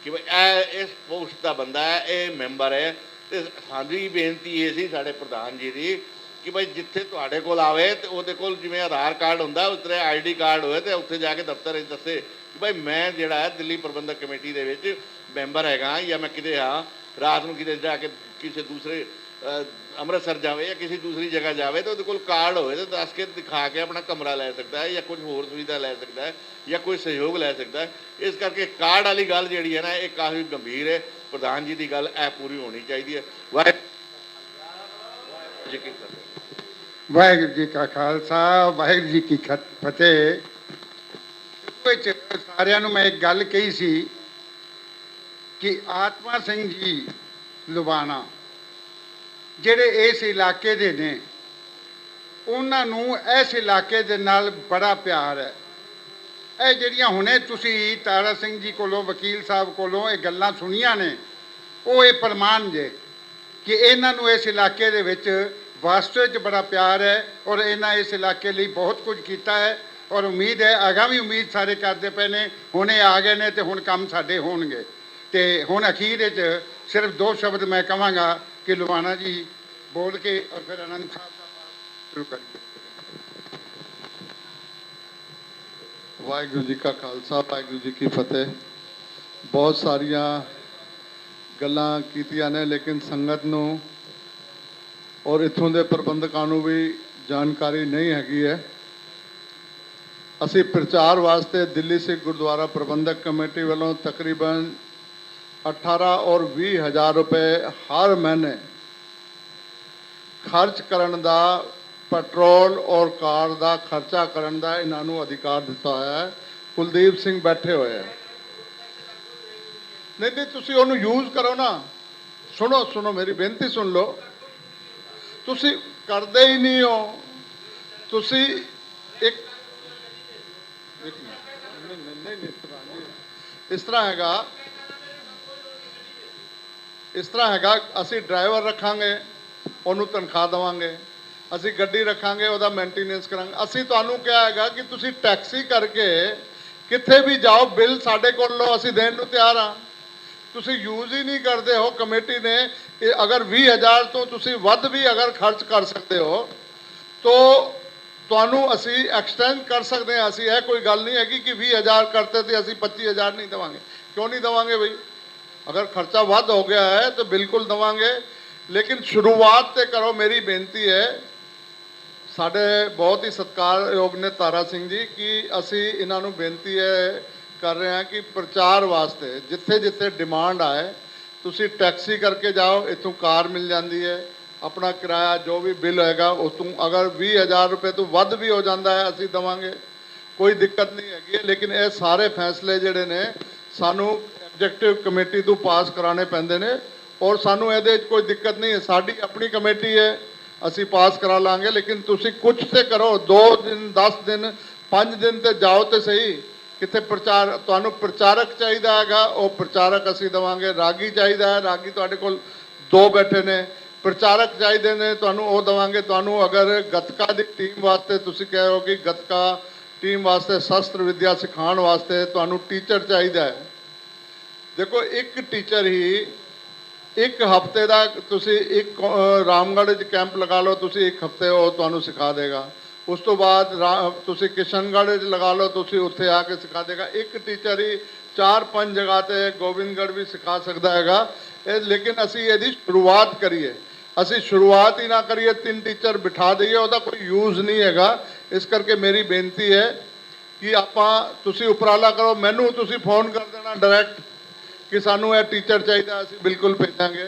ਕਿ ਬਈ ਇਹ ਇਸ ਪੋਸਟ ਦਾ ਬੰਦਾ ਹੈ, ਇਹ ਮੈਂਬਰ ਹੈ। ਤੇ ਸਾਡੀ ਬੇਨਤੀ ਇਹ ਸੀ ਸਾਡੇ ਪ੍ਰਧਾਨ ਜੀ ਦੀ ਕਿ ਭਾਈ ਜਿੱਥੇ ਤੁਹਾਡੇ ਕੋਲ ਆਵੇ ਤੇ ਉਹਦੇ ਕੋਲ ਜਿਵੇਂ ਆਧਾਰ ਕਾਰਡ ਹੁੰਦਾ ਉਸ ਤਰ੍ਹਾਂ ID ਕਾਰਡ ਹੋਏ ਤੇ ਉੱਥੇ ਜਾ ਕੇ ਦਫ਼ਤਰ ਵਿੱਚ ਦੱਸੇ ਕਿ ਭਾਈ ਮੈਂ ਜਿਹੜਾ ਹੈ ਦਿੱਲੀ ਪ੍ਰਬੰਧਕ ਕਮੇਟੀ ਦੇ ਵਿੱਚ ਮੈਂਬਰ ਹੈਗਾ, ਜਾਂ ਮੈਂ ਕਿਤੇ ਹਾਂ ਰਾਤ ਨੂੰ ਕਿਤੇ ਜਾ ਕੇ ਕਿਸੇ ਦੂਸਰੇ ਅੰਮ੍ਰਿਤਸਰ ਜਾਵੇ ਜਾਂ ਕਿਸੇ ਦੂਸਰੀ ਜਗ੍ਹਾ ਜਾਵੇ ਤਾਂ ਉਹਦੇ ਕੋਲ ਕਾਰਡ ਹੋਵੇ ਤੇ ਦੱਸ ਕੇ ਦਿਖਾ ਕੇ ਆਪਣਾ ਕਮਰਾ ਲੈ ਸਕਦਾ ਹੈ, ਜਾਂ ਕੁਝ ਹੋਰ ਸੁਵਿਧਾ ਲੈ ਸਕਦਾ ਹੈ, ਜਾਂ ਕੋਈ ਸਹਿਯੋਗ ਲੈ ਸਕਦਾ ਹੈ। ਇਸ ਕਰਕੇ ਕਾਰਡ ਵਾਲੀ ਗੱਲ ਜਿਹੜੀ ਹੈ ਨਾ, ਇਹ ਕਾਫੀ ਗੰਭੀਰ ਹੈ। ਪ੍ਰਧਾਨ ਜੀ ਦੀ ਗੱਲ ਇਹ ਪੂਰੀ ਹੋਣੀ ਚਾਹੀਦੀ ਹੈ। ਵਾਹਿਗੁਰੂ ਜੀ ਕੀ ਫਤਿਹ। ਵਾਹਿਗੁਰੂ ਜੀ ਕਾ ਖਾਲਸਾ, ਵਾਹਿਗੁਰੂ ਜੀ ਕੀ ਫਤਿਹ। ਵਿੱਚ ਸਾਰਿਆਂ ਨੂੰ ਮੈਂ ਇੱਕ ਗੱਲ ਕਹੀ ਸੀ ਕਿ ਆਤਮਾ ਸਿੰਘ ਜੀ ਲੁਬਾਣਾ ਜਿਹੜੇ ਇਸ ਇਲਾਕੇ ਦੇ ਨੇ, ਉਹਨਾਂ ਨੂੰ ਇਸ ਇਲਾਕੇ ਦੇ ਨਾਲ ਬੜਾ ਪਿਆਰ ਹੈ। ਇਹ ਜਿਹੜੀਆਂ ਹੁਣੇ ਤੁਸੀਂ ਤਾਰਾ ਸਿੰਘ ਜੀ ਕੋਲੋਂ, ਵਕੀਲ ਸਾਹਿਬ ਕੋਲੋਂ ਇਹ ਗੱਲਾਂ ਸੁਣੀਆਂ ਨੇ, ਉਹ ਇਹ ਪ੍ਰਮਾਣ ਜੇ ਕਿ ਇਹਨਾਂ ਨੂੰ ਇਸ ਇਲਾਕੇ ਦੇ ਵਿੱਚ ਵਾਸਤੇ 'ਚ ਬੜਾ ਪਿਆਰ ਹੈ, ਔਰ ਇਹਨਾਂ ਇਸ ਇਲਾਕੇ ਲਈ ਬਹੁਤ ਕੁਝ ਕੀਤਾ ਹੈ। ਔਰ ਉਮੀਦ ਹੈ ਆਗਾਮੀ ਉਮੀਦ ਸਾਰੇ ਕਰਦੇ ਪਏ ਨੇ। ਹੁਣ ਇਹ ਆ ਗਏ ਨੇ ਤੇ ਹੁਣ ਕੰਮ ਸਾਡੇ ਹੋਣਗੇ। ਤੇ ਹੁਣ ਅਖੀਰ ਵਿੱਚ ਸਿਰਫ 2 ਸ਼ਬਦ ਮੈਂ ਕਹਾਂਗਾ ਕਿ ਲੁਬਾਣਾ ਜੀ ਬੋਲ ਕੇ ਔਰ ਫਿਰ ਆਨੰਦ ਸਾਹਿਬ ਦਾ ਪਾਠ ਸ਼ੁਰੂ ਕਰੀਏ। ਵਾਹਿਗੁਰੂ ਜੀ ਕਾ ਖਾਲਸਾ, ਵਾਹਿਗੁਰੂ ਜੀ ਕੀ ਫਤਿਹ। ਬਹੁਤ ਸਾਰੀਆਂ ਗੱਲਾਂ ਕੀਤੀਆਂ ਨੇ, ਲੇਕਿਨ ਸੰਗਤ ਨੂੰ ਔਰ ਇੱਥੋਂ ਦੇ ਪ੍ਰਬੰਧਕਾਂ ਨੂੰ ਵੀ ਜਾਣਕਾਰੀ ਨਹੀਂ ਹੈਗੀ ਹੈ। ਅਸੀਂ ਪ੍ਰਚਾਰ ਵਾਸਤੇ ਦਿੱਲੀ ਸਿੱਖ ਗੁਰਦੁਆਰਾ ਪ੍ਰਬੰਧਕ ਕਮੇਟੀ ਵੱਲੋਂ ਤਕਰੀਬਨ 18 ਔਰ 20 ਹਜ਼ਾਰ ਰੁਪਏ ਹਰ ਮਹੀਨੇ ਖਰਚ ਕਰਨ ਦਾ, ਪੈਟਰੋਲ ਔਰ ਕਾਰ ਦਾ ਖਰਚਾ ਕਰਨ ਦਾ ਇਹਨਾਂ ਨੂੰ ਅਧਿਕਾਰ ਦਿੱਤਾ ਹੋਇਆ ਹੈ। ਕੁਲਦੀਪ ਸਿੰਘ ਬੈਠੇ ਹੋਏ ਹੈ। ਨਹੀਂ ਤੁਸੀਂ ਉਹਨੂੰ ਯੂਜ਼ ਕਰੋ ਨਾ। ਸੁਣੋ ਮੇਰੀ ਬੇਨਤੀ ਸੁਣ ਲਓ। ਤੁਸੀਂ ਕਰਦੇ ਹੀ ਨਹੀਂ ਹੋ। ਤੁਸੀਂ ਇੱਕ ਨਹੀਂ ਇਸ ਤਰ੍ਹਾਂ ਹੈਗਾ, ਅਸੀਂ ਡਰਾਈਵਰ ਰੱਖਾਂਗੇ, ਉਹਨੂੰ ਤਨਖਾਹ ਦੇਵਾਂਗੇ, ਅਸੀਂ ਗੱਡੀ ਰੱਖਾਂਗੇ, ਉਹਦਾ ਮੇਨਟੇਨੈਂਸ ਕਰਾਂਗੇ। ਅਸੀਂ ਤੁਹਾਨੂੰ ਕਿਹਾ ਹੈਗਾ ਕਿ ਤੁਸੀਂ ਟੈਕਸੀ ਕਰਕੇ ਕਿੱਥੇ ਵੀ ਜਾਓ, ਬਿੱਲ ਸਾਡੇ ਕੋਲ ਲਓ, ਅਸੀਂ ਦੇਣ ਨੂੰ ਤਿਆਰ ਹਾਂ। ਤੁਸੀਂ ਯੂਜ਼ ਹੀ ਨਹੀਂ ਕਰਦੇ ਹੋ। ਕਮੇਟੀ ਨੇ ਅਗਰ 20,000 ਤੋਂ ਤੁਸੀਂ ਵੱਧ ਵੀ ਅਗਰ ਖਰਚ ਕਰ ਸਕਦੇ ਹੋ ਤਾਂ ਤੁਹਾਨੂੰ ਅਸੀਂ ਐਕਸਟੈਂਡ ਕਰ ਸਕਦੇ ਹਾਂ। ਅਸੀਂ ਇਹ ਕੋਈ ਗੱਲ ਨਹੀਂ ਹੈਗੀ ਕਿ 20,000 ਕਰਤੇ ਤੇ ਅਸੀਂ 25,000 ਨਹੀਂ ਦੇਵਾਂਗੇ। ਕਿਉਂ ਨਹੀਂ ਦੇਵਾਂਗੇ ਬਈ? ਅਗਰ ਖਰਚਾ ਵੱਧ ਹੋ ਗਿਆ ਹੈ ਤਾਂ ਬਿਲਕੁਲ ਦੇਵਾਂਗੇ, ਲੇਕਿਨ ਸ਼ੁਰੂਆਤ ਤੇ ਕਰੋ। ਮੇਰੀ ਬੇਨਤੀ ਹੈ, ਸਾਡੇ ਬਹੁਤ ਹੀ ਸਤਿਕਾਰਯੋਗ ਨੇ ਤਾਰਾ ਸਿੰਘ ਜੀ, ਕਿ ਅਸੀਂ ਇਹਨਾਂ ਨੂੰ ਬੇਨਤੀ ਹੈ ਕਰ ਰਹੇ ਹਾਂ ਕਿ ਪ੍ਰਚਾਰ ਵਾਸਤੇ ਜਿੱਥੇ ਜਿੱਥੇ ਡਿਮਾਂਡ ਆਏ ਤੁਸੀਂ ਟੈਕਸੀ ਕਰਕੇ ਜਾਓ, ਇੱਥੋਂ ਕਾਰ ਮਿਲ ਜਾਂਦੀ ਹੈ, ਆਪਣਾ ਕਿਰਾਇਆ ਜੋ ਵੀ ਬਿੱਲ ਹੋਏਗਾ ਉਸ ਤੋਂ ਅਗਰ 20,000 ਰੁਪਏ ਤੋਂ ਵੱਧ ਵੀ ਹੋ ਜਾਂਦਾ ਹੈ ਅਸੀਂ ਦੇਵਾਂਗੇ, ਕੋਈ ਦਿੱਕਤ ਨਹੀਂ ਹੈਗੀ। ਲੇਕਿਨ ਇਹ ਸਾਰੇ ਫੈਸਲੇ ਜਿਹੜੇ ਨੇ ਸਾਨੂੰ ਐਗਜ਼ੈਕਟਿਵ ਕਮੇਟੀ ਤੋਂ ਪਾਸ ਕਰਾਉਣੇ ਪੈਂਦੇ ਨੇ, ਔਰ ਸਾਨੂੰ ਇਹਦੇ ਵਿੱਚ ਕੋਈ ਦਿੱਕਤ ਨਹੀਂ ਹੈ। ਸਾਡੀ ਆਪਣੀ ਕਮੇਟੀ ਹੈ, ਅਸੀਂ ਪਾਸ ਕਰਾ ਲਾਂਗੇ। ਲੇਕਿਨ ਤੁਸੀਂ ਕੁਝ ਤੇ ਕਰੋ, 2 ਦਿਨ 10 ਦਿਨ 5 ਦਿਨ ਤੇ ਜਾਓ ਤੇ ਸਹੀ। ਕਿਤੇ ਪ੍ਰਚਾਰ, ਤੁਹਾਨੂੰ ਪ੍ਰਚਾਰਕ ਚਾਹੀਦਾ ਹੈਗਾ, ਉਹ ਪ੍ਰਚਾਰਕ ਅਸੀਂ ਦੇਵਾਂਗੇ। ਰਾਗੀ ਚਾਹੀਦਾ ਹੈ, ਰਾਗੀ ਤੁਹਾਡੇ ਕੋਲ 2 ਬੈਠੇ ਨੇ। ਪ੍ਰਚਾਰਕ ਚਾਹੀਦੇ ਨੇ, ਤੁਹਾਨੂੰ ਉਹ ਦੇਵਾਂਗੇ। ਤੁਹਾਨੂੰ ਅਗਰ ਗੱਤਕਾ ਦੀ ਟੀਮ ਵਾਸਤੇ ਤੁਸੀਂ ਕਹਿ ਰਹੇ ਹੋ ਕਿ ਗੱਤਕਾ ਟੀਮ ਵਾਸਤੇ ਸ਼ਸਤਰ ਵਿਦਿਆ ਸਿਖਾਉਣ ਵਾਸਤੇ ਤੁਹਾਨੂੰ ਟੀਚਰ ਚਾਹੀਦਾ ਹੈ। ਦੇਖੋ, ਇੱਕ ਟੀਚਰ ਹੀ ਇੱਕ ਹਫ਼ਤੇ ਦਾ, ਤੁਸੀਂ ਇੱਕ ਰਾਮਗੜ੍ਹ 'ਚ ਕੈਂਪ ਲਗਾ ਲਓ, ਤੁਸੀਂ 1 ਹਫ਼ਤੇ ਉਹ ਤੁਹਾਨੂੰ ਸਿਖਾ ਦੇਗਾ। ਉਸ ਤੋਂ ਬਾਅਦ ਤੁਸੀਂ ਕਿਸ਼ਨਗੜ੍ਹ 'ਚ ਲਗਾ ਲਓ, ਤੁਸੀਂ ਉੱਥੇ ਆ ਕੇ ਸਿਖਾ ਦੇਗਾ। ਇੱਕ ਟੀਚਰ ਹੀ 4-5 ਜਗ੍ਹਾ 'ਤੇ ਗੋਬਿੰਦਗੜ੍ਹ ਵੀ ਸਿਖਾ ਸਕਦਾ ਹੈਗਾ। ਲੇਕਿਨ ਅਸੀਂ ਇਹਦੀ ਸ਼ੁਰੂਆਤ ਕਰੀਏ। ਅਸੀਂ ਸ਼ੁਰੂਆਤ ਹੀ ਨਾ ਕਰੀਏ, 3 ਟੀਚਰ ਬਿਠਾ ਦਈਏ, ਉਹਦਾ ਕੋਈ ਯੂਜ਼ ਨਹੀਂ ਹੈਗਾ। ਇਸ ਕਰਕੇ ਮੇਰੀ ਬੇਨਤੀ ਹੈ ਕਿ ਤੁਸੀਂ ਉਪਰਾਲਾ ਕਰੋ। ਮੈਨੂੰ ਤੁਸੀਂ ਫੋਨ ਕਰ ਦੇਣਾ ਡਾਇਰੈਕਟ ਕਿ ਸਾਨੂੰ ਇਹ ਟੀਚਰ ਚਾਹੀਦਾ, ਅਸੀਂ ਬਿਲਕੁਲ ਭੇਜਾਂਗੇ।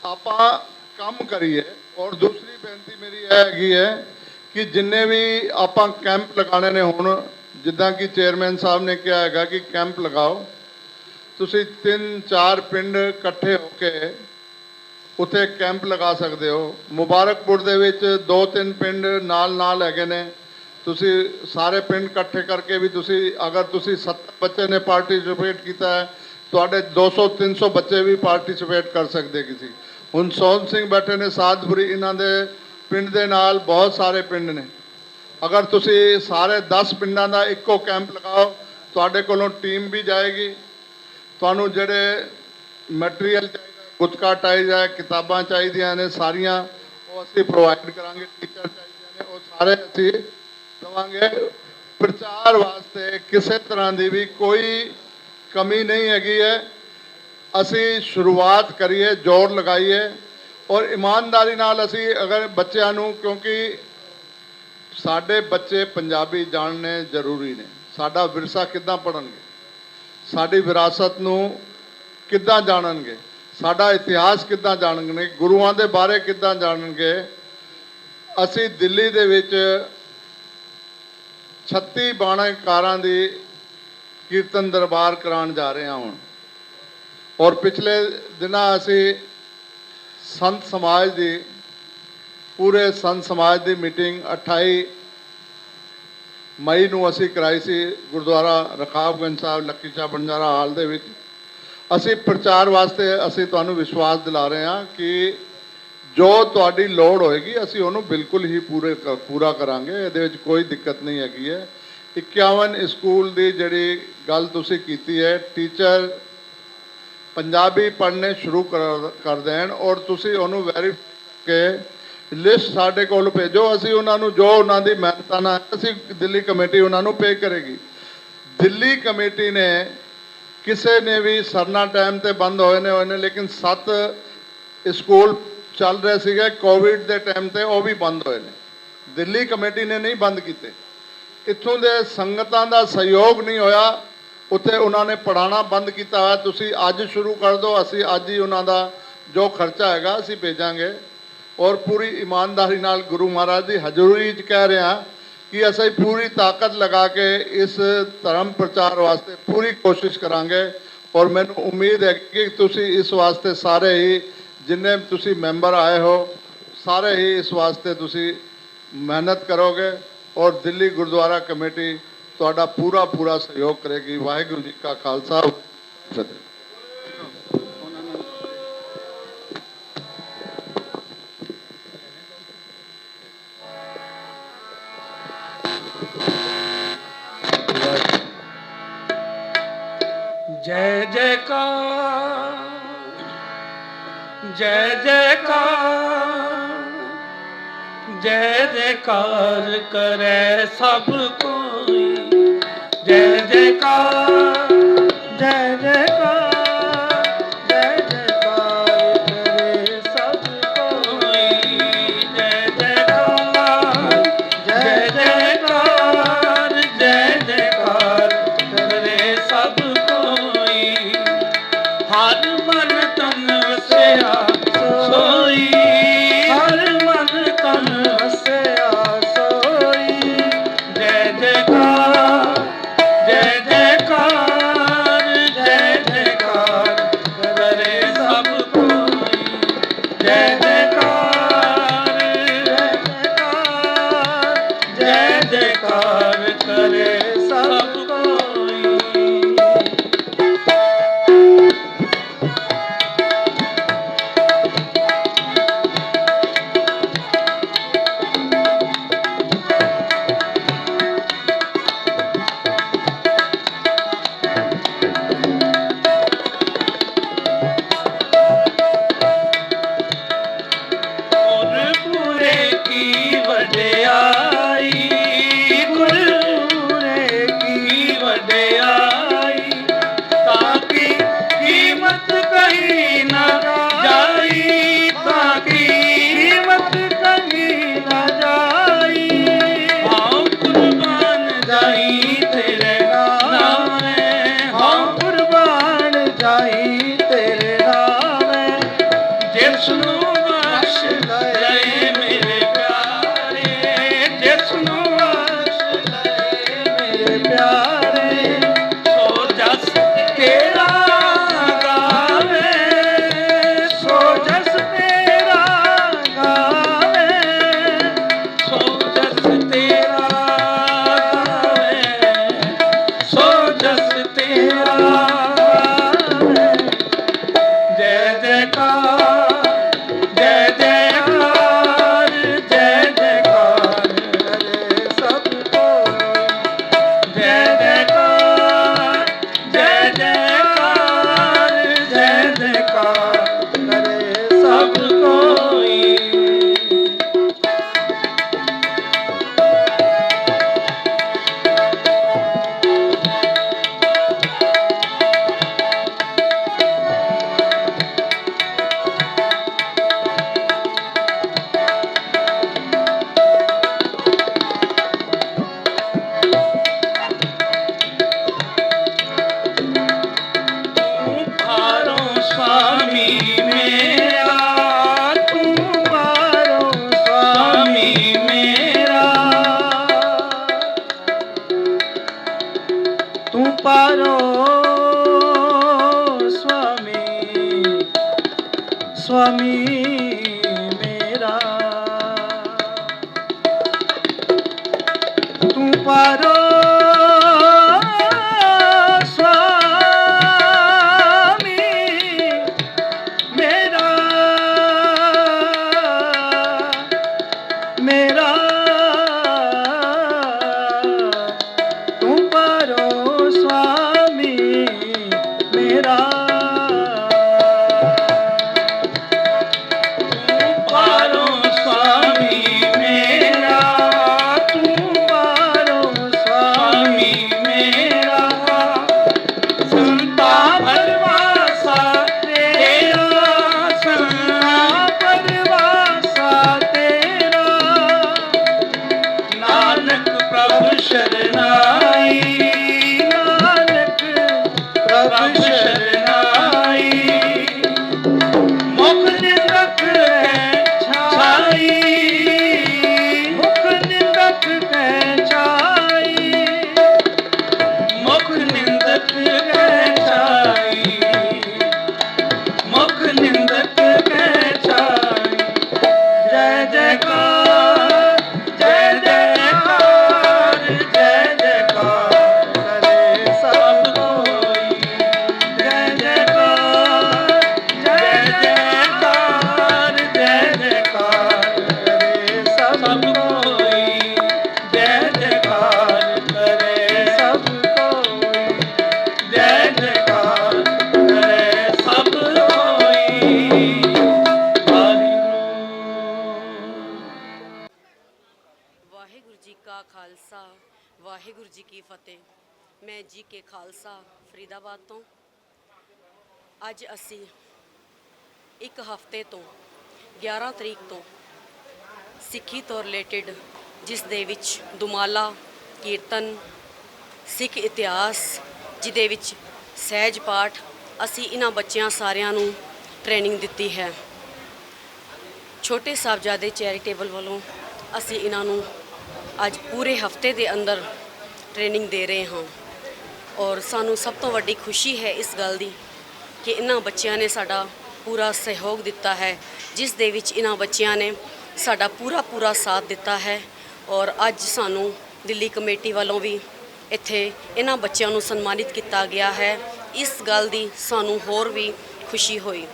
ਆਪਾਂ ਕੰਮ ਕਰੀਏ। ਔਰ ਦੂਸਰੀ ਬੇਨਤੀ ਮੇਰੀ ਇਹ ਹੈਗੀ ਹੈ ਕਿ ਜਿੰਨੇ ਵੀ ਆਪਾਂ ਕੈਂਪ ਲਗਾਉਣੇ ਨੇ, ਹੁਣ ਜਿੱਦਾਂ ਕਿ ਚੇਅਰਮੈਨ ਸਾਹਿਬ ਨੇ ਕਿਹਾ ਹੈਗਾ ਕਿ ਕੈਂਪ ਲਗਾਓ, ਤੁਸੀਂ 3-4 ਪਿੰਡ ਇਕੱਠੇ ਹੋ ਕੇ ਉੱਥੇ ਕੈਂਪ ਲਗਾ ਸਕਦੇ ਹੋ। ਮੁਬਾਰਕਪੁਰ ਦੇ ਵਿੱਚ 2-3 ਪਿੰਡ ਨਾਲ ਹੈਗੇ ਨੇ, ਤੁਸੀਂ ਸਾਰੇ ਪਿੰਡ ਇਕੱਠੇ ਕਰਕੇ ਵੀ ਤੁਸੀਂ ਅਗਰ ਤੁਸੀਂ 70 ਬੱਚੇ ਨੇ ਪਾਰਟਿਸਿਪੇਟ ਕੀਤਾ ਹੈ, ਤੁਹਾਡੇ 200-300 ਬੱਚੇ ਵੀ ਪਾਰਟਿਸਿਪੇਟ ਕਰ ਸਕਦੇ ਕਿਸੇ। ਹੁਣ ਸੋਹਣ ਸਿੰਘ ਬੈਠੇ ਨੇ ਸਾਧਪੁਰੀ, ਇਹਨਾਂ ਦੇ ਪਿੰਡ ਦੇ ਨਾਲ ਬਹੁਤ ਸਾਰੇ ਪਿੰਡ ਨੇ। ਅਗਰ ਤੁਸੀਂ ਸਾਰੇ 10 ਪਿੰਡਾਂ ਦਾ ਇੱਕੋ ਕੈਂਪ ਲਗਾਓ, ਤੁਹਾਡੇ ਕੋਲੋਂ ਟੀਮ ਵੀ ਜਾਏਗੀ, ਤੁਹਾਨੂੰ ਜਿਹੜੇ ਮਟੀਰੀਅਲ ਚਾਹੀਦਾ, ਗੁਟਕਾ ਚਾਹੀਦਾ ਹੈ, ਕਿਤਾਬਾਂ ਚਾਹੀਦੀਆਂ ਨੇ, ਸਾਰੀਆਂ ਉਹ ਅਸੀਂ ਪ੍ਰੋਵਾਈਡ ਕਰਾਂਗੇ। ਟੀਚਰ ਚਾਹੀਦੇ ਨੇ, ਉਹ ਸਾਰੇ ਅਸੀਂ ਦੇਵਾਂਗੇ। ਪ੍ਰਚਾਰ ਵਾਸਤੇ ਕਿਸੇ ਤਰ੍ਹਾਂ ਦੀ ਵੀ ਕੋਈ ਕਮੀ ਨਹੀਂ ਹੈਗੀ ਹੈ। ਅਸੀਂ ਸ਼ੁਰੂਆਤ ਕਰੀਏ, ਜ਼ੋਰ ਲਗਾਈਏ ਔਰ ਇਮਾਨਦਾਰੀ ਨਾਲ ਅਸੀਂ ਅਗਰ ਬੱਚਿਆਂ ਨੂੰ, ਕਿਉਂਕਿ ਸਾਡੇ ਬੱਚੇ ਪੰਜਾਬੀ ਜਾਣਨੇ ਜ਼ਰੂਰੀ ਨੇ। ਸਾਡਾ ਵਿਰਸਾ ਕਿੱਦਾਂ ਪੜ੍ਹਨਗੇ, ਸਾਡੀ ਵਿਰਾਸਤ ਨੂੰ ਕਿੱਦਾਂ ਜਾਣਨਗੇ, ਸਾਡਾ ਇਤਿਹਾਸ ਕਿੱਦਾਂ ਜਾਣਨਗੇ, ਗੁਰੂਆਂ ਦੇ ਬਾਰੇ ਕਿੱਦਾਂ ਜਾਣਨਗੇ। ਅਸੀਂ ਦਿੱਲੀ ਦੇ ਵਿੱਚ 36 ਬਾਣੀਕਾਰਾਂ ਦੀ ਕੀਰਤਨ ਦਰਬਾਰ ਕਰਾਉਣ ਜਾ ਰਹੇ ਹਾਂ ਹੁਣ। ਔਰ ਪਿਛਲੇ ਦਿਨਾਂ ਅਸੀਂ ਸੰਤ ਸਮਾਜ ਦੀ, ਪੂਰੇ ਸੰਤ ਸਮਾਜ ਦੀ ਮੀਟਿੰਗ 28 ਮਈ ਨੂੰ ਅਸੀਂ ਕਰਾਈ ਸੀ ਗੁਰਦੁਆਰਾ ਰਕਾਬਗੰਜ ਸਾਹਿਬ ਲੱਕੀ ਸ਼ਾਹ ਬੰਜਾਰਾ ਹਾਲ ਦੇ ਵਿੱਚ। ਅਸੀਂ ਪ੍ਰਚਾਰ ਵਾਸਤੇ ਅਸੀਂ ਤੁਹਾਨੂੰ ਵਿਸ਼ਵਾਸ ਦਿਲਾ ਰਹੇ ਹਾਂ ਕਿ ਜੋ ਤੁਹਾਡੀ ਲੋੜ ਹੋਏਗੀ ਅਸੀਂ ਉਹਨੂੰ ਬਿਲਕੁਲ ਹੀ ਪੂਰਾ ਕਰਾਂਗੇ। ਇਹਦੇ ਵਿੱਚ ਕੋਈ ਦਿੱਕਤ ਨਹੀਂ ਹੈਗੀ ਹੈ। 51 ਸਕੂਲ ਦੀ ਜਿਹੜੀ ਗੱਲ ਤੁਸੀਂ ਕੀਤੀ ਹੈ, ਟੀਚਰ ਪੰਜਾਬੀ ਪੜ੍ਹਨੇ ਸ਼ੁਰੂ ਕਰ ਦੇਣ ਔਰ ਤੁਸੀਂ ਉਹਨੂੰ ਵੈਰੀਫਾਈ ਕੇ ਲਿਸਟ ਸਾਡੇ ਕੋਲ ਭੇਜੋ। ਅਸੀਂ ਉਹਨਾਂ ਨੂੰ ਜੋ ਉਹਨਾਂ ਦੀ ਮਿਹਨਤਾਂ ਨਾਲ, ਅਸੀਂ ਦਿੱਲੀ ਕਮੇਟੀ ਉਹਨਾਂ ਨੂੰ ਪੇ ਕਰੇਗੀ। ਦਿੱਲੀ ਕਮੇਟੀ ਨੇ ਕਿਸੇ ਨੇ ਵੀ ਸਰਨਾ ਟਾਈਮ ਤੇ ਬੰਦ ਹੋਏ ਨੇ, ਲੇਕਿਨ 7 ਸਕੂਲ ਚੱਲ ਰਹੇ ਸੀਗੇ ਕੋਵਿਡ ਦੇ ਟਾਈਮ ਤੇ, ਉਹ ਵੀ ਬੰਦ ਹੋਏ ਨੇ। ਦਿੱਲੀ ਕਮੇਟੀ ਨੇ ਨਹੀਂ ਬੰਦ ਕੀਤੇ। ਇੱਥੋਂ ਦੇ ਸੰਗਤਾਂ ਦਾ ਸਹਿਯੋਗ ਨਹੀਂ ਹੋਇਆ, ਉੱਥੇ ਉਹਨਾਂ ਨੇ ਪੜ੍ਹਾਉਣਾ ਬੰਦ ਕੀਤਾ ਹੋਇਆ। ਤੁਸੀਂ ਅੱਜ ਸ਼ੁਰੂ ਕਰ ਦਿਓ, ਅਸੀਂ ਅੱਜ ਹੀ ਉਹਨਾਂ ਦਾ ਜੋ ਖਰਚਾ ਹੈਗਾ ਅਸੀਂ ਭੇਜਾਂਗੇ। ਔਰ ਪੂਰੀ ਇਮਾਨਦਾਰੀ ਨਾਲ ਗੁਰੂ ਮਹਾਰਾਜ ਦੀ ਹਜ਼ੂਰੀ 'ਚ ਕਹਿ ਰਿਹਾ ਕਿ ਅਸੀਂ ਪੂਰੀ ਤਾਕਤ ਲਗਾ ਕੇ ਇਸ ਧਰਮ ਪ੍ਰਚਾਰ ਵਾਸਤੇ ਪੂਰੀ ਕੋਸ਼ਿਸ਼ ਕਰਾਂਗੇ। ਔਰ ਮੈਨੂੰ ਉਮੀਦ ਹੈ ਕਿ ਤੁਸੀਂ ਇਸ ਵਾਸਤੇ ਸਾਰੇ ਹੀ, ਜਿੰਨੇ ਤੁਸੀਂ ਮੈਂਬਰ ਆਏ ਹੋ, ਸਾਰੇ ਹੀ ਇਸ ਵਾਸਤੇ ਤੁਸੀਂ ਮਿਹਨਤ ਕਰੋਗੇ ਔਰ ਦਿੱਲੀ ਗੁਰਦੁਆਰਾ ਕਮੇਟੀ ਤੁਹਾਡਾ ਪੂਰਾ ਸਹਿਯੋਗ ਕਰੇਗੀ। ਵਾਹਿਗੁਰੂ ਜੀ ਕਾ ਖਾਲਸਾ, ਫਤਿਹ। जय जयकार, जय जयकार, जय जयकार करे सब कोई। जय जयकार, जय जयकार, जय जयकार करे सब कोई। जय जयकार, जय जयकार, जय जयकार करे सब कोई। हर मन तन वसिया सोई, हर मन तन वसिया सोई। जय जयकार, जय जयकार, जय जय स्वामी मेरा तू पारो स्वामी मेरा मेरा तू पारो स्वामी मेरा पारो स्वामी मेरा तू पारो स्वामी मेरा संता परवासा तेरा संता परवासा तेरा नानक प्रभु शरणाई नानक प्रभु शरणाई मुख निंदक है छाई मुख निंदक है छाई मुख निंदक है छाई मुख निंदक है छाई जय जयकार जय जयकार जय जयकार करे सब कोई जय जयकार जय जयकार जय जयकार करे सब कोई जय जयकार करे सब कोई जय जयकार करे सब कोई ਵਾਹਿਗੁਰੂ ਜੀ ਕਾ ਖਾਲਸਾ ਵਾਹਿਗੁਰੂ ਜੀ ਕੀ ਫਤਿਹ। ਮੈਂ ਜੀ ਕੇ ਖਾਲਸਾ ਫਰੀਦਾਬਾਦ ਤੋਂ। ਅੱਜ ਅਸੀਂ ਇੱਕ ਹਫ਼ਤੇ ਤੋਂ 11 ਤਰੀਕ ਤੋਂ ਸਿੱਖੀ ਤੋਂ ਰਿਲੇਟਡ ਜਿਸ ਦੇ ਵਿੱਚ ਦੁਮਾਲਾ ਕੀਰਤਨ ਸਿੱਖ ਇਤਿਹਾਸ ਜਿਹਦੇ ਵਿੱਚ ਸਹਿਜ ਪਾਠ ਅਸੀਂ ਇਹਨਾਂ ਬੱਚਿਆਂ ਸਾਰਿਆਂ ਨੂੰ ਟ੍ਰੇਨਿੰਗ ਦਿੱਤੀ ਹੈ। ਛੋਟੇ ਸਾਹਿਬਜ਼ਾਦੇ ਚੈਰੀਟੇਬਲ ਵੱਲੋਂ ਅਸੀਂ ਇਹਨਾਂ ਨੂੰ ਅੱਜ ਪੂਰੇ ਹਫ਼ਤੇ ਦੇ ਅੰਦਰ ਟ੍ਰੇਨਿੰਗ ਦੇ ਰਹੇ ਹਾਂ ਔਰ ਸਾਨੂੰ ਸਭ ਤੋਂ ਵੱਡੀ ਖੁਸ਼ੀ ਹੈ ਇਸ ਗੱਲ ਦੀ ਕਿ ਇਹਨਾਂ ਬੱਚਿਆਂ ਨੇ ਸਾਡਾ ਪੂਰਾ ਸਹਿਯੋਗ ਦਿੱਤਾ ਹੈ, ਜਿਸ ਦੇ ਵਿੱਚ ਇਹਨਾਂ ਬੱਚਿਆਂ ਨੇ ਸਾਡਾ ਪੂਰਾ ਸਾਥ ਦਿੱਤਾ ਹੈ ਔਰ ਅੱਜ ਸਾਨੂੰ ਦਿੱਲੀ ਕਮੇਟੀ ਵੱਲੋਂ ਵੀ ਇੱਥੇ ਇਹਨਾਂ ਬੱਚਿਆਂ ਨੂੰ ਸਨਮਾਨਿਤ ਕੀਤਾ ਗਿਆ ਹੈ। ਇਸ ਗੱਲ ਦੀ ਸਾਨੂੰ ਹੋਰ ਵੀ ਖੁਸ਼ੀ ਹੋਈ।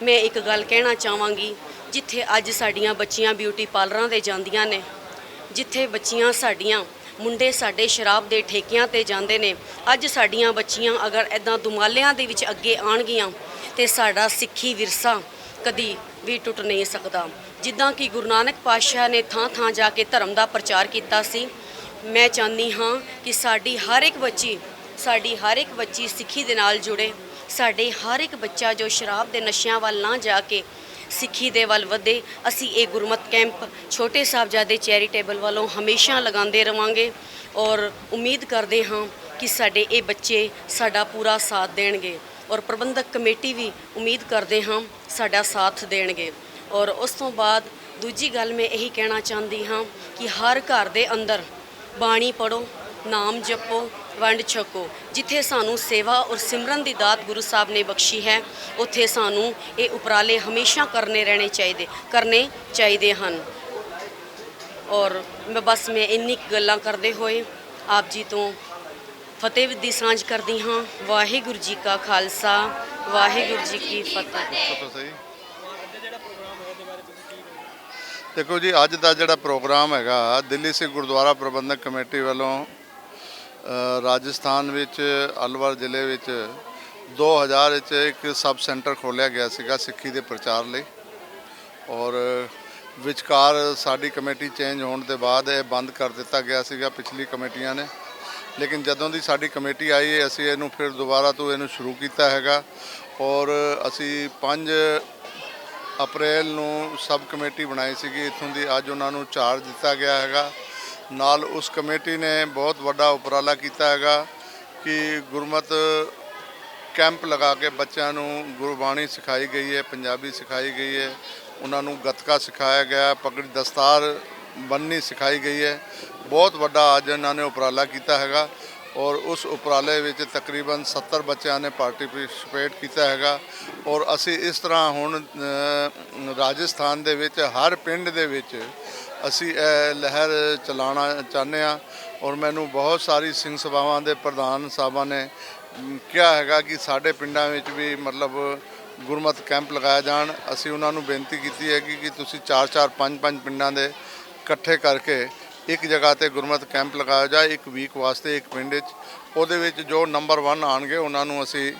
ਮੈਂ ਇੱਕ ਗੱਲ ਕਹਿਣਾ ਚਾਹਾਂਗੀ, ਜਿੱਥੇ ਅੱਜ ਸਾਡੀਆਂ ਬੱਚੀਆਂ ਬਿਊਟੀ ਪਾਰਲਰਾਂ 'ਤੇ ਜਾਂਦੀਆਂ ਨੇ, ਜਿੱਥੇ ਬੱਚੀਆਂ ਸਾਡੀਆਂ ਮੁੰਡੇ ਸਾਡੇ ਸ਼ਰਾਬ ਦੇ ਠੇਕਿਆਂ 'ਤੇ ਜਾਂਦੇ ਨੇ, ਅੱਜ ਸਾਡੀਆਂ ਬੱਚੀਆਂ ਅਗਰ ਇੱਦਾਂ ਦੁਮਾਲਿਆਂ ਦੇ ਵਿੱਚ ਅੱਗੇ ਆਉਣਗੀਆਂ ਤੇ ਸਾਡਾ ਸਿੱਖੀ ਵਿਰਸਾ ਕਦੀ ਵੀ ਟੁੱਟ ਨਹੀਂ ਸਕਦਾ। ਜਿੱਦਾਂ ਕਿ ਗੁਰੂ ਨਾਨਕ ਪਾਤਸ਼ਾਹ ਨੇ ਥਾਂ ਜਾ ਕੇ ਧਰਮ ਦਾ ਪ੍ਰਚਾਰ ਕੀਤਾ ਸੀ, ਮੈਂ ਚਾਹੁੰਦੀ ਹਾਂ ਕਿ ਸਾਡੀ ਹਰ ਇੱਕ ਬੱਚੀ ਸਿੱਖੀ ਦੇ ਨਾਲ ਜੁੜੇ। ਸਾਡੇ ਹਰ ਇੱਕ ਬੱਚਾ ਜੋ ਸ਼ਰਾਬ ਦੇ ਨਸ਼ਿਆਂ ਵੱਲ ਨਾ ਜਾ ਕੇ ਸਿੱਖੀ ਦੇ ਵੱਲ ਵਧੇ। ਅਸੀਂ ਇਹ ਗੁਰਮਤ ਕੈਂਪ ਛੋਟੇ ਸਾਹਿਬਜ਼ਾਦੇ ਚੈਰੀਟੇਬਲ ਵੱਲੋਂ ਹਮੇਸ਼ਾ ਲਗਾਉਂਦੇ ਰਵਾਂਗੇ ਔਰ ਉਮੀਦ ਕਰਦੇ ਹਾਂ ਕਿ ਸਾਡੇ ਇਹ ਬੱਚੇ ਸਾਡਾ ਪੂਰਾ ਸਾਥ ਦੇਣਗੇ ਔਰ ਪ੍ਰਬੰਧਕ ਕਮੇਟੀ ਵੀ ਉਮੀਦ ਕਰਦੇ ਹਾਂ ਸਾਡਾ ਸਾਥ ਦੇਣਗੇ। ਔਰ ਉਸ ਤੋਂ ਬਾਅਦ ਦੂਜੀ ਗੱਲ ਮੈਂ ਇਹੀ ਕਹਿਣਾ ਚਾਹੁੰਦੀ ਹਾਂ ਕਿ ਹਰ ਘਰ ਦੇ ਅੰਦਰ ਬਾਣੀ ਪੜ੍ਹੋ, ਨਾਮ ਜਪੋ, ਵੰਡ ਛਕੋ। ਜਿੱਥੇ ਸਾਨੂੰ ਸੇਵਾ ਔਰ ਸਿਮਰਨ ਦੀ ਦਾਤ ਗੁਰੂ ਸਾਹਿਬ ਨੇ ਬਖਸ਼ੀ ਹੈ, ਉੱਥੇ ਸਾਨੂੰ ਇਹ ਉਪਰਾਲੇ ਹਮੇਸ਼ਾ ਕਰਨੇ ਚਾਹੀਦੇ ਹਨ। ਔਰ ਮੈਂ ਇੰਨੀ ਗੱਲਾਂ ਕਰਦੇ ਹੋਏ ਆਪ ਜੀ ਤੋਂ ਫਤਿਹ ਦੀ ਸਾਂਝ ਕਰਦੀ ਹਾਂ। ਵਾਹਿਗੁਰੂ ਜੀ ਕਾ ਖਾਲਸਾ, ਵਾਹਿਗੁਰੂ ਜੀ ਕੀ ਫਤਿਹ। ਦੇਖੋ ਜੀ, ਅੱਜ ਦਾ ਜਿਹੜਾ ਪ੍ਰੋਗਰਾਮ ਹੈਗਾ ਦਿੱਲੀ ਸਿੱਖ ਗੁਰਦੁਆਰਾ ਪ੍ਰਬੰਧਕ ਕਮੇਟੀ ਵੱਲੋਂ ਰਾਜਸਥਾਨ ਵਿੱਚ ਅਲਵਰ ਜ਼ਿਲ੍ਹੇ ਵਿੱਚ 2000 ਵਿੱਚ ਇੱਕ ਸਬ ਸੈਂਟਰ ਖੋਲ੍ਹਿਆ ਗਿਆ ਸੀਗਾ ਸਿੱਖੀ ਦੇ ਪ੍ਰਚਾਰ ਲਈ ਔਰ ਵਿਚਕਾਰ ਸਾਡੀ ਕਮੇਟੀ ਚੇਂਜ ਹੋਣ ਦੇ ਬਾਅਦ ਇਹ ਬੰਦ ਕਰ ਦਿੱਤਾ ਗਿਆ ਸੀਗਾ ਪਿਛਲੀ ਕਮੇਟੀਆਂ ਨੇ। ਲੇਕਿਨ ਜਦੋਂ ਦੀ ਸਾਡੀ ਕਮੇਟੀ ਆਈ ਅਸੀਂ ਇਹਨੂੰ ਫਿਰ ਦੁਬਾਰਾ ਤੋਂ ਇਹਨੂੰ ਸ਼ੁਰੂ ਕੀਤਾ ਹੈਗਾ ਔਰ ਅਸੀਂ 5 ਅਪ੍ਰੈਲ ਨੂੰ ਸਬ ਕਮੇਟੀ ਬਣਾਈ ਸੀਗੀ ਇੱਥੋਂ ਦੀ। ਅੱਜ ਉਹਨਾਂ ਨੂੰ ਚਾਰਜ ਦਿੱਤਾ ਗਿਆ ਹੈਗਾ। ਨਾਲ ਉਸ ਕਮੇਟੀ ਨੇ ਬਹੁਤ ਵੱਡਾ ਉਪਰਾਲਾ ਕੀਤਾ ਹੈਗਾ ਕਿ ਗੁਰਮਤ ਕੈਂਪ ਲਗਾ ਕੇ ਬੱਚਿਆਂ ਨੂੰ ਗੁਰਬਾਣੀ ਸਿਖਾਈ ਗਈ ਹੈ, ਪੰਜਾਬੀ ਸਿਖਾਈ ਗਈ ਹੈ, ਉਹਨਾਂ ਨੂੰ ਗੱਤਕਾ ਸਿਖਾਇਆ ਗਿਆ, ਪਗੜੀ ਦਸਤਾਰ ਬੰਨ੍ਹਣੀ ਸਿਖਾਈ ਗਈ ਹੈ। ਬਹੁਤ ਵੱਡਾ ਅੱਜ ਇਹਨਾਂ ਨੇ ਉਪਰਾਲਾ ਕੀਤਾ ਹੈਗਾ ਔਰ ਉਸ ਉਪਰਾਲੇ ਵਿੱਚ ਤਕਰੀਬਨ 70 ਬੱਚਿਆਂ ਨੇ ਪਾਰਟਿਸਿਪੇਟ ਕੀਤਾ ਹੈਗਾ। ਔਰ ਅਸੀਂ ਇਸ ਤਰ੍ਹਾਂ ਹੁਣ ਰਾਜਸਥਾਨ ਦੇ ਵਿੱਚ ਹਰ ਪਿੰਡ ਦੇ ਵਿੱਚ ਅਸੀਂ ਇਹ ਲਹਿਰ ਚਲਾਉਣਾ ਚਾਹੁੰਦੇ ਹਾਂ। ਔਰ ਮੈਨੂੰ ਬਹੁਤ ਸਾਰੀ ਸਿੰਘ ਸਭਾਵਾਂ ਦੇ ਪ੍ਰਧਾਨ ਸਾਹਿਬਾਂ ਨੇ ਕਿਹਾ ਹੈਗਾ ਕਿ ਸਾਡੇ ਪਿੰਡਾਂ ਵਿੱਚ ਵੀ ਮਤਲਬ ਗੁਰਮਤਿ ਕੈਂਪ ਲਗਾਇਆ ਜਾਣ। ਅਸੀਂ ਉਹਨਾਂ ਨੂੰ ਬੇਨਤੀ ਕੀਤੀ ਹੈ ਕਿ ਤੁਸੀਂ 4-4 5-5 ਪਿੰਡਾਂ ਦੇ ਇਕੱਠੇ ਕਰਕੇ ਇੱਕ ਜਗ੍ਹਾ ਤੇ ਗੁਰਮਤਿ ਕੈਂਪ ਲਗਾਇਆ ਜਾਏ ਇੱਕ ਵੀਕ ਵਾਸਤੇ ਇੱਕ ਪਿੰਡ ਵਿੱਚ। ਉਹਦੇ ਵਿੱਚ ਜੋ ਨੰਬਰ 1 ਆਣਗੇ ਉਹਨਾਂ ਨੂੰ ਅਸੀਂ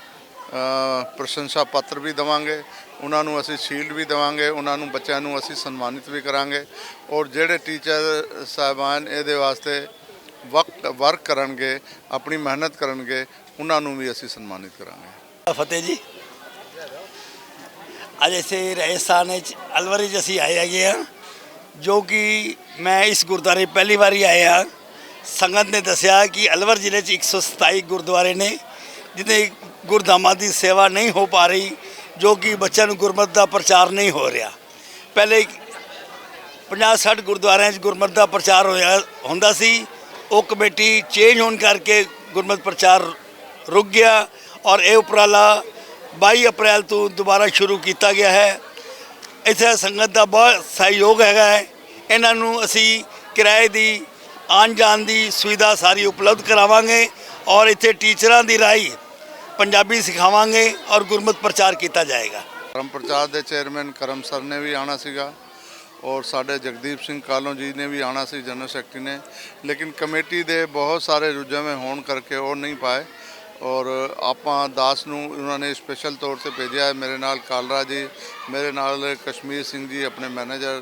ਪ੍ਰਸ਼ੰਸਾ ਪੱਤਰ ਵੀ ਦੇਵਾਂਗੇ, ਉਹਨਾਂ ਨੂੰ ਅਸੀਂ ਸ਼ੀਲਡ ਵੀ ਦੇਵਾਂਗੇ, ਉਹਨਾਂ ਨੂੰ ਬੱਚਿਆਂ ਨੂੰ ਅਸੀਂ ਸਨਮਾਨਿਤ ਵੀ ਕਰਾਂਗੇ। ਔਰ ਜਿਹੜੇ ਟੀਚਰ ਸਾਹਿਬਾਨ ਇਹਦੇ ਵਾਸਤੇ ਵਰਕ ਕਰਨਗੇ, ਆਪਣੀ ਮਿਹਨਤ ਕਰਨਗੇ, ਉਹਨਾਂ ਨੂੰ ਵੀ ਅਸੀਂ ਸਨਮਾਨਿਤ ਕਰਾਂਗੇ। ਫਤਿਹ ਜੀ, ਅੱਜ ਅਸੀਂ ਰਾਜਸਥਾਨ ਵਿੱਚ ਅਲਵਰ ਵਿੱਚ ਅਸੀਂ ਆਏ ਹੈਗੇ ਹਾਂ, ਜੋ ਕਿ ਮੈਂ ਇਸ ਗੁਰਦੁਆਰੇ ਪਹਿਲੀ ਵਾਰੀ ਆਇਆ। ਸੰਗਤ ਨੇ ਦੱਸਿਆ ਕਿ ਅਲਵਰ ਜ਼ਿਲ੍ਹੇ 'ਚ 127 ਗੁਰਦੁਆਰੇ ਨੇ ਜਿੱਥੇ ਗੁਰਧਾਮਾਂ ਦੀ ਸੇਵਾ ਨਹੀਂ ਹੋ ਪਾ ਰਹੀ, ਜੋ ਕਿ ਬੱਚਿਆਂ ਨੂੰ ਗੁਰਮਤਿ ਦਾ ਪ੍ਰਚਾਰ ਨਹੀਂ ਹੋ ਰਿਹਾ। ਪਹਿਲੇ 50-60 ਗੁਰਦੁਆਰਿਆਂ 'ਚ ਗੁਰਮਤਿ ਦਾ ਪ੍ਰਚਾਰ ਹੁੰਦਾ ਸੀ। ਉਹ ਕਮੇਟੀ ਚੇਂਜ ਹੋਣ ਕਰਕੇ ਗੁਰਮਤਿ ਪ੍ਰਚਾਰ ਰੁਕ ਗਿਆ ਔਰ ਇਹ ਉਪਰਾਲਾ 22 ਅਪ੍ਰੈਲ ਤੋਂ ਦੁਬਾਰਾ ਸ਼ੁਰੂ ਕੀਤਾ ਗਿਆ ਹੈ। ਇੱਥੇ ਸੰਗਤ ਦਾ ਬਹੁਤ ਸਹਿਯੋਗ ਹੈਗਾ ਹੈ। ਇਹਨਾਂ ਨੂੰ ਅਸੀਂ ਕਿਰਾਏ ਦੀ ਆਉਣ ਜਾਣ ਦੀ ਸੁਵਿਧਾ ਸਾਰੀ ਉਪਲਬਧ ਕਰਾਵਾਂਗੇ ਔਰ ਇੱਥੇ ਟੀਚਰਾਂ ਦੀ ਰਾਹੀਂ ਪੰਜਾਬੀ ਸਿਖਾਵਾਂਗੇ ਔਰ ਗੁਰਮਤਿ ਪ੍ਰਚਾਰ ਕੀਤਾ ਜਾਏਗਾ। ਧਰਮ ਪ੍ਰਚਾਰ ਦੇ ਚੇਅਰਮੈਨ ਕਰਮ ਸਰ ਨੇ ਵੀ ਆਉਣਾ ਸੀਗਾ ਔਰ ਸਾਡੇ ਜਗਦੀਪ ਸਿੰਘ ਕਾਲੋਂ ਜੀ ਨੇ ਵੀ ਆਉਣਾ ਸੀ, ਜਨਰਲ ਸੈਕਟਰੀ ਨੇ, ਲੇਕਿਨ ਕਮੇਟੀ ਦੇ ਬਹੁਤ ਸਾਰੇ ਰੁਝੇਵੇਂ ਹੋਣ ਕਰਕੇ ਉਹ ਨਹੀਂ ਪਾਏ। ਔਰ ਆਪਾਂ ਦਾਸ ਨੂੰ ਉਹਨਾਂ ਨੇ ਸਪੈਸ਼ਲ ਤੌਰ ਤੇ ਭੇਜਿਆ ਹੈ। ਮੇਰੇ ਨਾਲ ਕਾਲਰਾ ਜੀ, ਮੇਰੇ ਨਾਲ ਕਸ਼ਮੀਰ ਸਿੰਘ ਜੀ ਆਪਣੇ ਮੈਨੇਜਰ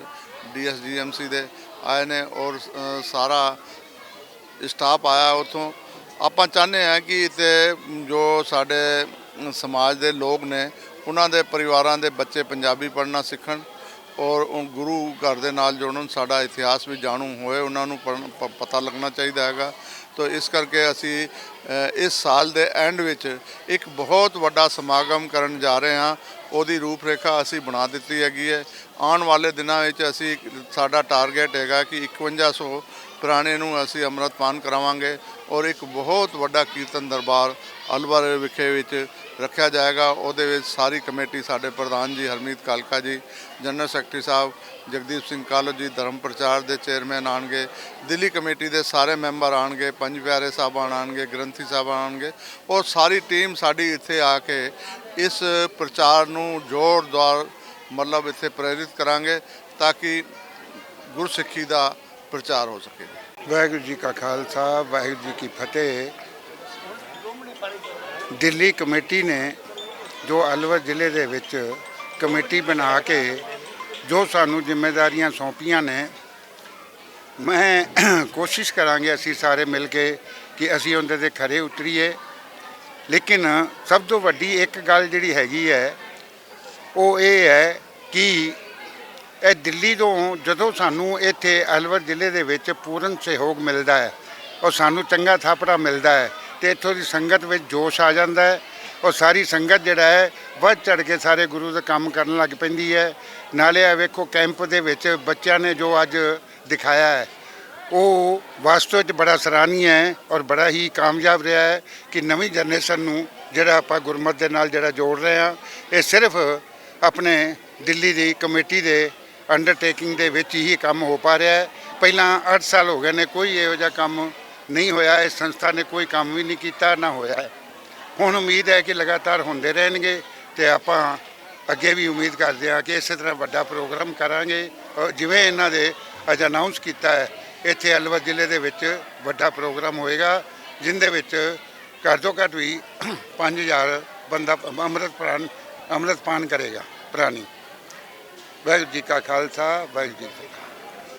DSGMC ਦੇ ਆਏ ਨੇ ਔਰ ਸਾਰਾ ਸਟਾਫ ਆਇਆ ਉੱਥੋਂ। ਆਪਾਂ ਚਾਹੁੰਦੇ ਹਾਂ ਕਿ ਇੱਥੇ ਜੋ ਸਾਡੇ ਸਮਾਜ ਦੇ ਲੋਕ ਨੇ ਉਹਨਾਂ ਦੇ ਪਰਿਵਾਰਾਂ ਦੇ ਬੱਚੇ ਪੰਜਾਬੀ ਪੜ੍ਹਨਾ ਸਿੱਖਣ ਔਰ ਉਹ ਗੁਰੂ ਘਰ ਦੇ ਨਾਲ ਜੁੜਨ, ਸਾਡਾ ਇਤਿਹਾਸ ਵੀ ਜਾਣੂ ਹੋਏ, ਉਹਨਾਂ ਨੂੰ ਪਤਾ ਲੱਗਣਾ ਚਾਹੀਦਾ ਹੈਗਾ। ਤੋ ਇਸ ਕਰਕੇ ਅਸੀਂ ਇਸ ਸਾਲ ਦੇ ਐਂਡ ਵਿੱਚ ਇੱਕ ਬਹੁਤ ਵੱਡਾ ਸਮਾਗਮ ਕਰਨ ਜਾ ਰਹੇ ਹਾਂ। ਉਹਦੀ ਰੂਪਰੇਖਾ ਅਸੀਂ ਬਣਾ ਦਿੱਤੀ ਹੈਗੀ ਹੈ। ਆਉਣ ਵਾਲੇ ਦਿਨਾਂ ਵਿੱਚ ਅਸੀਂ ਸਾਡਾ ਟਾਰਗੇਟ ਹੈਗਾ ਕਿ 5100 ਪੁਰਾਣੇ ਨੂੰ ਅਸੀਂ ਅੰਮ੍ਰਿਤਪਾਨ ਕਰਾਵਾਂਗੇ ਔਰ ਇੱਕ ਬਹੁਤ ਵੱਡਾ ਕੀਰਤਨ ਦਰਬਾਰ ਅਲਵਰ ਵਿਖੇ ਵਿੱਚ ਰੱਖਿਆ ਜਾਏਗਾ। ਉਹਦੇ ਵਿੱਚ ਸਾਰੀ ਕਮੇਟੀ, ਸਾਡੇ ਪ੍ਰਧਾਨ ਜੀ ਹਰਮੀਤ ਕਾਲਕਾ ਜੀ, ਜਨਰਲ ਸੈਕਟਰੀ ਸਾਹਿਬ ਜਗਦੀਪ ਸਿੰਘ ਕਾਲੋ ਜੀ, ਧਰਮ ਪ੍ਰਚਾਰ ਦੇ ਚੇਅਰਮੈਨ ਆਉਣਗੇ, ਦਿੱਲੀ ਕਮੇਟੀ ਦੇ ਸਾਰੇ ਮੈਂਬਰ ਆਉਣਗੇ, ਪੰਜ ਪਿਆਰੇ ਸਾਹਿਬਾਨ ਆਉਣਗੇ, ਗ੍ਰੰਥੀ ਸਾਹਿਬ ਆਉਣਗੇ ਔਰ ਸਾਰੀ ਟੀਮ ਸਾਡੀ ਇੱਥੇ ਆ ਕੇ ਇਸ ਪ੍ਰਚਾਰ ਨੂੰ ਜ਼ੋਰਦਾਰ ਮਤਲਬ ਇੱਥੇ ਪ੍ਰੇਰਿਤ ਕਰਾਂਗੇ ਤਾਂ ਕਿ ਗੁਰਸਿੱਖੀ ਦਾ ਪ੍ਰਚਾਰ ਹੋ ਸਕੇ। ਵਾਹਿਗੁਰੂ ਜੀ ਕਾ ਖਾਲਸਾ, ਵਾਹਿਗੁਰੂ ਜੀ ਕੀ ਫਤਿਹ। ਦਿੱਲੀ ਕਮੇਟੀ ਨੇ ਜੋ ਅਲਵਰ ਜ਼ਿਲ੍ਹੇ ਦੇ ਵਿੱਚ ਕਮੇਟੀ ਬਣਾ ਕੇ ਜੋ ਸਾਨੂੰ ਜ਼ਿੰਮੇਵਾਰੀਆਂ ਸੌਂਪੀਆਂ ਨੇ, ਮੈਂ ਕੋਸ਼ਿਸ਼ ਕਰਾਂਗੇ ਅਸੀਂ ਸਾਰੇ ਮਿਲ ਕੇ ਕਿ ਅਸੀਂ ਉਹਦੇ 'ਤੇ ਖਰੇ ਉਤਰੀਏ। ਲੇਕਿਨ ਸਭ ਤੋਂ ਵੱਡੀ ਇੱਕ ਗੱਲ ਜਿਹੜੀ ਹੈਗੀ ਹੈ ਉਹ ਇਹ ਹੈ ਕਿ ਇਹ ਦਿੱਲੀ ਤੋਂ ਜਦੋਂ ਸਾਨੂੰ ਇੱਥੇ ਅਲਵਰ ਜ਼ਿਲ੍ਹੇ ਦੇ ਵਿੱਚ ਪੂਰਨ ਸਹਿਯੋਗ ਮਿਲਦਾ ਹੈ ਔਰ ਸਾਨੂੰ ਚੰਗਾ ਥਾਪੜਾ ਮਿਲਦਾ ਹੈ ਤੇ ਇੱਥੋਂ ਦੀ ਸੰਗਤ ਵਿੱਚ ਜੋਸ਼ ਆ ਜਾਂਦਾ ਹੈ ਔਰ ਸਾਰੀ ਸੰਗਤ ਜਿਹੜਾ ਹੈ ਵੱਧ ਚੜ੍ਹ ਕੇ ਸਾਰੇ ਗੁਰੂ ਦਾ ਕੰਮ ਕਰਨ ਲੱਗ ਪੈਂਦੀ ਹੈ। ਨਾਲੇ ਇਹ ਵੇਖੋ ਕੈਂਪ ਦੇ ਵਿੱਚ ਬੱਚਿਆਂ ਨੇ ਜੋ ਅੱਜ ਦਿਖਾਇਆ ਹੈ ਉਹ ਵਾਸਤਵ 'ਚ ਬੜਾ ਸਰਾਹਨੀय ਹੈ ਔਰ ਬੜਾ ਹੀ ਕਾਮਯਾਬ ਰਿਹਾ ਹੈ ਕਿ ਨਵੀਂ ਜਨਰੇਸ਼ਨ ਨੂੰ ਜਿਹੜਾ ਆਪਾਂ ਗੁਰਮਤਿ ਦੇ ਨਾਲ ਜਿਹੜਾ ਜੋੜ ਰਹੇ ਹਾਂ, ਇਹ ਸਿਰਫ ਆਪਣੇ ਦਿੱਲੀ ਦੀ ਕਮੇਟੀ ਦੇ ਅੰਡਰਟੇਕਿੰਗ ਦੇ ਵਿੱਚ ਹੀ ਕੰਮ ਹੋ ਪਾ ਰਿਹਾ ਹੈ। ਪਹਿਲਾਂ 8 ਸਾਲ ਹੋ ਗਏ ਨੇ ਕੋਈ ਇਹੋ ਜਿਹਾ ਕੰਮ ਨਹੀਂ ਹੋਇਆ, ਇਸ ਸੰਸਥਾ ਨੇ ਕੋਈ ਕੰਮ ਵੀ ਨਹੀਂ ਕੀਤਾ, ਨਾ ਹੋਇਆ ਹੈ। ਹੁਣ ਉਮੀਦ ਹੈ ਕਿ ਲਗਾਤਾਰ ਹੁੰਦੇ ਰਹਿਣਗੇ ਤੇ ਆਪਾਂ ਅੱਗੇ ਵੀ ਉਮੀਦ ਕਰਦੇ ਹਾਂ ਕਿ ਇਸੇ ਤਰ੍ਹਾਂ ਵੱਡਾ ਪ੍ਰੋਗਰਾਮ ਕਰਾਂਗੇ। ਔਰ ਜਿਵੇਂ ਇਹਨਾਂ ਦੇ ਅੱਜ ਅਨਾਉਂਸ ਕੀਤਾ ਹੈ, ਇੱਥੇ ਅਲਵਰ ਜ਼ਿਲ੍ਹੇ ਦੇ ਵਿੱਚ ਵੱਡਾ ਪ੍ਰੋਗਰਾਮ ਹੋਏਗਾ ਜਿਹਦੇ ਵਿੱਚ ਘੱਟ ਤੋਂ ਘੱਟ ਵੀ 5000 ਬੰਦਾ ਅੰਮ੍ਰਿਤਪਾਨ ਕਰੇਗਾ ਪ੍ਰਾਣੀ। ਵਾਹਿਗੁਰੂ ਜੀ ਕਾ ਖਾਲਸਾ, ਵਾਹਿਗੁਰੂ ਜੀ ਕੀ ਫਤਿਹ।